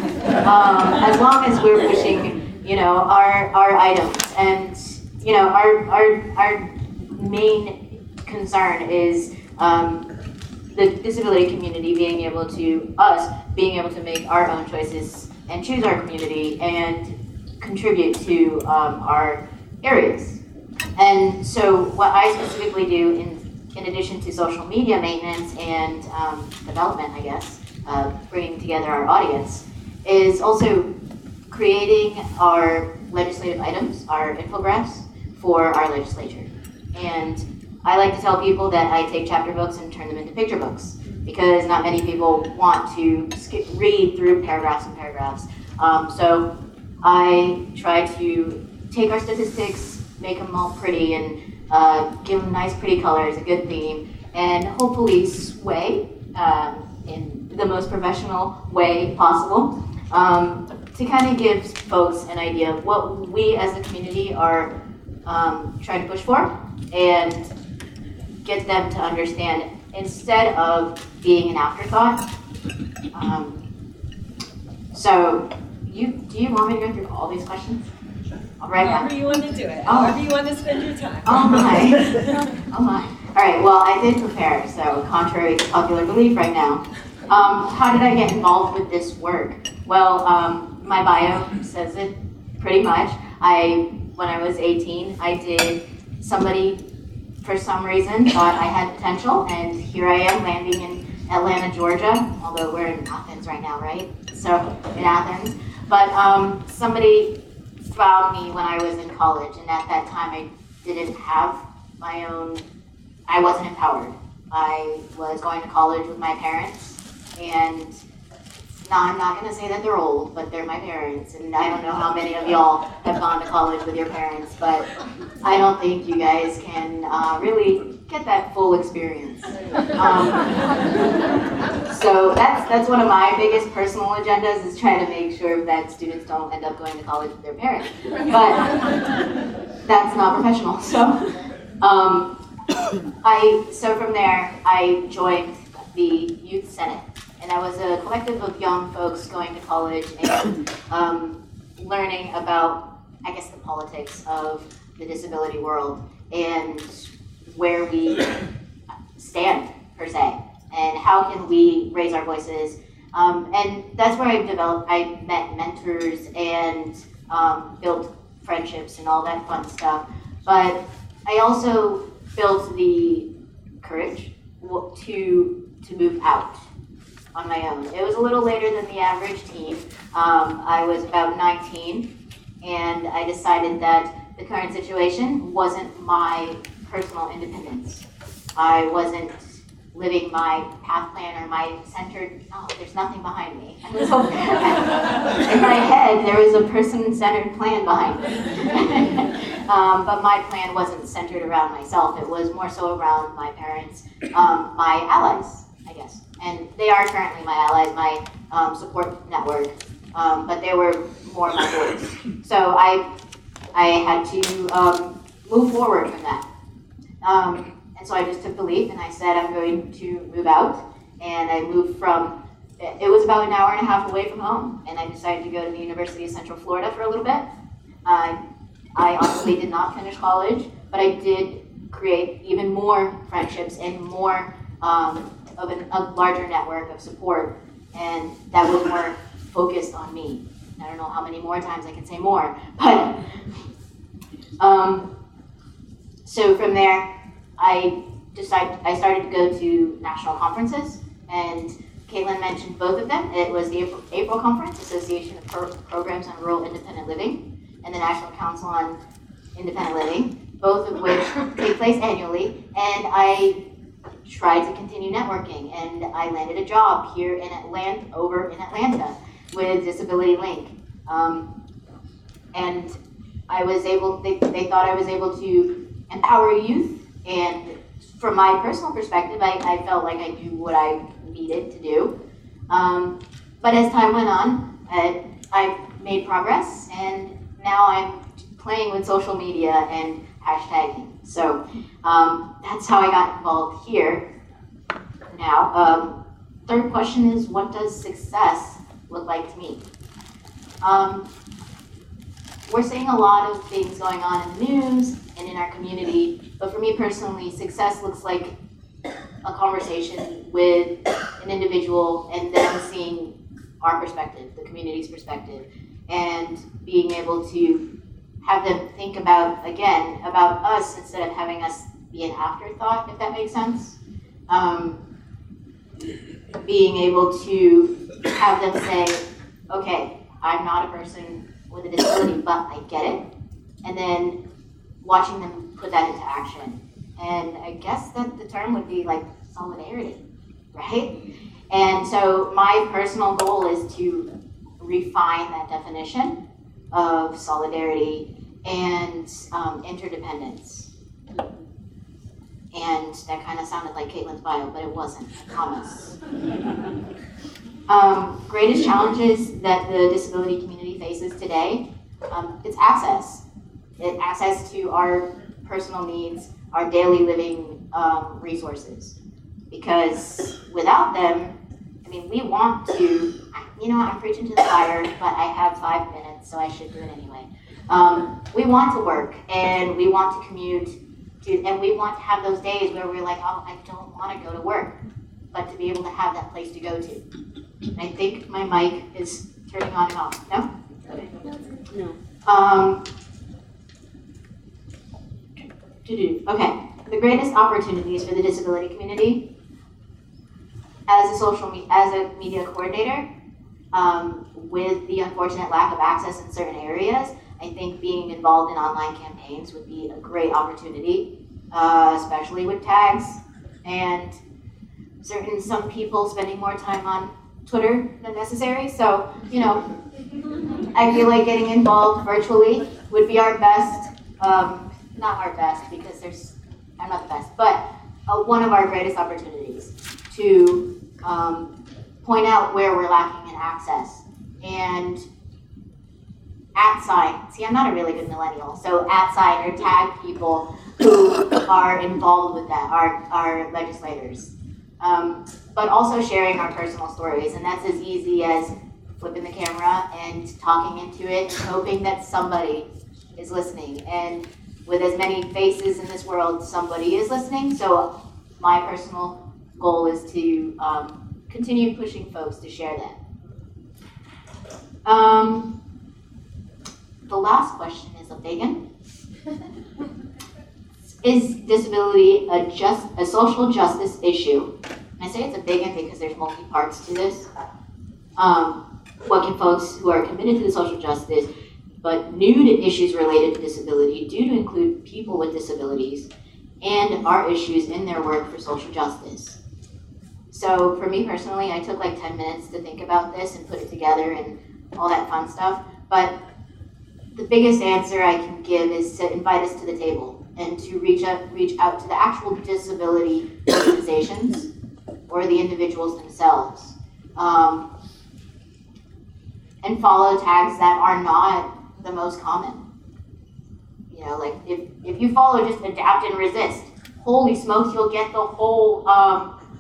As long as we're pushing, you know, our items. And, you know, our main concern is the disability community being able to make our own choices and choose our community and contribute to our areas. And so what I specifically do in addition to social media maintenance and development, I guess, bringing together our audience, is also creating our legislative items, our infographics for our legislature. And I like to tell people that I take chapter books and turn them into picture books because not many people want to read through paragraphs and paragraphs. So I try to take our statistics, make them all pretty, and give them nice, pretty colors, a good theme, and hopefully sway in the most professional way possible to kind of give folks an idea of what we as a community are trying to push for and get them to understand instead of being an afterthought. So, do you want me to go through all these questions? All right. However you want to do it. However you want to spend your time. Oh my. Oh my. All right. Well, I did prepare. So, contrary to popular belief right now, how did I get involved with this work? Well, my bio says it pretty much. When I was 18, somebody for some reason thought I had potential, and here I am landing in Atlanta, Georgia, although we're in Athens right now, right? So, in Athens. But somebody found me when I was in college, and at that time I didn't have my own, I wasn't empowered. I was going to college with my parents, and Now, I'm not going to say that they're old, but they're my parents, and I don't know how many of y'all have gone to college with your parents, but I don't think you guys can really get that full experience. So that's one of my biggest personal agendas, is trying to make sure that students don't end up going to college with their parents. But that's not professional. So from there, I joined the Youth Senate. And I was a collective of young folks going to college and learning about, I guess, the politics of the disability world and where we stand, per se, and how can we raise our voices. And that's where I met mentors and built friendships and all that fun stuff. But I also built the courage to move out on my own. It was a little later than the average teen. I was about 19, and I decided that the current situation wasn't my personal independence. I wasn't living my path plan or my centered, there's nothing behind me. In my head, there was a person-centered plan behind me. But my plan wasn't centered around myself. It was more so around my parents, my allies, I guess. And they are currently my allies, my support network, but they were more my voice. So I had to move forward from that. And so I just took the leap and I said, I'm going to move out. And I moved from, it was about an hour and a half away from home. And I decided to go to the University of Central Florida for a little bit. I honestly did not finish college, but I did create even more friendships and more of a larger network of support, and that was more focused on me. I don't know how many more times I can say more, but so from there, I started to go to national conferences, and Caitlin mentioned both of them. It was the April Conference, Association of Programs on Rural Independent Living, and the National Council on Independent Living, both of which take place annually, and I tried to continue networking, and I landed a job here in Atlanta with Disability Link. And I was able, they thought I was able to empower youth, and from my personal perspective, I felt like I knew what I needed to do. But as time went on, I made progress, and now I'm playing with social media and hashtagging. So that's how I got involved here. Now, third question is, what does success look like to me? We're seeing a lot of things going on in the news and in our community, but for me personally, success looks like a conversation with an individual and them seeing our perspective, the community's perspective, and being able to have them think about us instead of having us be an afterthought, if that makes sense. Being able to have them say, okay, I'm not a person with a disability, but I get it. And then watching them put that into action. And I guess that the term would be like solidarity, right? And so my personal goal is to refine that definition of solidarity and interdependence. And that kind of sounded like Caitlin's bio, but it wasn't, I promise. Greatest challenges that the disability community faces today, it's access. It's access to our personal needs, our daily living resources. Because without them, I mean, we want to, I'm preaching to the choir, but I have 5 minutes, so I should do it anyway. We want to work, and we want to commute, and we want to have those days where we're like, oh, I don't want to go to work, but to be able to have that place to go to. And I think my mic is turning on and off. No? Okay. No. Okay. The greatest opportunities for the disability community as a media coordinator, with the unfortunate lack of access in certain areas, I think being involved in online campaigns would be a great opportunity, especially with tags and some people spending more time on Twitter than necessary. So, you know, I feel like getting involved virtually would be our best, not our best because I'm not the best, but one of our greatest opportunities to point out where we're lacking in access. And @ see, I'm not a really good millennial, so @ or tag people who are involved with that, our legislators. But also sharing our personal stories, and that's as easy as flipping the camera and talking into it and hoping that somebody is listening. And with as many faces in this world, somebody is listening. So my personal goal is to continue pushing folks to share that. The last question is a big one. Is disability a social justice issue? And I say it's a big one because there's multi-parts to this. What can folks who are committed to the social justice but new to issues related to disability do to include people with disabilities and our issues in their work for social justice? So for me personally, I took like 10 minutes to think about this and put it together and all that fun stuff. But the biggest answer I can give is to invite us to the table and to reach out to the actual disability organizations or the individuals themselves. And follow tags that are not the most common. You know, like if you follow just adapt and resist, holy smokes, you'll get the whole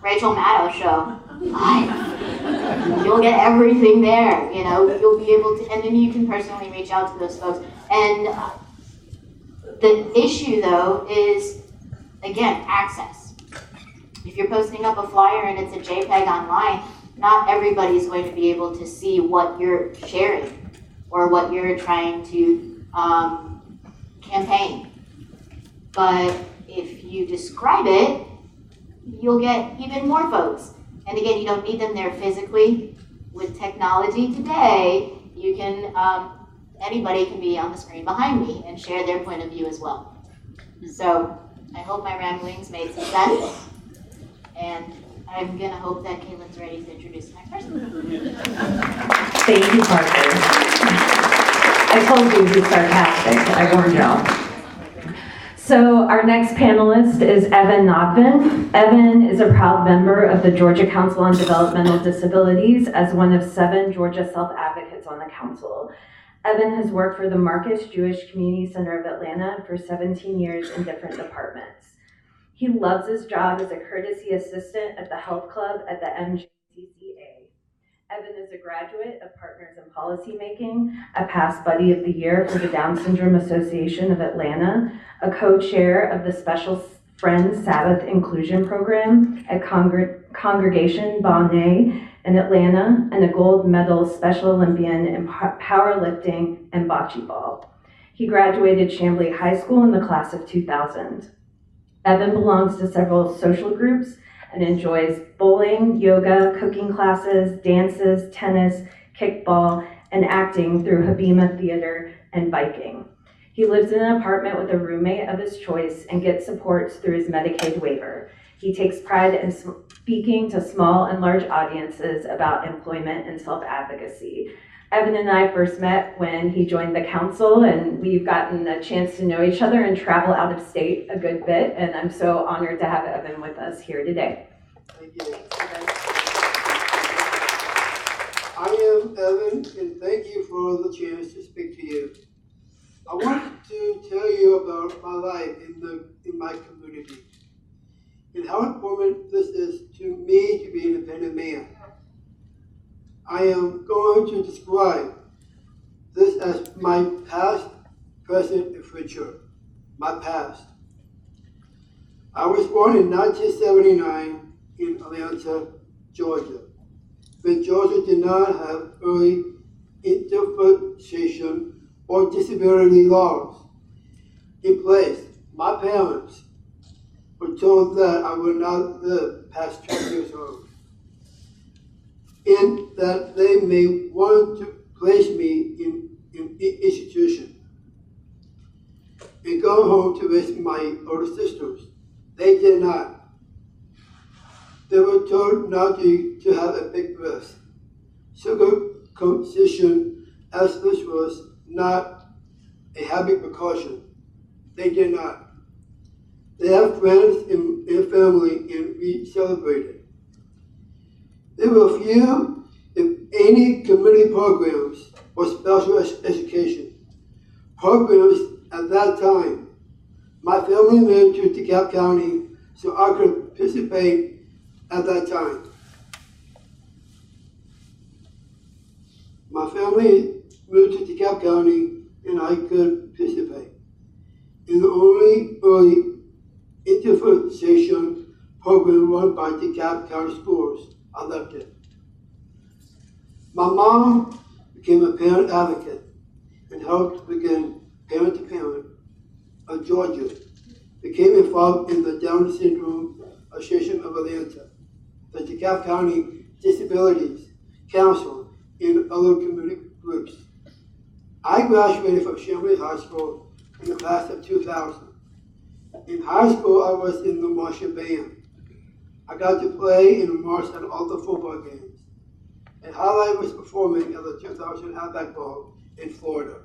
Rachel Maddow show. You'll get everything there, you know, you'll be able to, and then you can personally reach out to those folks. And the issue though is, again, access. If you're posting up a flyer and it's a JPEG online, not everybody's going to be able to see what you're sharing or what you're trying to campaign. But if you describe it, you'll get even more folks. And again, you don't need them there physically. With technology today, you can, anybody can be on the screen behind me and share their point of view as well. So I hope my ramblings made some sense. And I'm going to hope that Caitlin's ready to introduce the next person. Thank you, Parker. I told you he's sarcastic. I warned y'all. So our next panelist is Evan Nodvin. Evan is a proud member of the Georgia Council on Developmental Disabilities as one of 7 Georgia self-advocates on the council. Evan has worked for the Marcus Jewish Community Center of Atlanta for 17 years in different departments. He loves his job as a courtesy assistant at the health club at the MJCCA. Evan is a graduate of Partners in Policymaking, a past Buddy of the Year for the Down Syndrome Association of Atlanta, a co-chair of the Special Friends Sabbath Inclusion Program at Congregation Bonnet in Atlanta, and a gold medal Special Olympian in powerlifting and bocce ball. He graduated Chamblee High School in the class of 2000. Evan belongs to several social groups and enjoys bowling, yoga, cooking classes, dances, tennis, kickball, and acting through Habima Theater and biking. He lives in an apartment with a roommate of his choice and gets support through his Medicaid waiver. He takes pride in speaking to small and large audiences about employment and self-advocacy. Evan and I first met when he joined the council, and we've gotten a chance to know each other and travel out of state a good bit, and I'm so honored to have Evan with us here today. Thank you. I am Evan, and thank you for the chance to speak to you. I want to tell you about my life in my community and how important this is to me to be an independent man. I am going to describe this as my past, present, and future. My past. I was born in 1979 in Atlanta, Georgia, when Georgia did not have early interpretation or disability laws in place. My parents were told that I would not live past 12 years old, and that they may want to place me in an institution and go home to raise my older sisters. They did not. They were told not to have a big breast circumcision, as this was not a happy precaution. They did not. They have friends and family, and we celebrated. There were few, if any, community programs or special education programs at that time. My family moved to DeKalb County so I could participate at that time. My family moved to DeKalb County and I could participate in the only early interpretation program run by DeKalb County Schools. I loved it. My mom became a parent advocate and helped begin Parent to Parent of Georgia, became involved in the Down Syndrome Association of Atlanta, the DeKalb County Disabilities Council, and other community groups. I graduated from Chamblee High School in the class of 2000. In high school, I was in the marching band. I got to play and march at all the football games. And highlight was performing at the 2000 Outback Bowl in Florida.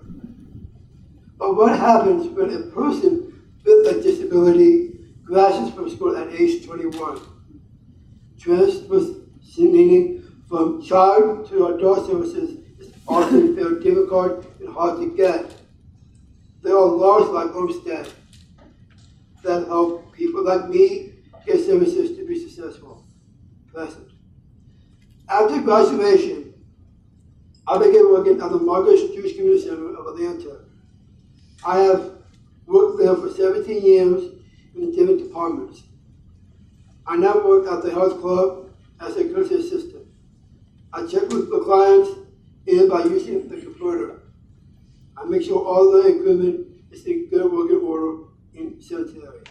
But what happens when a person with a disability graduates from school at age 21? Transitioning from child to adult services is often very difficult and hard to get. There are laws like Homestead that help people like me get services to be successful. Pleasant. After graduation, I began working at the Marcus Jewish Community Center of Atlanta. I have worked there for 17 years in different departments. I now work at the health club as a courtesy assistant. I check with the clients and by using the computer. I make sure all the equipment is in good working order in sanitary.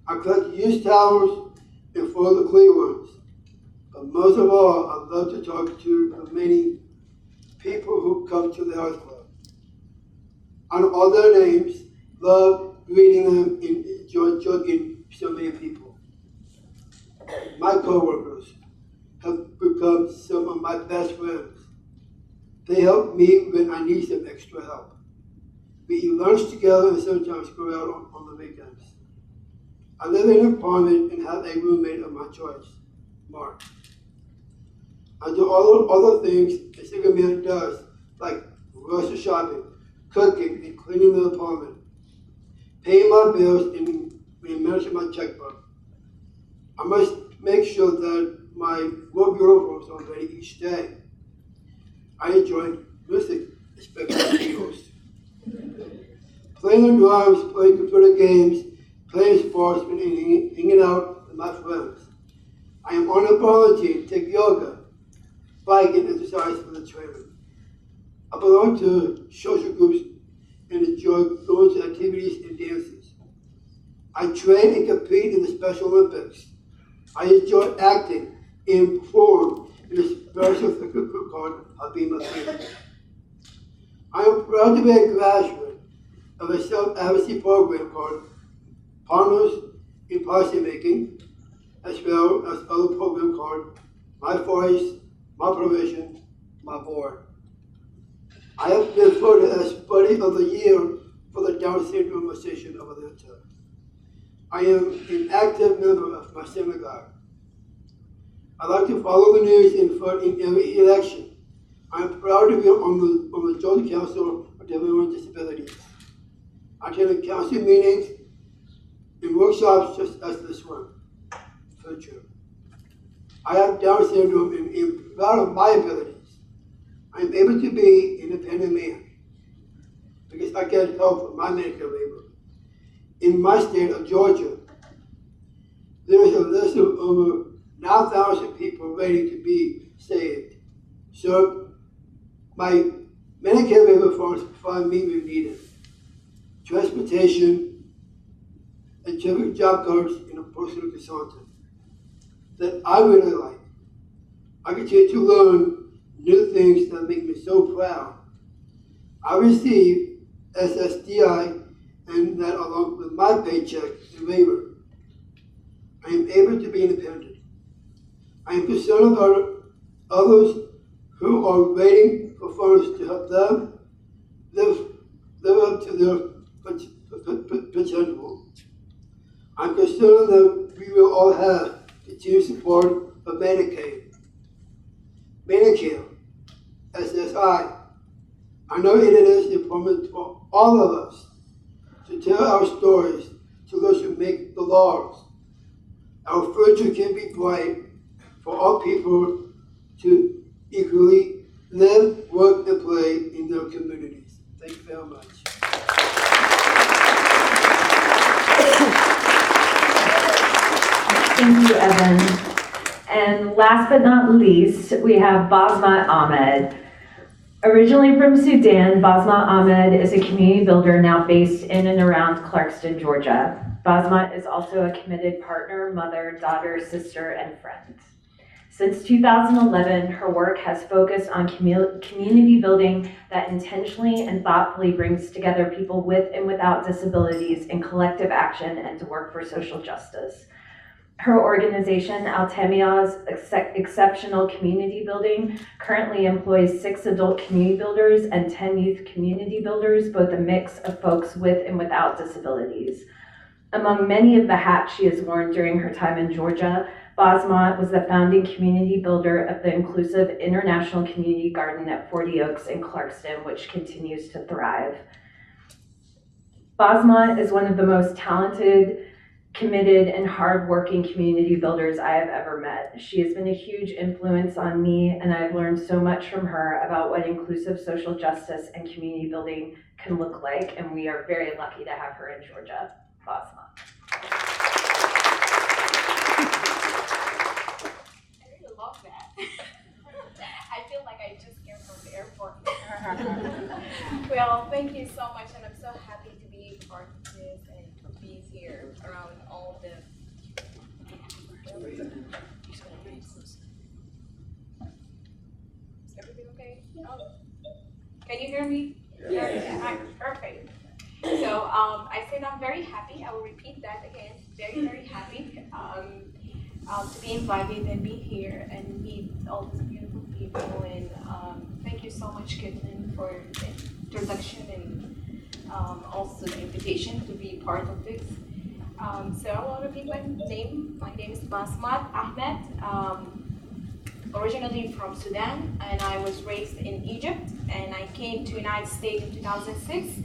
I collect used towels and fold the clean ones. But most of all, I love to talk to the many people who come to the health club. I know all their names, love greeting them, and enjoy joking so many people. My coworkers have become some of my best friends. They help me when I need some extra help. We eat lunch together and sometimes go out on the weekends. I live in an apartment and have a roommate of my choice, Mark. I do all the things a single man does, like grocery shopping, cooking, and cleaning the apartment, paying my bills, and managing my checkbook. I must make sure that my work uniforms are ready each day. I enjoy music, especially Beatles. Playing the drums, playing computer games, playing sports, and hanging out with my friends. I am on a volunteer to take yoga, bike, and exercise for the trainer. I belong to social groups and enjoy going to activities and dances. I train and compete in the Special Olympics. I enjoy acting and perform in a special theater group called Habima Theater. I am proud to be a graduate of a self-advocacy program called Partners in Policy Making, as well as other program called My Voice, My Provision, My Board. I have been voted as Buddy of the Year for the Down Syndrome Association of Atlanta. I am an active member of my synagogue. I like to follow the news and vote in every election. I am proud to be on the Georgia Council for Everyone with Disabilities. I attend council meetings and workshops just as this one. So true. I have Down syndrome and am proud of my abilities. I am able to be an independent man because I get help from my medical labor. In my state of Georgia, there is a list of over 9,000 people ready to be saved. So my Medicare waiver forms provide me when needed. Transportation, and terrific job cards, and a personal consultant that I really like. I continue to learn new things that make me so proud. I receive SSDI and that along with my paycheck and waiver. I am able to be independent. I am concerned about others who are waiting for funds to help them live up to their potential. I'm concerned that we will all have continued support of Medicaid, Medicare, SSI. I know it is important for all of us to tell our stories, to those who make the laws. Our future can be bright for all people to equally live, work, and play in their communities. Thank you very much. Thank you, Evan. And last but not least, we have Basmat Ahmed. Originally from Sudan, Basmat Ahmed is a community builder now based in and around Clarkston, Georgia. Basmat is also a committed partner, mother, daughter, sister, and friend. Since 2011, her work has focused on community building that intentionally and thoughtfully brings together people with and without disabilities in collective action and to work for social justice. Her organization, Altemia's Exceptional Community Building, currently employs 6 adult community builders and 10 youth community builders, both a mix of folks with and without disabilities. Among many of the hats she has worn during her time in Georgia, Basmat was the founding community builder of the inclusive International Community Garden at 40 Oaks in Clarkston, which continues to thrive. Basmat is one of the most talented, committed, and hardworking community builders I have ever met. She has been a huge influence on me, and I've learned so much from her about what inclusive social justice and community building can look like, and we are very lucky to have her in Georgia. Basmat. I really love that. I feel like I just came from the airport. Well, thank you so much, and I'm so happy to be part of this and to be here around all the. Is everything okay? Oh. Can you hear me? Yeah. Perfect. So I said I'm very happy. I will repeat that again. Very, very happy to be invited and be here and meet all these beautiful people. And thank you so much, Caitlin, for the introduction and also the invitation to be part of this. So I will repeat my name. My name is Basmat Ahmed. Originally from Sudan, and I was raised in Egypt, and I came to United States in 2006.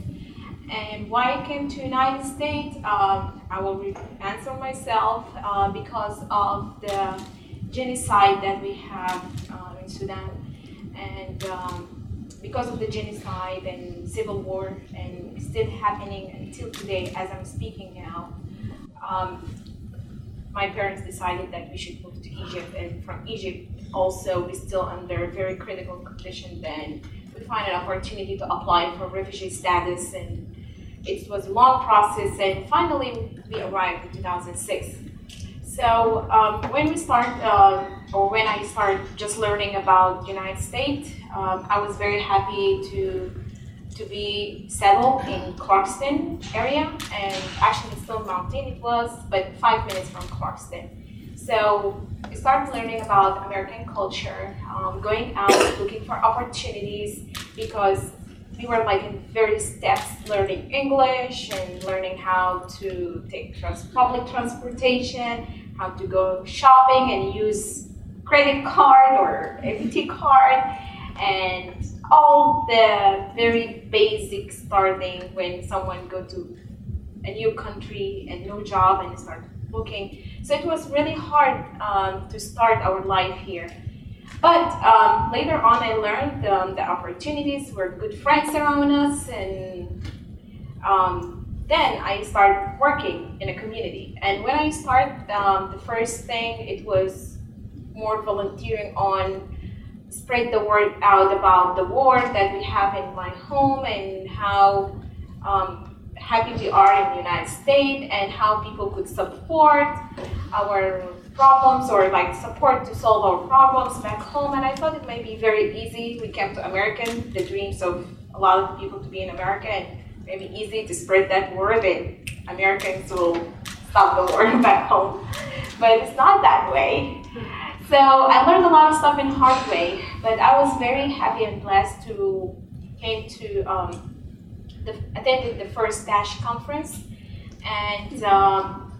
And why I came to United States, I will answer myself because of the genocide that we have in Sudan, and because of the genocide and civil war, and still happening until today as I'm speaking now. My parents decided that we should move to Egypt, and from Egypt also we're still under very critical condition. Then we find an opportunity to apply for refugee status, and it was a long process, and finally we arrived in 2006. So when we start, or when I started just learning about United States, I was very happy to be settled in Clarkston area, and actually Stone Mountain it was, but 5 minutes from Clarkston. So I started learning about American culture, going out, looking for opportunities, because we were like in various steps, learning English and learning how to take public transportation, how to go shopping and use credit card or EBT card, and all the very basic starting when someone go to a new country and no job and start looking. So it was really hard to start our life here. But later on I learned the opportunities were good friends around us, and then I started working in a community. And when I started, the first thing, it was more volunteering on spread the word out about the war that we have in my home, and how happy we are in the United States, and how people could support our problems, or like support to solve our problems back home. And I thought it might be very easy. We came to America, the dreams of a lot of people to be in America, and maybe easy to spread that word and Americans will stop the war back home. But it's not that way. So So I learned a lot of stuff in a hard way, but I was very happy and blessed to attended the first DASH conference. And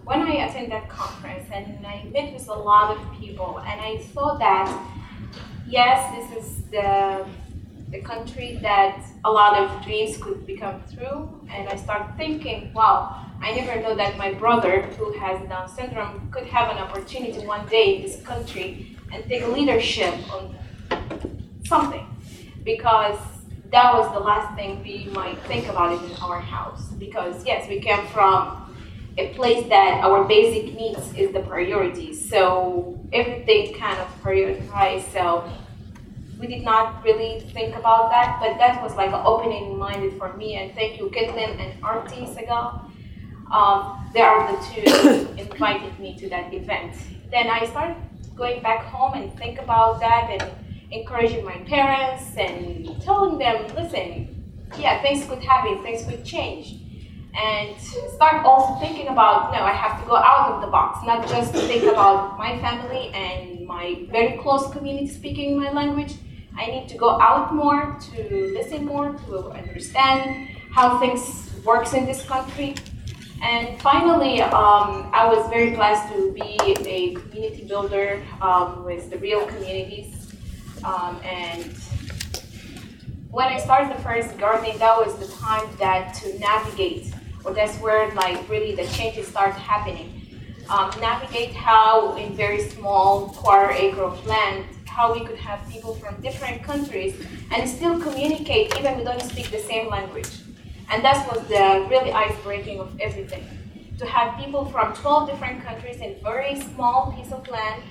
when I attended that conference and I met with a lot of people, and I thought that, yes, this is the country that a lot of dreams could become true. And I started thinking, wow, I never know that my brother, who has Down syndrome, could have an opportunity one day in this country and take leadership on something. Because that was the last thing we might think about it in our house. Because yes, we came from a place that our basic needs is the priority. So everything kind of prioritized. So we did not really think about that, but that was like an opening-minded for me. And thank you, Caitlin and Artie Segal. They are the two who invited me to that event. Then I started going back home and think about that and encouraging my parents and telling them, listen, yeah, things could happen, things could change. And start also thinking about, no, I have to go out of the box, not just think about my family and my very close community speaking my language. I need to go out more, to listen more, to understand how things works in this country. And finally, I was very blessed to be a community builder with the real communities. And when I started the first gardening, that was the time that to navigate, or that's where like really the changes start happening. Navigate how in very small quarter-acre of land, how we could have people from different countries and still communicate even we don't speak the same language. And that was the really ice-breaking of everything. To have people from 12 different countries in a very small piece of land,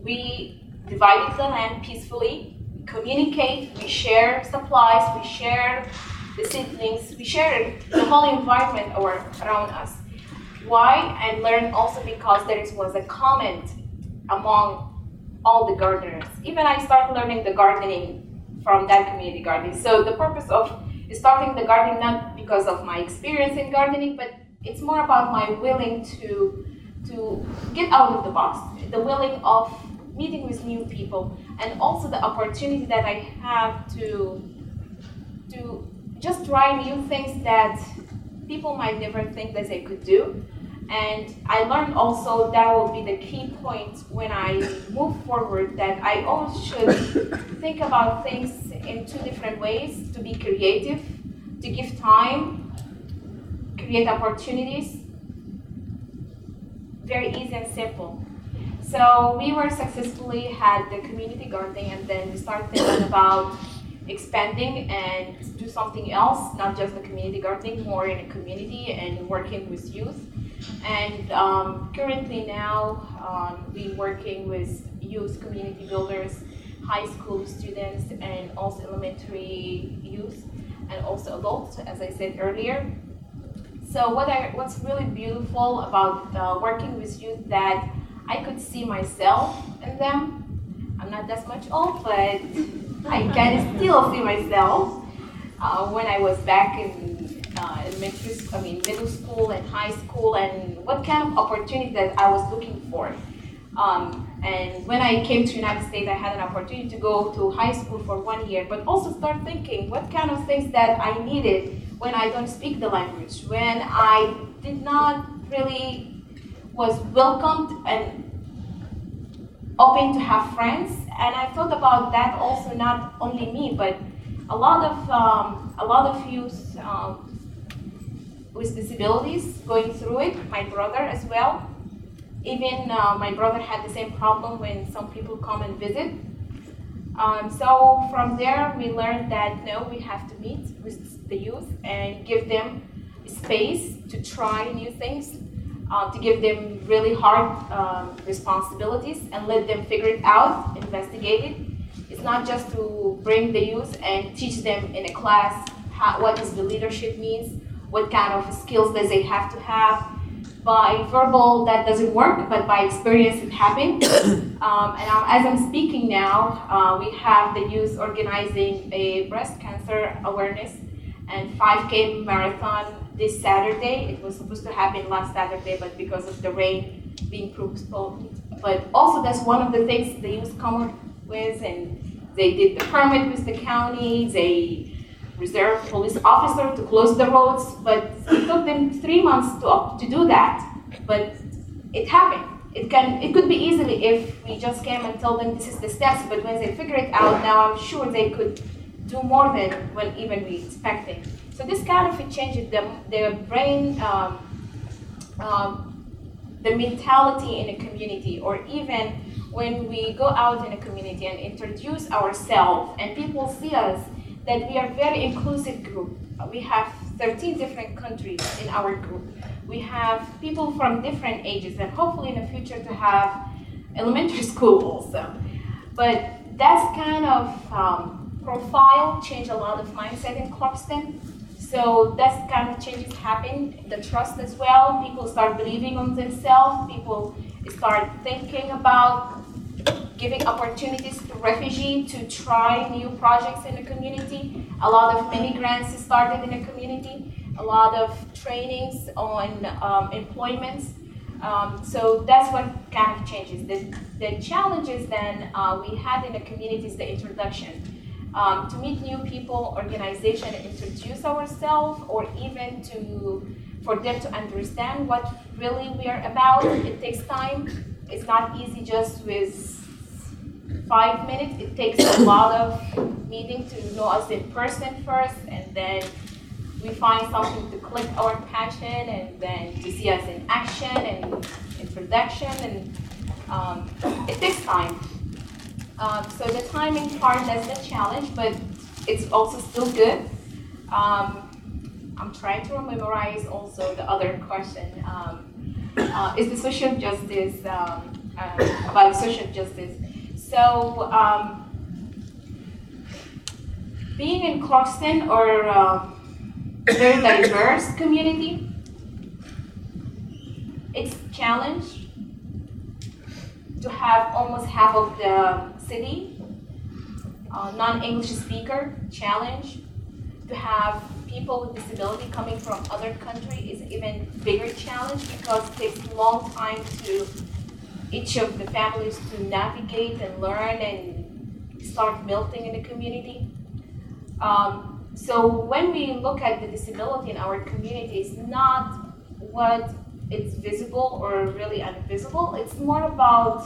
we divided the land peacefully, we communicate, we share supplies, we share the seedlings, we share the whole environment around us. Why? And learn also because there was a comment among all the gardeners. Even I started learning the gardening from that community gardening. So the purpose of starting the gardening, not because of my experience in gardening, but it's more about my willing to get out of the box, the willing of meeting with new people, and also the opportunity that I have to just try new things that people might never think that they could do. And I learned also that will be the key point when I move forward, that I always should think about things in two different ways: to be creative, to give time, create opportunities. Very easy and simple. So we were successfully had the community gardening, and then we started thinking about expanding and do something else, not just the community gardening, more in a community and working with youth. And currently now we're working with youth community builders, high school students, and also elementary youth, and also adults, as I said earlier. So what's really beautiful about working with youth, that I could see myself in them. I'm not that much old, but I can still see myself when I was back in middle school and high school, and what kind of opportunity that I was looking for. And when I came to United States, I had an opportunity to go to high school for 1 year, but also start thinking what kind of things that I needed when I don't speak the language, when I did not really was welcomed and open to have friends. And I thought about that also, not only me, but a lot of youth with disabilities going through it. My brother as well. Even my brother had the same problem when some people come and visit. So from there, we learned that no, we have to meet with the youth and give them space to try new things, to give them really hard responsibilities and let them figure it out, investigate it. It's not just to bring the youth and teach them in a class what does the leadership means, what kind of skills does they have to have. By verbal, that doesn't work, but by experience, it happened. And as I'm speaking now, we have the youth organizing a breast cancer awareness and 5K marathon this Saturday. It was supposed to happen last Saturday, but because of the rain being postponed But also that's one of the things they used to come up with, and they did the permit with the county, they reserved police officer to close the roads, but it took them 3 months to do that. But it happened. It could be easily if we just came and told them this is the steps, but when they figure it out, now I'm sure they could do more than when even we expecting. So this kind of changes the brain, the mentality in a community, or even when we go out in a community and introduce ourselves and people see us, that we are a very inclusive group. We have 13 different countries in our group. We have people from different ages, and hopefully in the future to have elementary school also. But that's kind of profile change a lot of mindset in Clarkston. So that's kind of changes happen, the trust as well. People start believing on themselves. People start thinking about giving opportunities to refugees to try new projects in the community. A lot of mini grants started in the community. A lot of trainings on employment. So that's what kind of changes. The challenges then we had in the community is the introduction. To meet new people, organization, and introduce ourselves, or even for them to understand what really we are about. It takes time. It's not easy just with 5 minutes. It takes a lot of meeting to know us in person first, and then we find something to click our passion, and then to see us in action and introduction, and it takes time. So the timing part, that's the challenge, but it's also still good. I'm trying to memorize also the other question. Is the social justice, about social justice. So being in Clarkston, or a very diverse community, it's a challenge to have almost half of the city non-English speaker. Challenge to have people with disability coming from other countries is even bigger challenge, because it takes a long time to each of the families to navigate and learn and start melting in the community. So when we look at the disability in our community, it's not what it's visible or really invisible. It's more about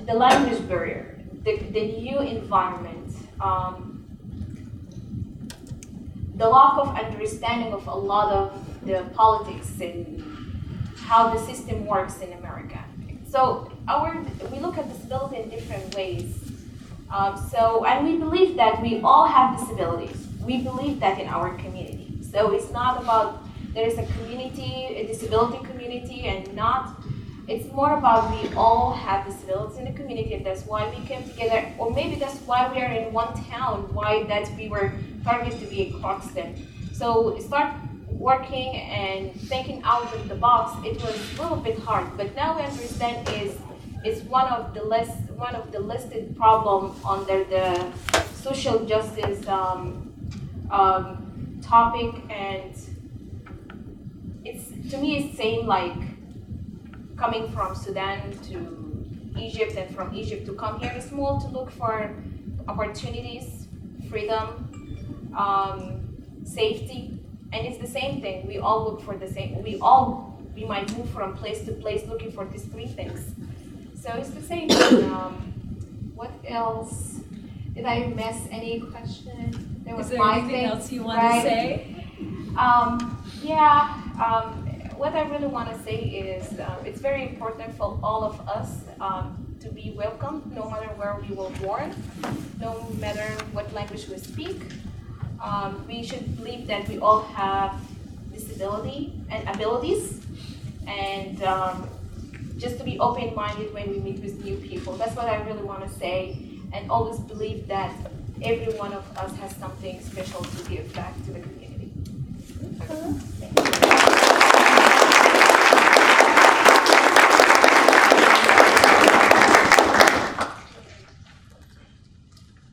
the language barrier, the new environment, the lack of understanding of a lot of the politics and how the system works in America. So we look at disability in different ways. And we believe that we all have disabilities. We believe that in our community. So it's not about there is a community, a disability community, and not. It's more about we all have disabilities in the community, and that's why we came together. Or maybe that's why we are in one town. Why that we were targeted to be in Clarkston. So start working and thinking out of the box. It was a little bit hard, but now we understand is one of the listed problem under the social justice topic, and to me it's same like coming from Sudan to Egypt, and from Egypt to come here. It's more to look for opportunities, freedom, safety, and it's the same thing. We all look for the same. We might move from place to place looking for these three things. So it's the same thing. What else? Did I miss any question? There was Is there anything else you want to say? What I really want to say is it's very important for all of us to be welcomed, no matter where we were born, no matter what language we speak. We should believe that we all have disability and abilities, and just to be open-minded when we meet with new people. That's what I really want to say, and always believe that every one of us has something special to give back to the community.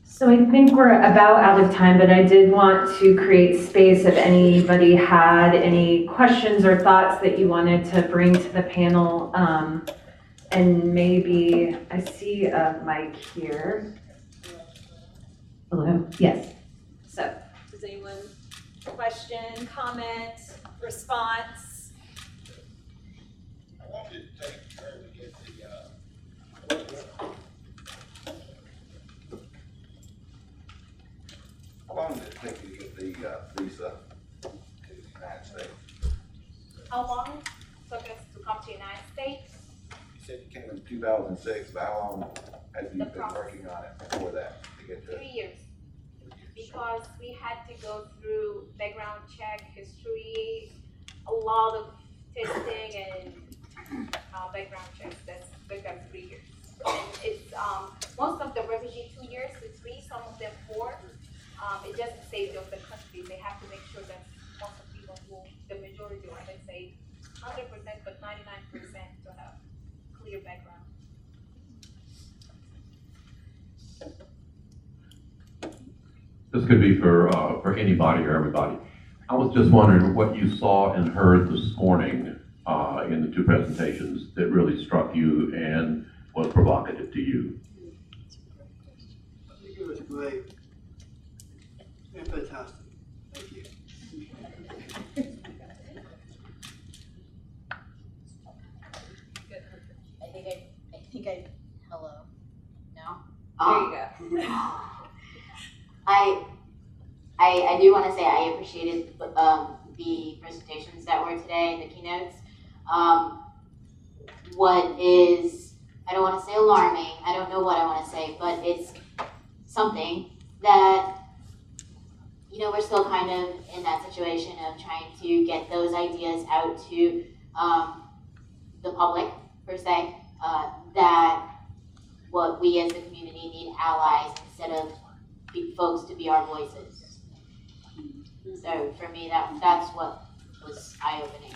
So I think we're about out of time, but I did want to create space if anybody had any questions or thoughts that you wanted to bring to the panel. And maybe, I see a mic here. Hello? Yes. So. Does anyone question, comment, response? I wanted to take her to get the visa to the United States. How long took us to come to the United States? You said you came in 2006, but how long have you been working on it before that to get to? 3 years. Because we had to go through background check, history, a lot of testing and background checks. That got 3 years. And it's most of the refugee 2 years to 3, some of them 4. It doesn't say of the country. They have to make sure that most of people who, the majority, or let's say 100%, but 99% to have clear background. This could be for anybody or everybody. I was just wondering what you saw and heard this morning in the 2 presentations that really struck you and was provocative to you. I think it was great and fantastic. Thank you. Hello. No? There you go. I do want to say I appreciated the presentations that were today, the keynotes. What is, I don't want to say alarming, I don't know what I want to say, but it's something that, you know, we're still kind of in that situation of trying to get those ideas out to the public, per se, that what we as the community need allies instead of folks to be our voices. So for me, that's what was eye-opening.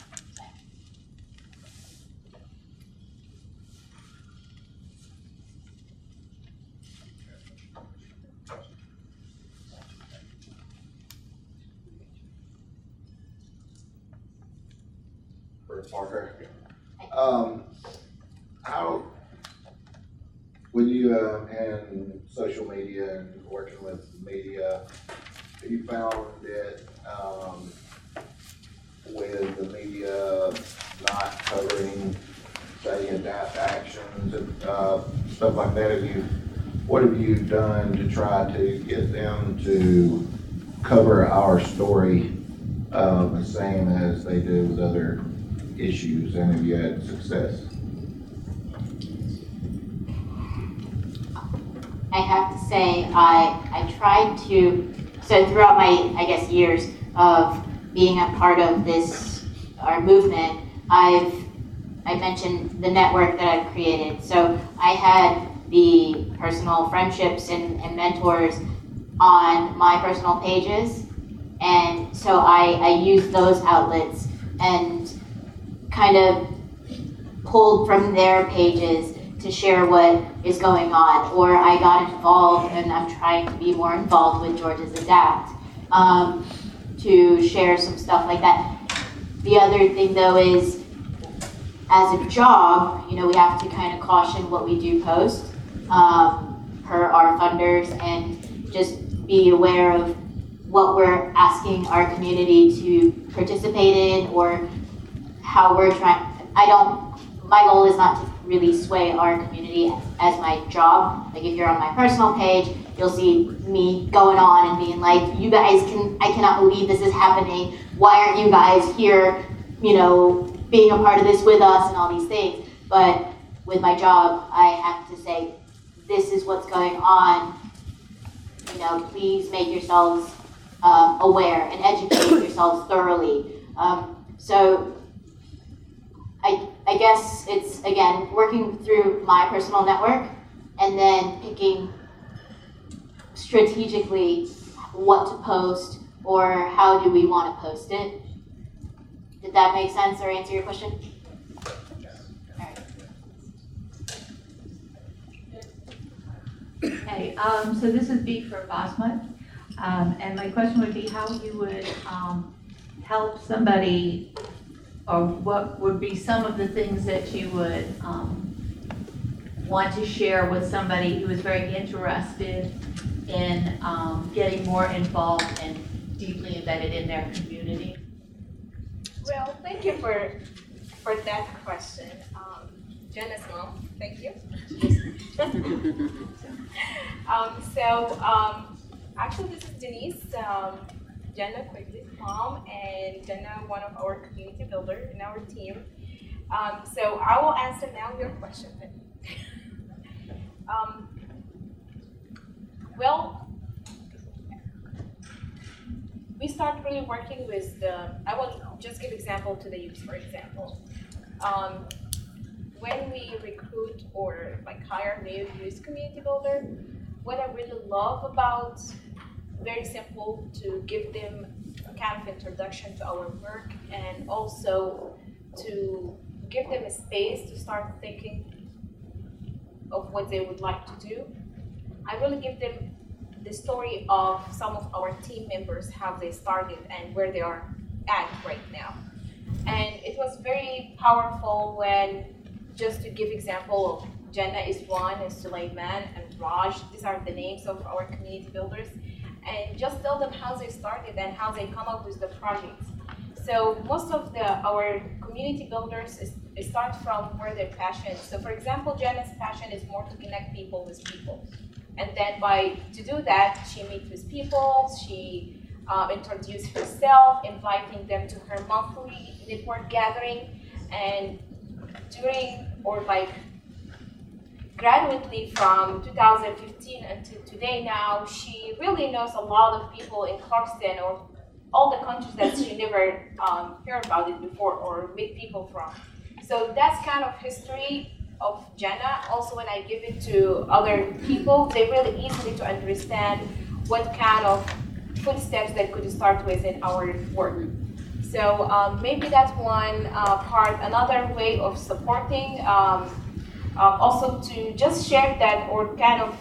Parker. How, with you in social media and working with media, have you found that with the media not covering, say, adapt actions and stuff like that, what have you done to try to get them to cover our story the same as they do with other issues, and have you had success? I have to say, I tried to, so throughout my, I guess, years of being a part of this, our movement, I mentioned the network that I've created. So I had the personal friendships and mentors on my personal pages, and so I used those outlets and kind of pulled from their pages to share what is going on, or I got involved, and I'm trying to be more involved with Georgia's Adapt, to share some stuff like that. The other thing though is, as a job, you know, we have to kind of caution what we do post per our funders, and just be aware of what we're asking our community to participate in, or how we're trying. My goal is not to really sway our community as my job. Like if you're on my personal page, you'll see me going on and being like, you guys I cannot believe this is happening. Why aren't you guys here, you know, being a part of this with us and all these things. But with my job, I have to say, this is what's going on. You know, please make yourselves aware and educate yourselves thoroughly. So I guess it's, again, working through my personal network and then picking strategically what to post or how do we want to post it. Did that make sense or answer your question? Hey, so this is B for Basmat, and my question would be how you would help somebody, or what would be some of the things that you would want to share with somebody who is very interested in getting more involved and deeply embedded in their community? Well, thank you for that question. Jenna's mom, thank you. Actually this is Denise, Jenna Quigley's mom, and Jenna, one of our community builders in our team. So I will answer now your question. Well, we start really working with I will just give example to the youth, for example. When we recruit or hire new youth community builder, what I really love about, very simple, to give them a kind of introduction to our work and also to give them a space to start thinking of what they would like to do. I really give them the story of some of our team members, how they started and where they are at right now. And it was very powerful when, just to give example, Jenna is one, and Sulaiman and Raj, these are the names of our community builders, and just tell them how they started and how they come up with the projects. So most of our community builders start from where their passion is. So for example, Jenna's passion is more to connect people with people. And then to do that, she meets with people, she introduces herself, inviting them to her monthly network gathering, and gradually from 2015 until today now, she really knows a lot of people in Clarkston or all the countries that she never heard about it before or meet people from. So that's kind of history of Jenna. Also, when I give it to other people, they really easily to understand what kind of footsteps they could start with in our work. So maybe that's one part. Another way of supporting, also to just share that or kind of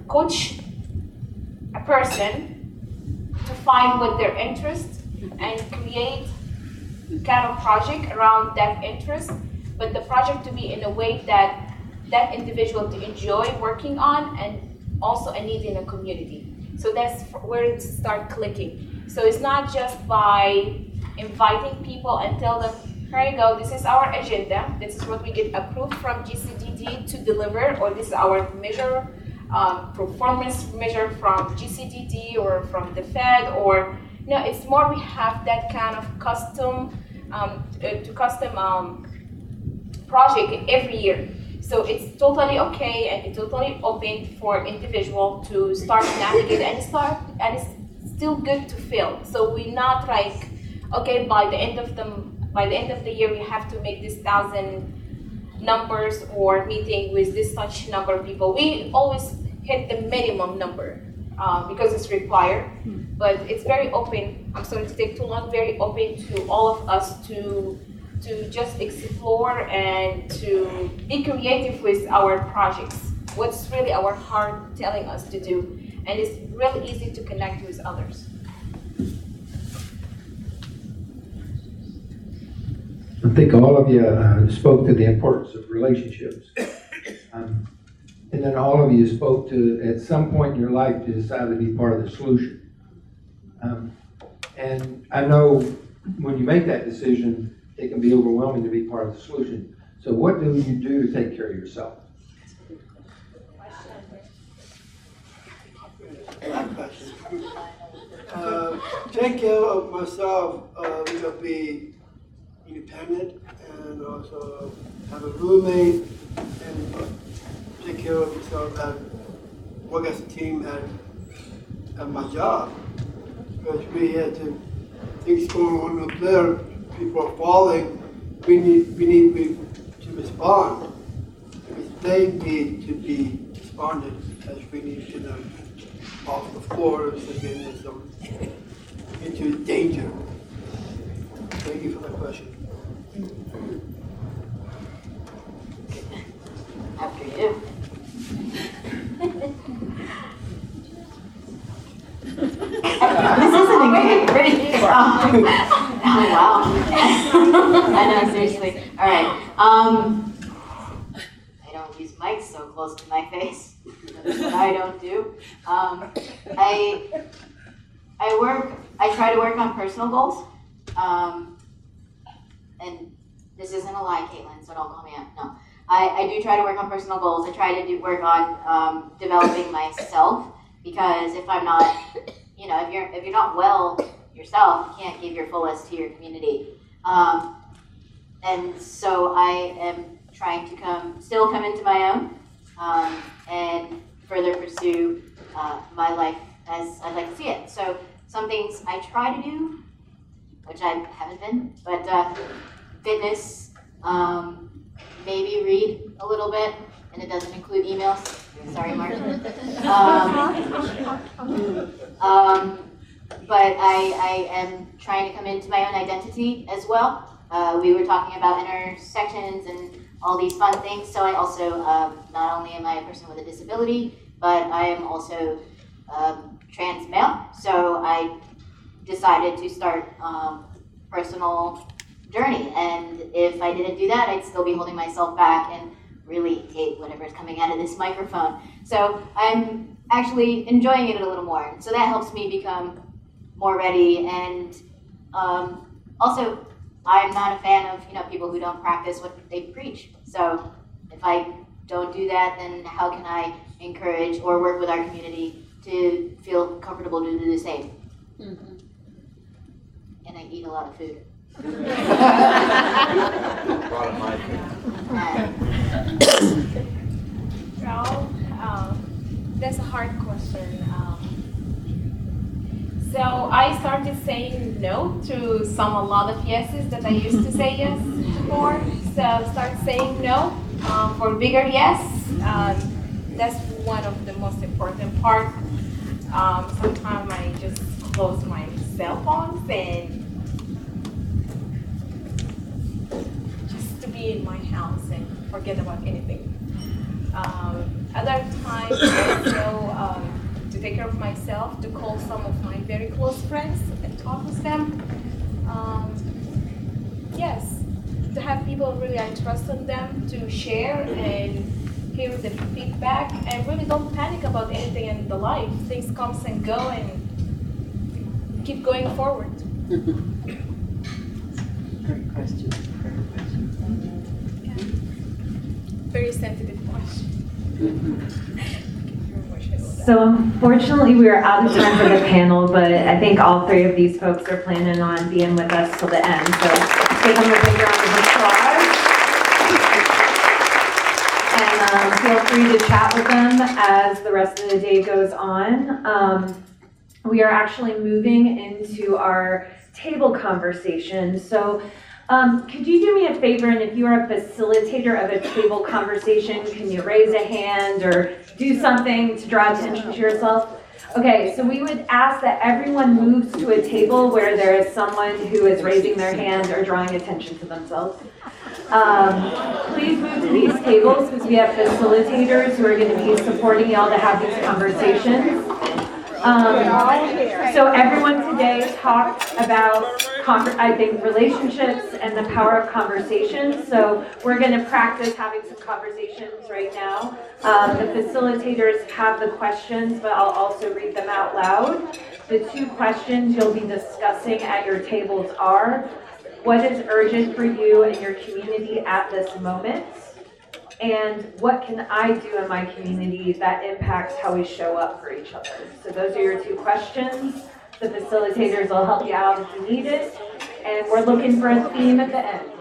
coach a person to find what their interest and create kind of project around that interest, but the project to be in a way that that individual to enjoy working on and also a need in a community. So that's where it starts clicking. So it's not just by inviting people and tell them, here you go, this is our agenda, this is what we get approved from GCDD to deliver, or this is our measure, performance measure from GCDD or from the Fed, or no, it's more we have that kind of custom project every year. So it's totally okay and it's totally open for individual to start navigate and it's still good to fail. So we're not like, okay, by the end of the year we have to make this 1,000 numbers or meeting with this such number of people. We always hit the minimum number because it's required, but it's very open. I'm sorry to take too long. Very open to all of us to just explore and to be creative with our projects. What's really our heart telling us to do, and it's really easy to connect with others. I think all of you spoke to the importance of relationships. And then all of you spoke to, at some point in your life, to decide to be part of the solution. And I know when you make that decision, it can be overwhelming to be part of the solution. So what do you do to take care of yourself? Take care of myself, be independent and also have a roommate and take care of myself and work as a team at my job. Because we had to, things going on up there, people are falling, we need to respond. Because they need to be responded as we need to know off the floors and get into danger. Thank you for that question. After you. This isn't a good break. Oh, wow. I know, seriously. All right. mic so close to my face. That's what I don't do. I try to work on personal goals. And this isn't a lie, Caitlin, so don't call me out. No. I do try to work on personal goals. I try to work on developing myself, because if I'm not, if you're not well yourself, you can't give your fullest to your community. And so I am trying to still come into my own and further pursue my life as I'd like to see it. So some things I try to do, which I haven't been, but fitness, maybe read a little bit, and it doesn't include emails. Sorry, Mark. But I am trying to come into my own identity as well. We were talking about intersections and all these fun things, so I also, not only am I a person with a disability, but I am also trans male, so I decided to start personal journey, and if I didn't do that, I'd still be holding myself back and really hate whatever's coming out of this microphone. So I'm actually enjoying it a little more, so that helps me become more ready. And also, I'm not a fan of people who don't practice what they preach. So if I don't do that, then how can I encourage or work with our community to feel comfortable to do the same? Mm-hmm. And I eat a lot of food. Well, that's a hard question. So I started saying no to a lot of yeses that I used to say yes for. So start saying no for bigger yes. That's one of the most important parts. Sometimes I just close my cell phones and just to be in my house and forget about anything. Other times also to take care of myself, to call some of my very close friends and talk with them. Yes, to have people really I trust in them to share and hear the feedback, and really don't panic about anything in the life. Things comes and go, and keep going forward. Great question. Yeah. Very sensitive question. So unfortunately, we are out of time for the panel, but I think all three of these folks are planning on being with us till the end. So let's give them a big round of applause. And feel free to chat with them as the rest of the day goes on. We are actually moving into our table conversation. So could you do me a favor, and if you are a facilitator of a table conversation, can you raise a hand or do something to draw attention to yourself? Okay, so we would ask that everyone moves to a table where there is someone who is raising their hand or drawing attention to themselves. Please move to these tables because we have facilitators who are going to be supporting y'all to have these conversations. So everyone today talked about, I think, relationships and the power of conversation. So we're going to practice having some conversations right now. The facilitators have the questions, but I'll also read them out loud. The 2 questions you'll be discussing at your tables are, what is urgent for you and your community at this moment? And what can I do in my community that impacts how we show up for each other? So those are your 2 questions. The facilitators will help you out if you need it. And we're looking for a theme at the end.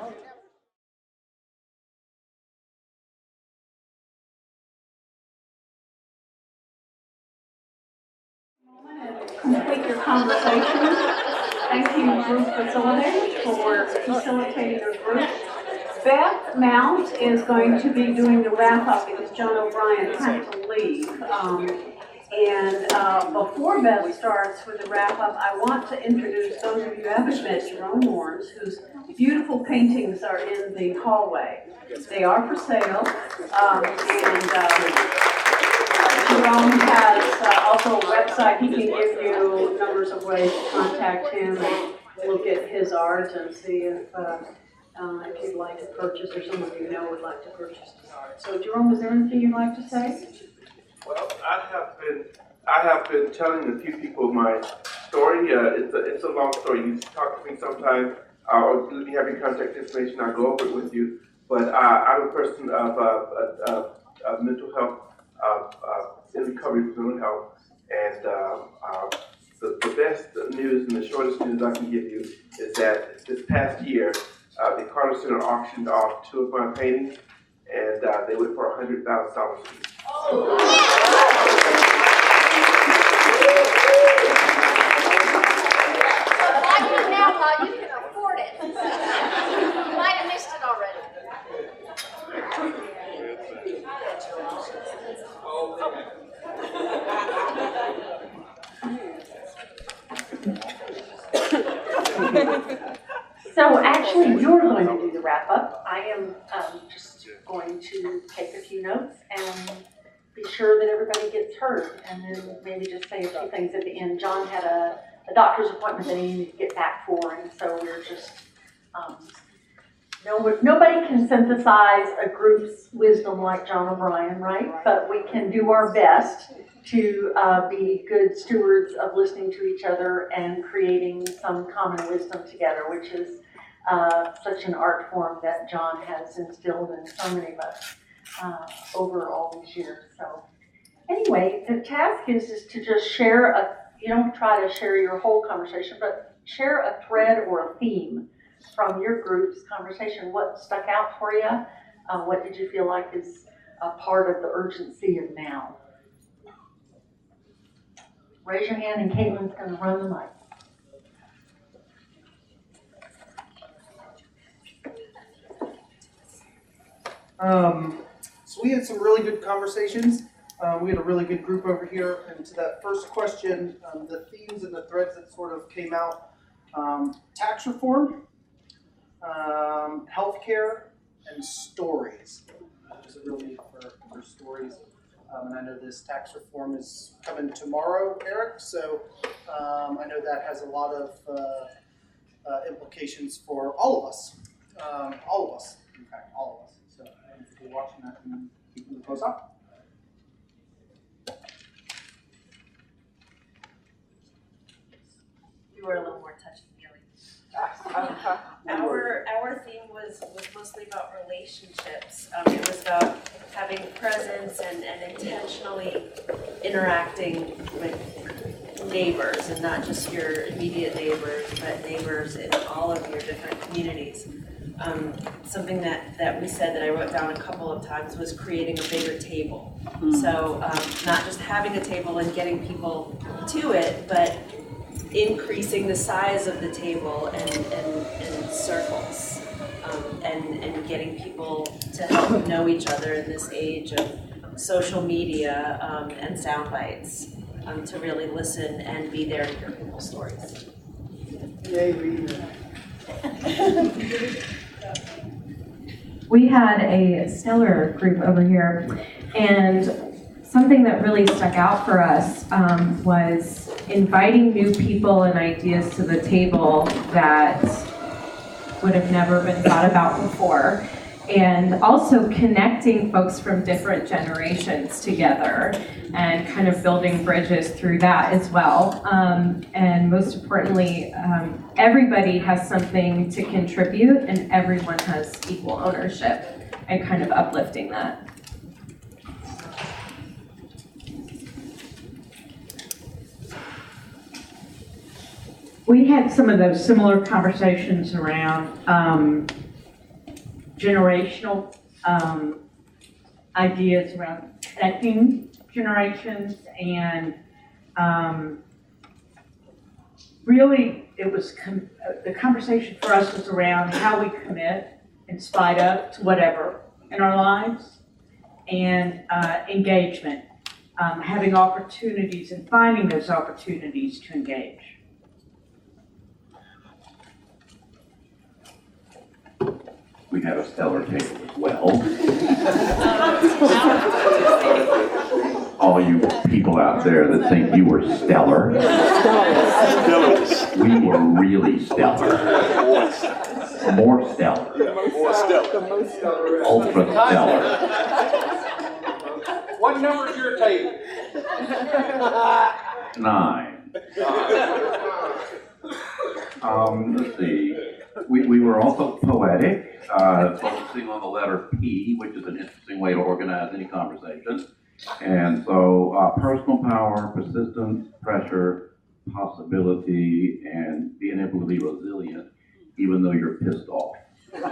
Complete your conversation. Thank you, group facilitators, for facilitating your group. Beth Mount is going to be doing the wrap-up because John O'Brien had to leave. Before Beth starts with the wrap-up, I want to introduce those of you who haven't met Jerome Lawrence, whose beautiful paintings are in the hallway. They are for sale, Jerome has also a website. He can give you numbers of ways to contact him and look at his art and see if if you'd like to purchase or someone you know would like to purchase the art. So Jerome, is there anything you'd like to say? Well, I have been telling a few people my story. It's a long story. You talk to me sometime, or let me have your contact information. I'll go over it with you. But I'm a person of mental health, in recovery from mental health, and the best news and the shortest news I can give you is that this past year, the Carter Center auctioned off 2 of my paintings, and they went for $100,000 each. Now you can afford it. You might have missed it already. So actually, you're going to do the wrap up. I am just going to take a few notes and be sure that everybody gets heard, and then maybe just say a few things at the end. John had a doctor's appointment that he needed to get back for, and so we're just, nobody can synthesize a group's wisdom like John O'Brien, right? But we can do our best to be good stewards of listening to each other and creating some common wisdom together, which is such an art form that John has instilled in so many of us over all these years. So anyway, the task is to just share you don't try to share your whole conversation, but share a thread or a theme from your group's conversation. What stuck out for you? What did you feel like is a part of the urgency of now? Raise your hand and Caitlin's going to run the mic. So we had some really good conversations. We had a really good group over here. And to that first question, the themes and the threads that sort of came out, tax reform, healthcare, and stories. There's a real need for stories. And I know this tax reform is coming tomorrow, Eric, so I know that has a lot of implications for all of us. All of us, in fact, all of us. So if you're watching that, and keep them close up. You were a little more touchy-feely. Our theme was mostly about relationships. It was about having presence and intentionally interacting with neighbors, and not just your immediate neighbors, but neighbors in all of your different communities. Something that we said that I wrote down a couple of times was creating a bigger table. So not just having a table and getting people to it, but increasing the size of the table and circles, and getting people to help know each other in this age of social media and sound bites, to really listen and be there to hear people's stories. We had a stellar group over here, and something that really stuck out for us was inviting new people and ideas to the table that would have never been thought about before, and also connecting folks from different generations together and kind of building bridges through that as well. And most importantly, everybody has something to contribute and everyone has equal ownership, and kind of uplifting that. We had some of those similar conversations around generational ideas around connecting generations, and really it was the conversation for us was around how we commit in spite of to whatever in our lives, and engagement, having opportunities and finding those opportunities to engage. We had a stellar table as well. All you people out there that think you were stellar, we were really stellar. More stellar. More stellar. Ultra stellar. What number is your table? 9. Let's see. We were also poetic, focusing on the letter P, which is an interesting way to organize any conversation. And so personal power, persistence, pressure, possibility, and being able to be resilient even though you're pissed off. Things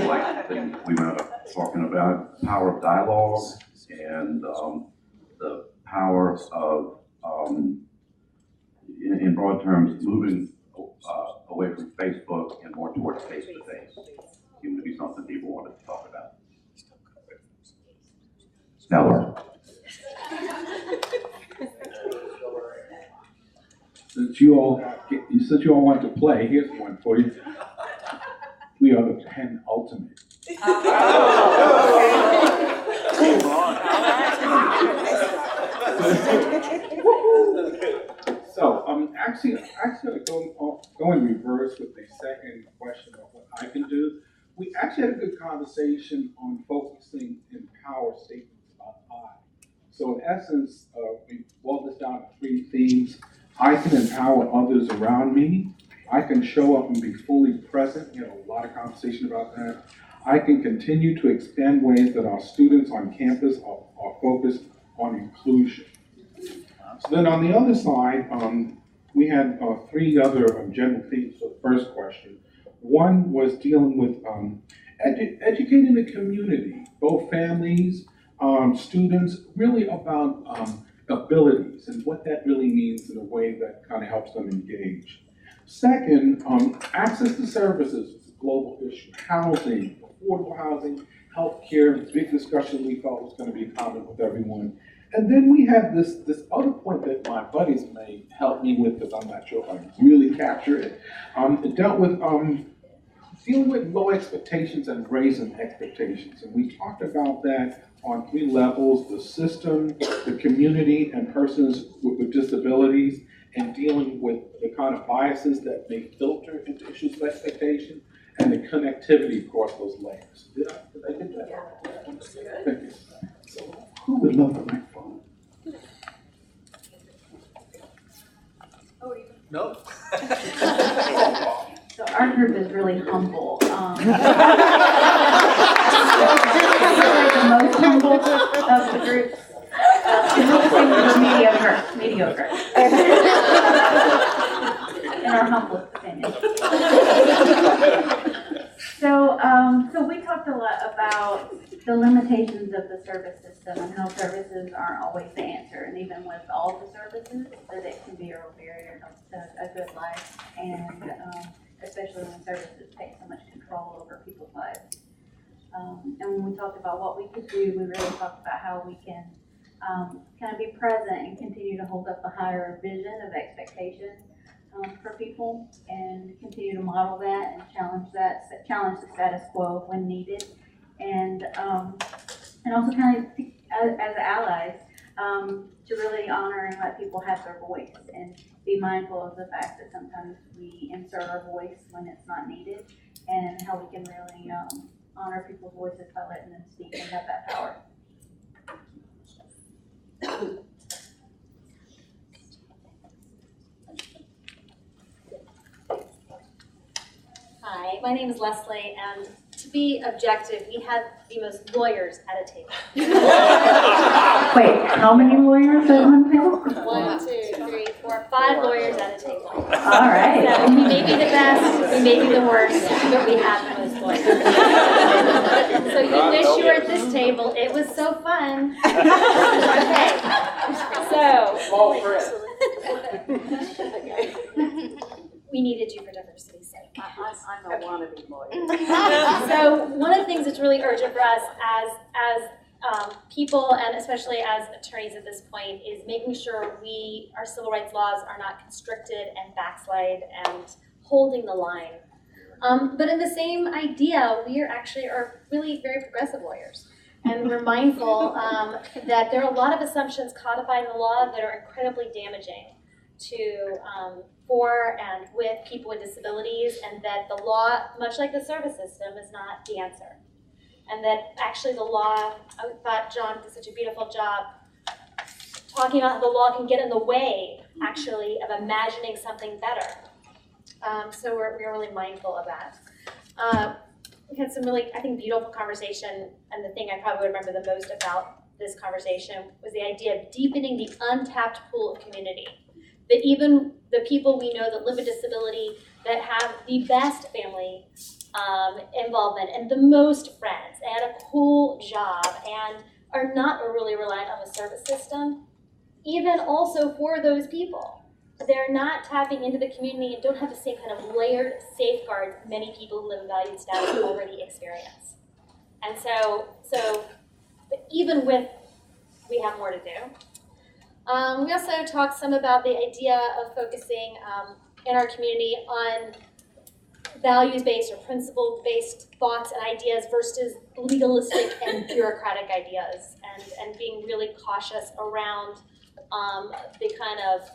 like the things we were talking about, power of dialogue and the power of, in broad terms, moving away from Facebook and more towards face-to-face. Seemed to be something people wanted to talk about. Stellar. Since you all want to play, here's one for you. We are the penultimate. So I'm actually going to go in reverse with the second question of what I can do. We actually had a good conversation on focusing in power statements about I. So in essence, we boiled this down to 3 themes. I can empower others around me. I can show up and be fully present. We had a lot of conversation about that. I can continue to expand ways that our students on campus are focused on inclusion. So then on the other side, we had 3 other general themes for the first question. One was dealing with educating the community, both families, students, really about abilities and what that really means in a way that kind of helps them engage. Second, access to services is a global issue. Housing, affordable housing, healthcare, big discussion we felt was going to be common with everyone. And then we had this other point that my buddies may help me with, because I'm not sure if I can really capture it. It dealt with dealing with low expectations and raising expectations. And we talked about that on 3 levels: the system, the community, and persons with disabilities, and dealing with the kind of biases that may filter into issues of expectation, and the connectivity across those layers. Did I get that? Yeah. Thank you. So who would love the microphone? No. So our group is really humble. Like the most humble of the groups. Mediocre. In our humblest opinion. So we talked a lot about the limitations of the service system and how services aren't always the answer, and even with all the services, that it can be a real barrier to a good life, and especially when services take so much control over people's lives. And when we talked about what we could do, we really talked about how we can kind of be present and continue to hold up a higher vision of expectation for people, and continue to model that and challenge the status quo when needed, and also kind of as allies to really honor and let people have their voice, and be mindful of the fact that sometimes we insert our voice when it's not needed, and how we can really honor people's voices by letting them speak and have that power. Hi, my name is Leslie, and to be objective, we had the most lawyers at a table. Wait, how many lawyers at one table? 1, 2, 3, 4, 5 lawyers at a table. All right. So we may be the best, we may be the worst, but we have the most lawyers. So you wish you were at this table. It was so fun. Okay. So. Small press. We needed you for diversity's sake. I'm a wannabe lawyer. So one of the things that's really urgent for us as people, and especially as attorneys at this point, is making sure our civil rights laws are not constricted and backslide and holding the line. But in the same idea, we are really very progressive lawyers. And we're mindful that there are a lot of assumptions codified in the law that are incredibly damaging for and with people with disabilities, and that the law, much like the service system, is not the answer. And that actually the law, I thought John did such a beautiful job talking about how the law can get in the way, actually, of imagining something better. So we're really mindful of that. We had some really, I think, beautiful conversation, and the thing I probably would remember the most about this conversation was the idea of deepening the untapped pool of community. That even the people we know that live with disability, that have the best family involvement and the most friends and a cool job and are not really reliant on the service system, even also for those people, they're not tapping into the community and don't have the same kind of layered safeguards many people who live in valued status already experience. And so even with, we have more to do. We also talked some about the idea of focusing in our community on values-based or principle-based thoughts and ideas versus legalistic and bureaucratic ideas, and being really cautious around the kind of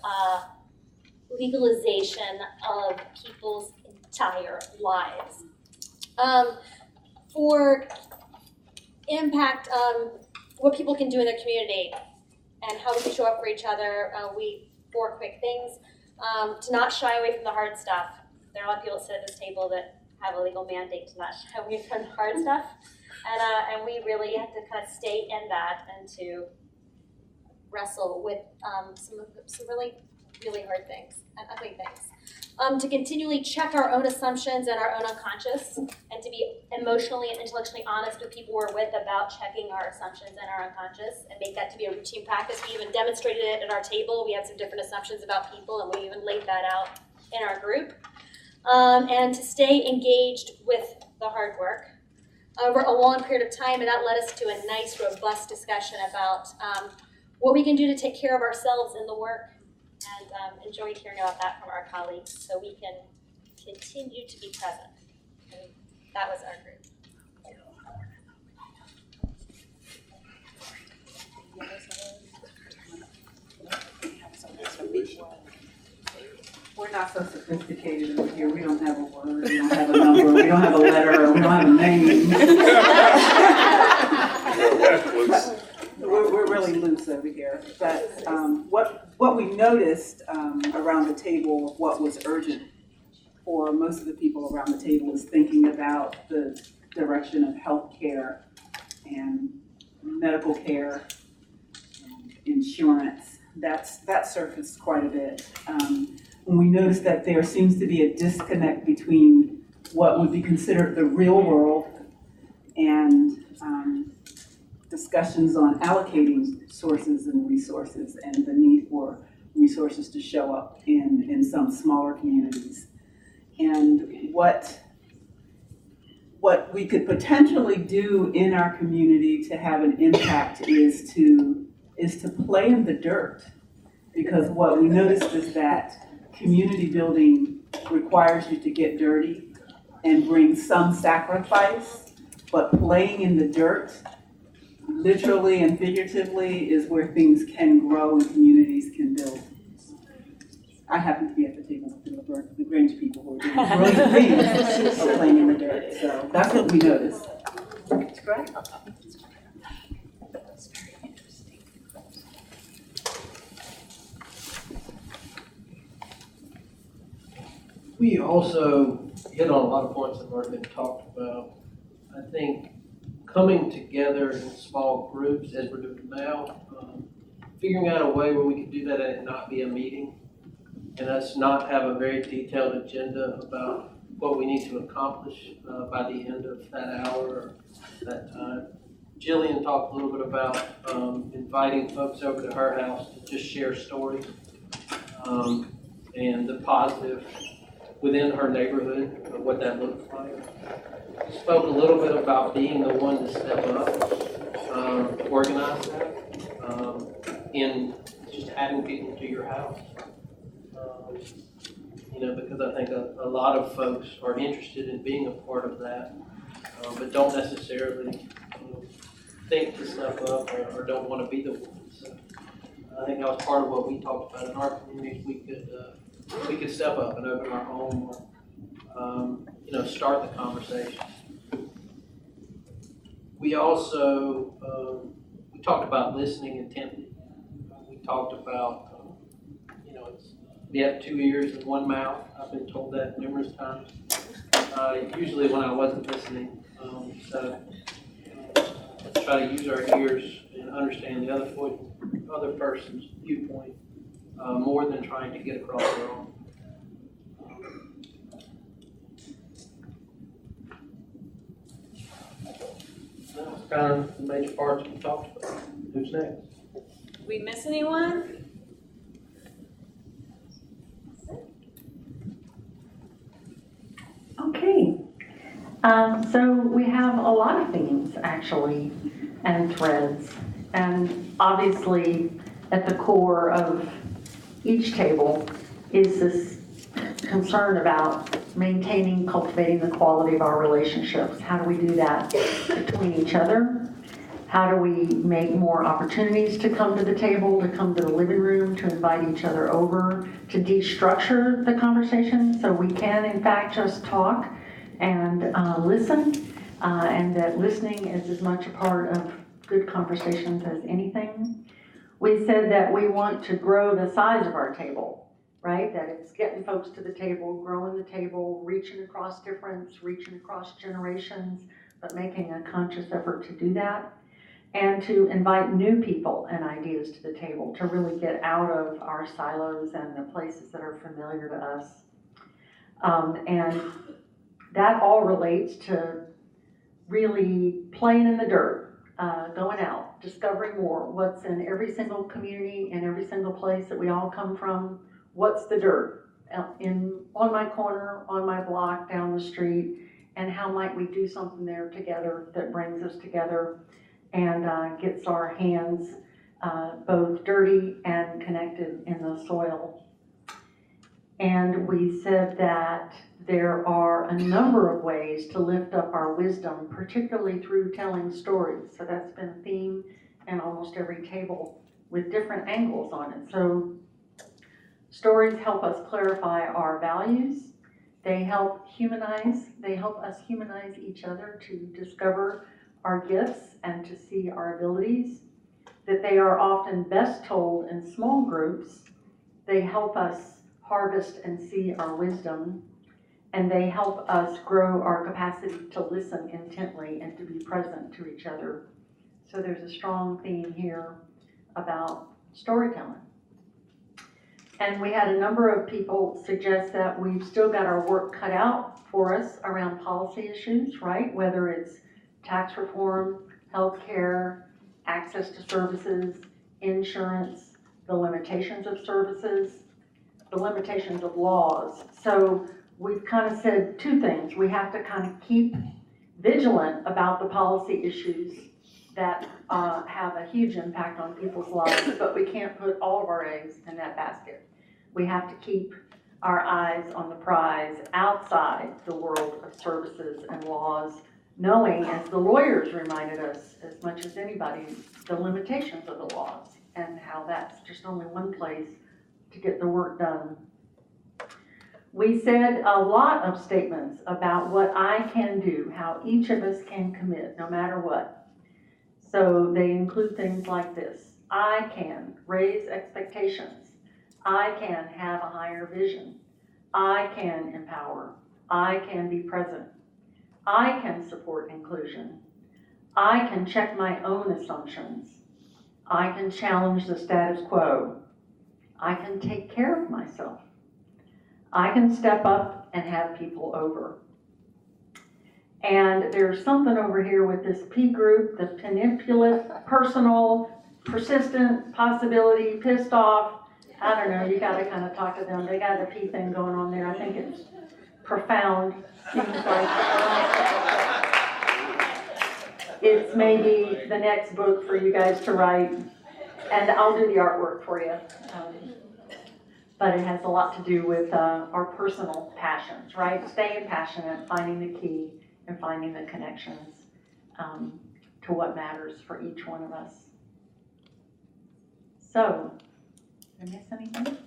legalization of people's entire lives. For impact, what people can do in their community and how we can show up for each other, four quick things. To not shy away from the hard stuff. There are a lot of people that sit at this table that have a legal mandate to not shy away from the hard stuff. And we really have to kind of stay in that and to wrestle with some really, really hard things and ugly things. To continually check our own assumptions and our own unconscious, and to be emotionally and intellectually honest with people we're with about checking our assumptions and our unconscious, and make that to be a routine practice. We even demonstrated it at our table. We had some different assumptions about people, and we even laid that out in our group. And to stay engaged with the hard work over a long period of time, and that led us to a nice, robust discussion about what we can do to take care of ourselves in the work, and enjoyed hearing about that from our colleagues, so we can continue to be present. And that was our group. We're not so sophisticated over here. We don't have a word, we don't have a number, we don't have a letter, we don't have a name. We're really loose over here. But what we noticed around the table, what was urgent for most of the people around the table, was thinking about the direction of healthcare and medical care, and insurance. That surfaced quite a bit. And we noticed that there seems to be a disconnect between what would be considered the real world and discussions on allocating sources and resources, and the need for resources to show up in some smaller communities. And what we could potentially do in our community to have an impact is to play in the dirt. Because what we noticed is that community building requires you to get dirty and bring some sacrifice, but playing in the dirt, literally and figuratively, is where things can grow and communities can build. I happen to be at the table with the LaGrange people who are doing brilliant things of playing in the dirt. So that's what we noticed. That's great. We also hit on a lot of points that have already been talked about. I think coming together in small groups, as we're doing now, figuring out a way where we can do that and it not be a meeting, and us not have a very detailed agenda about what we need to accomplish by the end of that hour or that time. Jillian talked a little bit about inviting folks over to her house to just share stories and the positive within her neighborhood of what that looks like. Spoke a little bit about being the one to step up, organize that, in just having people to your house. Because I think a lot of folks are interested in being a part of that, but don't necessarily think to step up or don't want to be the one. So I think that was part of what we talked about in our communities. We could step up and open our home or, start the conversation. We also, we talked about listening intently. We talked about, we have 2 ears and 1 mouth. I've been told that numerous times, usually when I wasn't listening. So let's try to use our ears and understand the other person's viewpoint more than trying to get across their own. That's kind of the major parts we talked about. Who's next? Did we miss anyone? Okay. So we have a lot of themes actually and threads, and obviously at the core of each table is this concern about maintaining, cultivating the quality of our relationships. How do we do that between each other? How do we make more opportunities to come to the table, to come to the living room, to invite each other over, to destructure the conversation so we can in fact just talk and listen, and that listening is as much a part of good conversations as anything. We said that we want to grow the size of our table, right? That it's getting folks to the table, growing the table, reaching across difference, reaching across generations, but making a conscious effort to do that. And to invite new people and ideas to the table, to really get out of our silos and the places that are familiar to us. And that all relates to really playing in the dirt, going out, discovering more, what's in every single community, in every single place that we all come from. What's the dirt on my corner, on my block, down the street, and how might we do something there together that brings us together and gets our hands both dirty and connected in the soil. And we said that there are a number of ways to lift up our wisdom, particularly through telling stories. So that's been a theme in almost every table with different angles on it. So stories help us clarify our values. They help us humanize each other to discover our gifts and to see our abilities, that they are often best told in small groups. They help us harvest and see our wisdom, and they help us grow our capacity to listen intently and to be present to each other. So there's a strong theme here about storytelling. And we had a number of people suggest that we've still got our work cut out for us around policy issues, right? Whether it's tax reform, healthcare, access to services, insurance, the limitations of services, the limitations of laws. So we've kind of said two things. We have to kind of keep vigilant about the policy issues that have a huge impact on people's lives, but we can't put all of our eggs in that basket. We have to keep our eyes on the prize outside the world of services and laws, knowing, as the lawyers reminded us as much as anybody, the limitations of the laws and how that's just only one place to get the work done. We said a lot of statements about what I can do, how each of us can commit, no matter what. So they include things like this. I can raise expectations. I can have a higher vision. I can empower. I can be present. I can support inclusion. I can check my own assumptions. I can challenge the status quo. I can take care of myself. I can step up and have people over. And there's something over here with this P group, the panipulate, personal, persistent, possibility, pissed off. I don't know, you gotta kind of talk to them. They got the P thing going on there. I think it's profound. Seems like it's maybe the next book for you guys to write, and I'll do the artwork for you. But it has a lot to do with our personal passions, right? Staying passionate, finding the key, and finding the connections to what matters for each one of us. So, did I miss anything?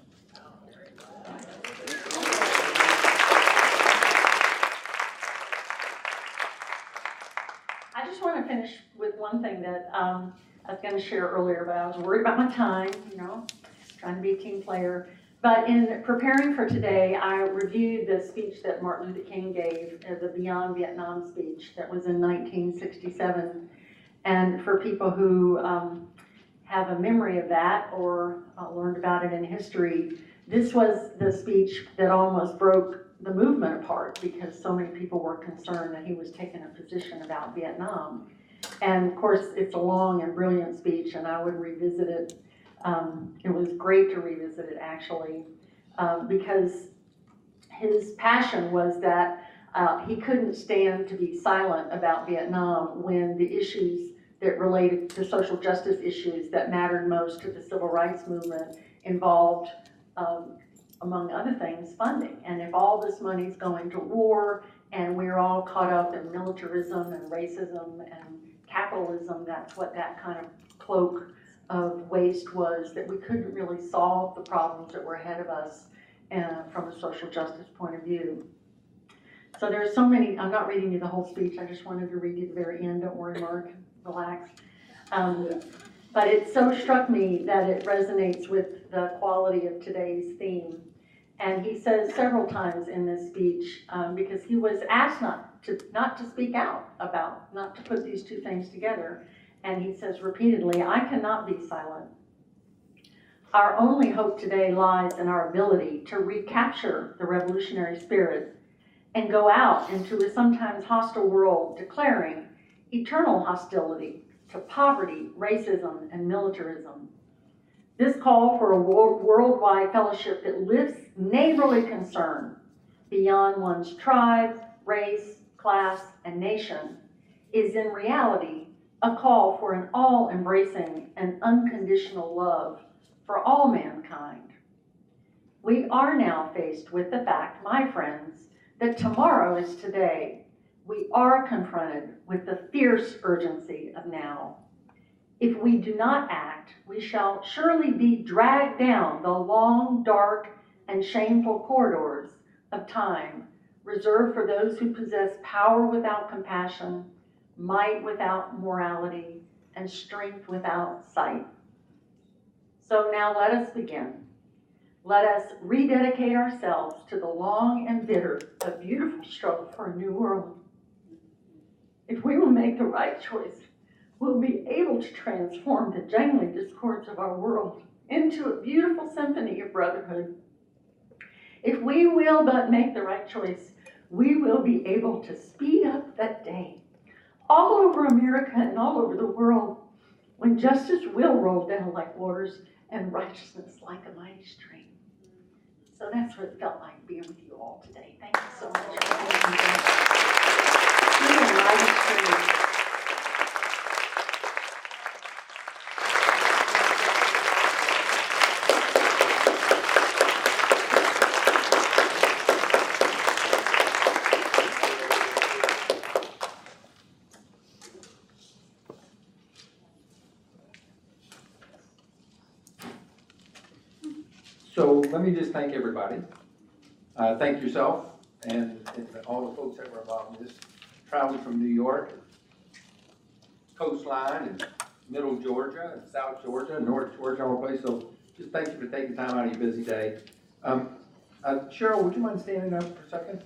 I just want to finish with one thing that I was going to share earlier, but I was worried about my time, trying to be a team player. But in preparing for today, I reviewed the speech that Martin Luther King gave, the Beyond Vietnam speech that was in 1967. And for people who have a memory of that or learned about it in history, this was the speech that almost broke the movement apart because so many people were concerned that he was taking a position about Vietnam. And of course, it's a long and brilliant speech, and I would revisit it. It was great to revisit it, actually, because his passion was that he couldn't stand to be silent about Vietnam when the issues that related to social justice issues that mattered most to the civil rights movement involved, among other things, funding. And if all this money's going to war and we're all caught up in militarism and racism and capitalism, that's what that kind of cloak of waste was, that we couldn't really solve the problems that were ahead of us from a social justice point of view. So there's so many, I'm not reading you the whole speech, I just wanted to read you the very end, don't worry, Mark, relax. But it so struck me that it resonates with the quality of today's theme. And he says several times in this speech, because he was asked not to speak out about, not to put these two things together. And he says repeatedly, I cannot be silent. Our only hope today lies in our ability to recapture the revolutionary spirit and go out into a sometimes hostile world declaring eternal hostility to poverty, racism, and militarism. This call for a worldwide fellowship that lifts neighborly concern beyond one's tribe, race, class, and nation is in reality a call for an all-embracing and unconditional love for all mankind. We are now faced with the fact, my friends, that tomorrow is today. We are confronted with the fierce urgency of now. If we do not act, we shall surely be dragged down the long, dark, and shameful corridors of time reserved for those who possess power without compassion, might without morality, and strength without sight. So now let us begin. Let us rededicate ourselves to the long and bitter but beautiful struggle for a new world. If we will make the right choice, we'll be able to transform the jangling discords of our world into a beautiful symphony of brotherhood. If we will but make the right choice, we will be able to speed up that day all over America and all over the world when justice will roll down like waters and righteousness like a mighty stream. So that's what it felt like being with you all today. Thank you so much for having me. So let me just thank everybody. Thank yourself and all the folks that were involved in this. Traveled from New York, coastline, and middle Georgia, and South Georgia, North Georgia, all the place. So just thank you for taking time out of your busy day. Cheryl, would you mind standing up for a second?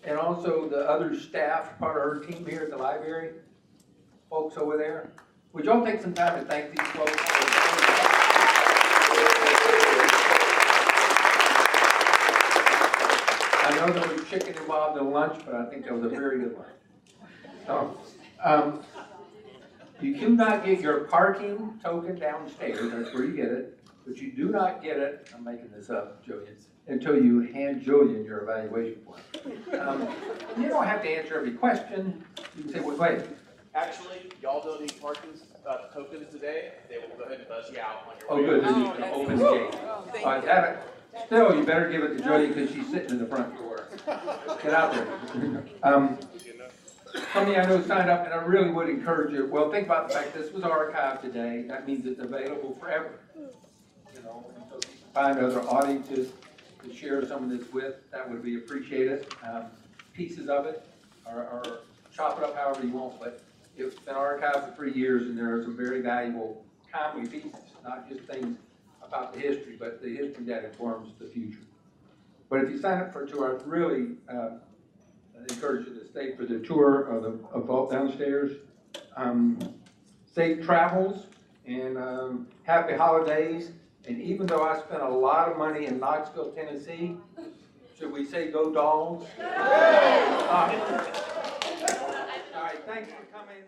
And also the other staff, part of our team here at the library, folks over there. Would y'all take some time to thank these folks? I know there was chicken involved in lunch, but I think that was a very good one. You do not get your parking token downstairs, that's where you get it, but you do not get it, I'm making this up, Julian, until you hand Julian your evaluation form. You don't have to answer every question. You can say, well, wait. Actually, y'all don't need parking tokens today. They will go ahead and buzz you out on your Oh, way. good, then you can open the gate. All right, have it. Still, you better give it to Julian because she's sitting in the front door. Get out there. Some of you I know signed up, and I really would encourage you. Well, think about the fact this was archived today. That means it's available forever. you know. And so if you find other audiences to share some of this with, that would be appreciated. Pieces of it, or chop it up however you want, but it's been archived for 3 years, and there are some very valuable timely pieces, not just things about the history, but the history that informs the future. But if you sign up for a tour, I'd really encourage you to stay for the tour of the vault downstairs. Safe travels and happy holidays. And even though I spent a lot of money in Knoxville, Tennessee, should we say go Dogs? All right, thanks for coming.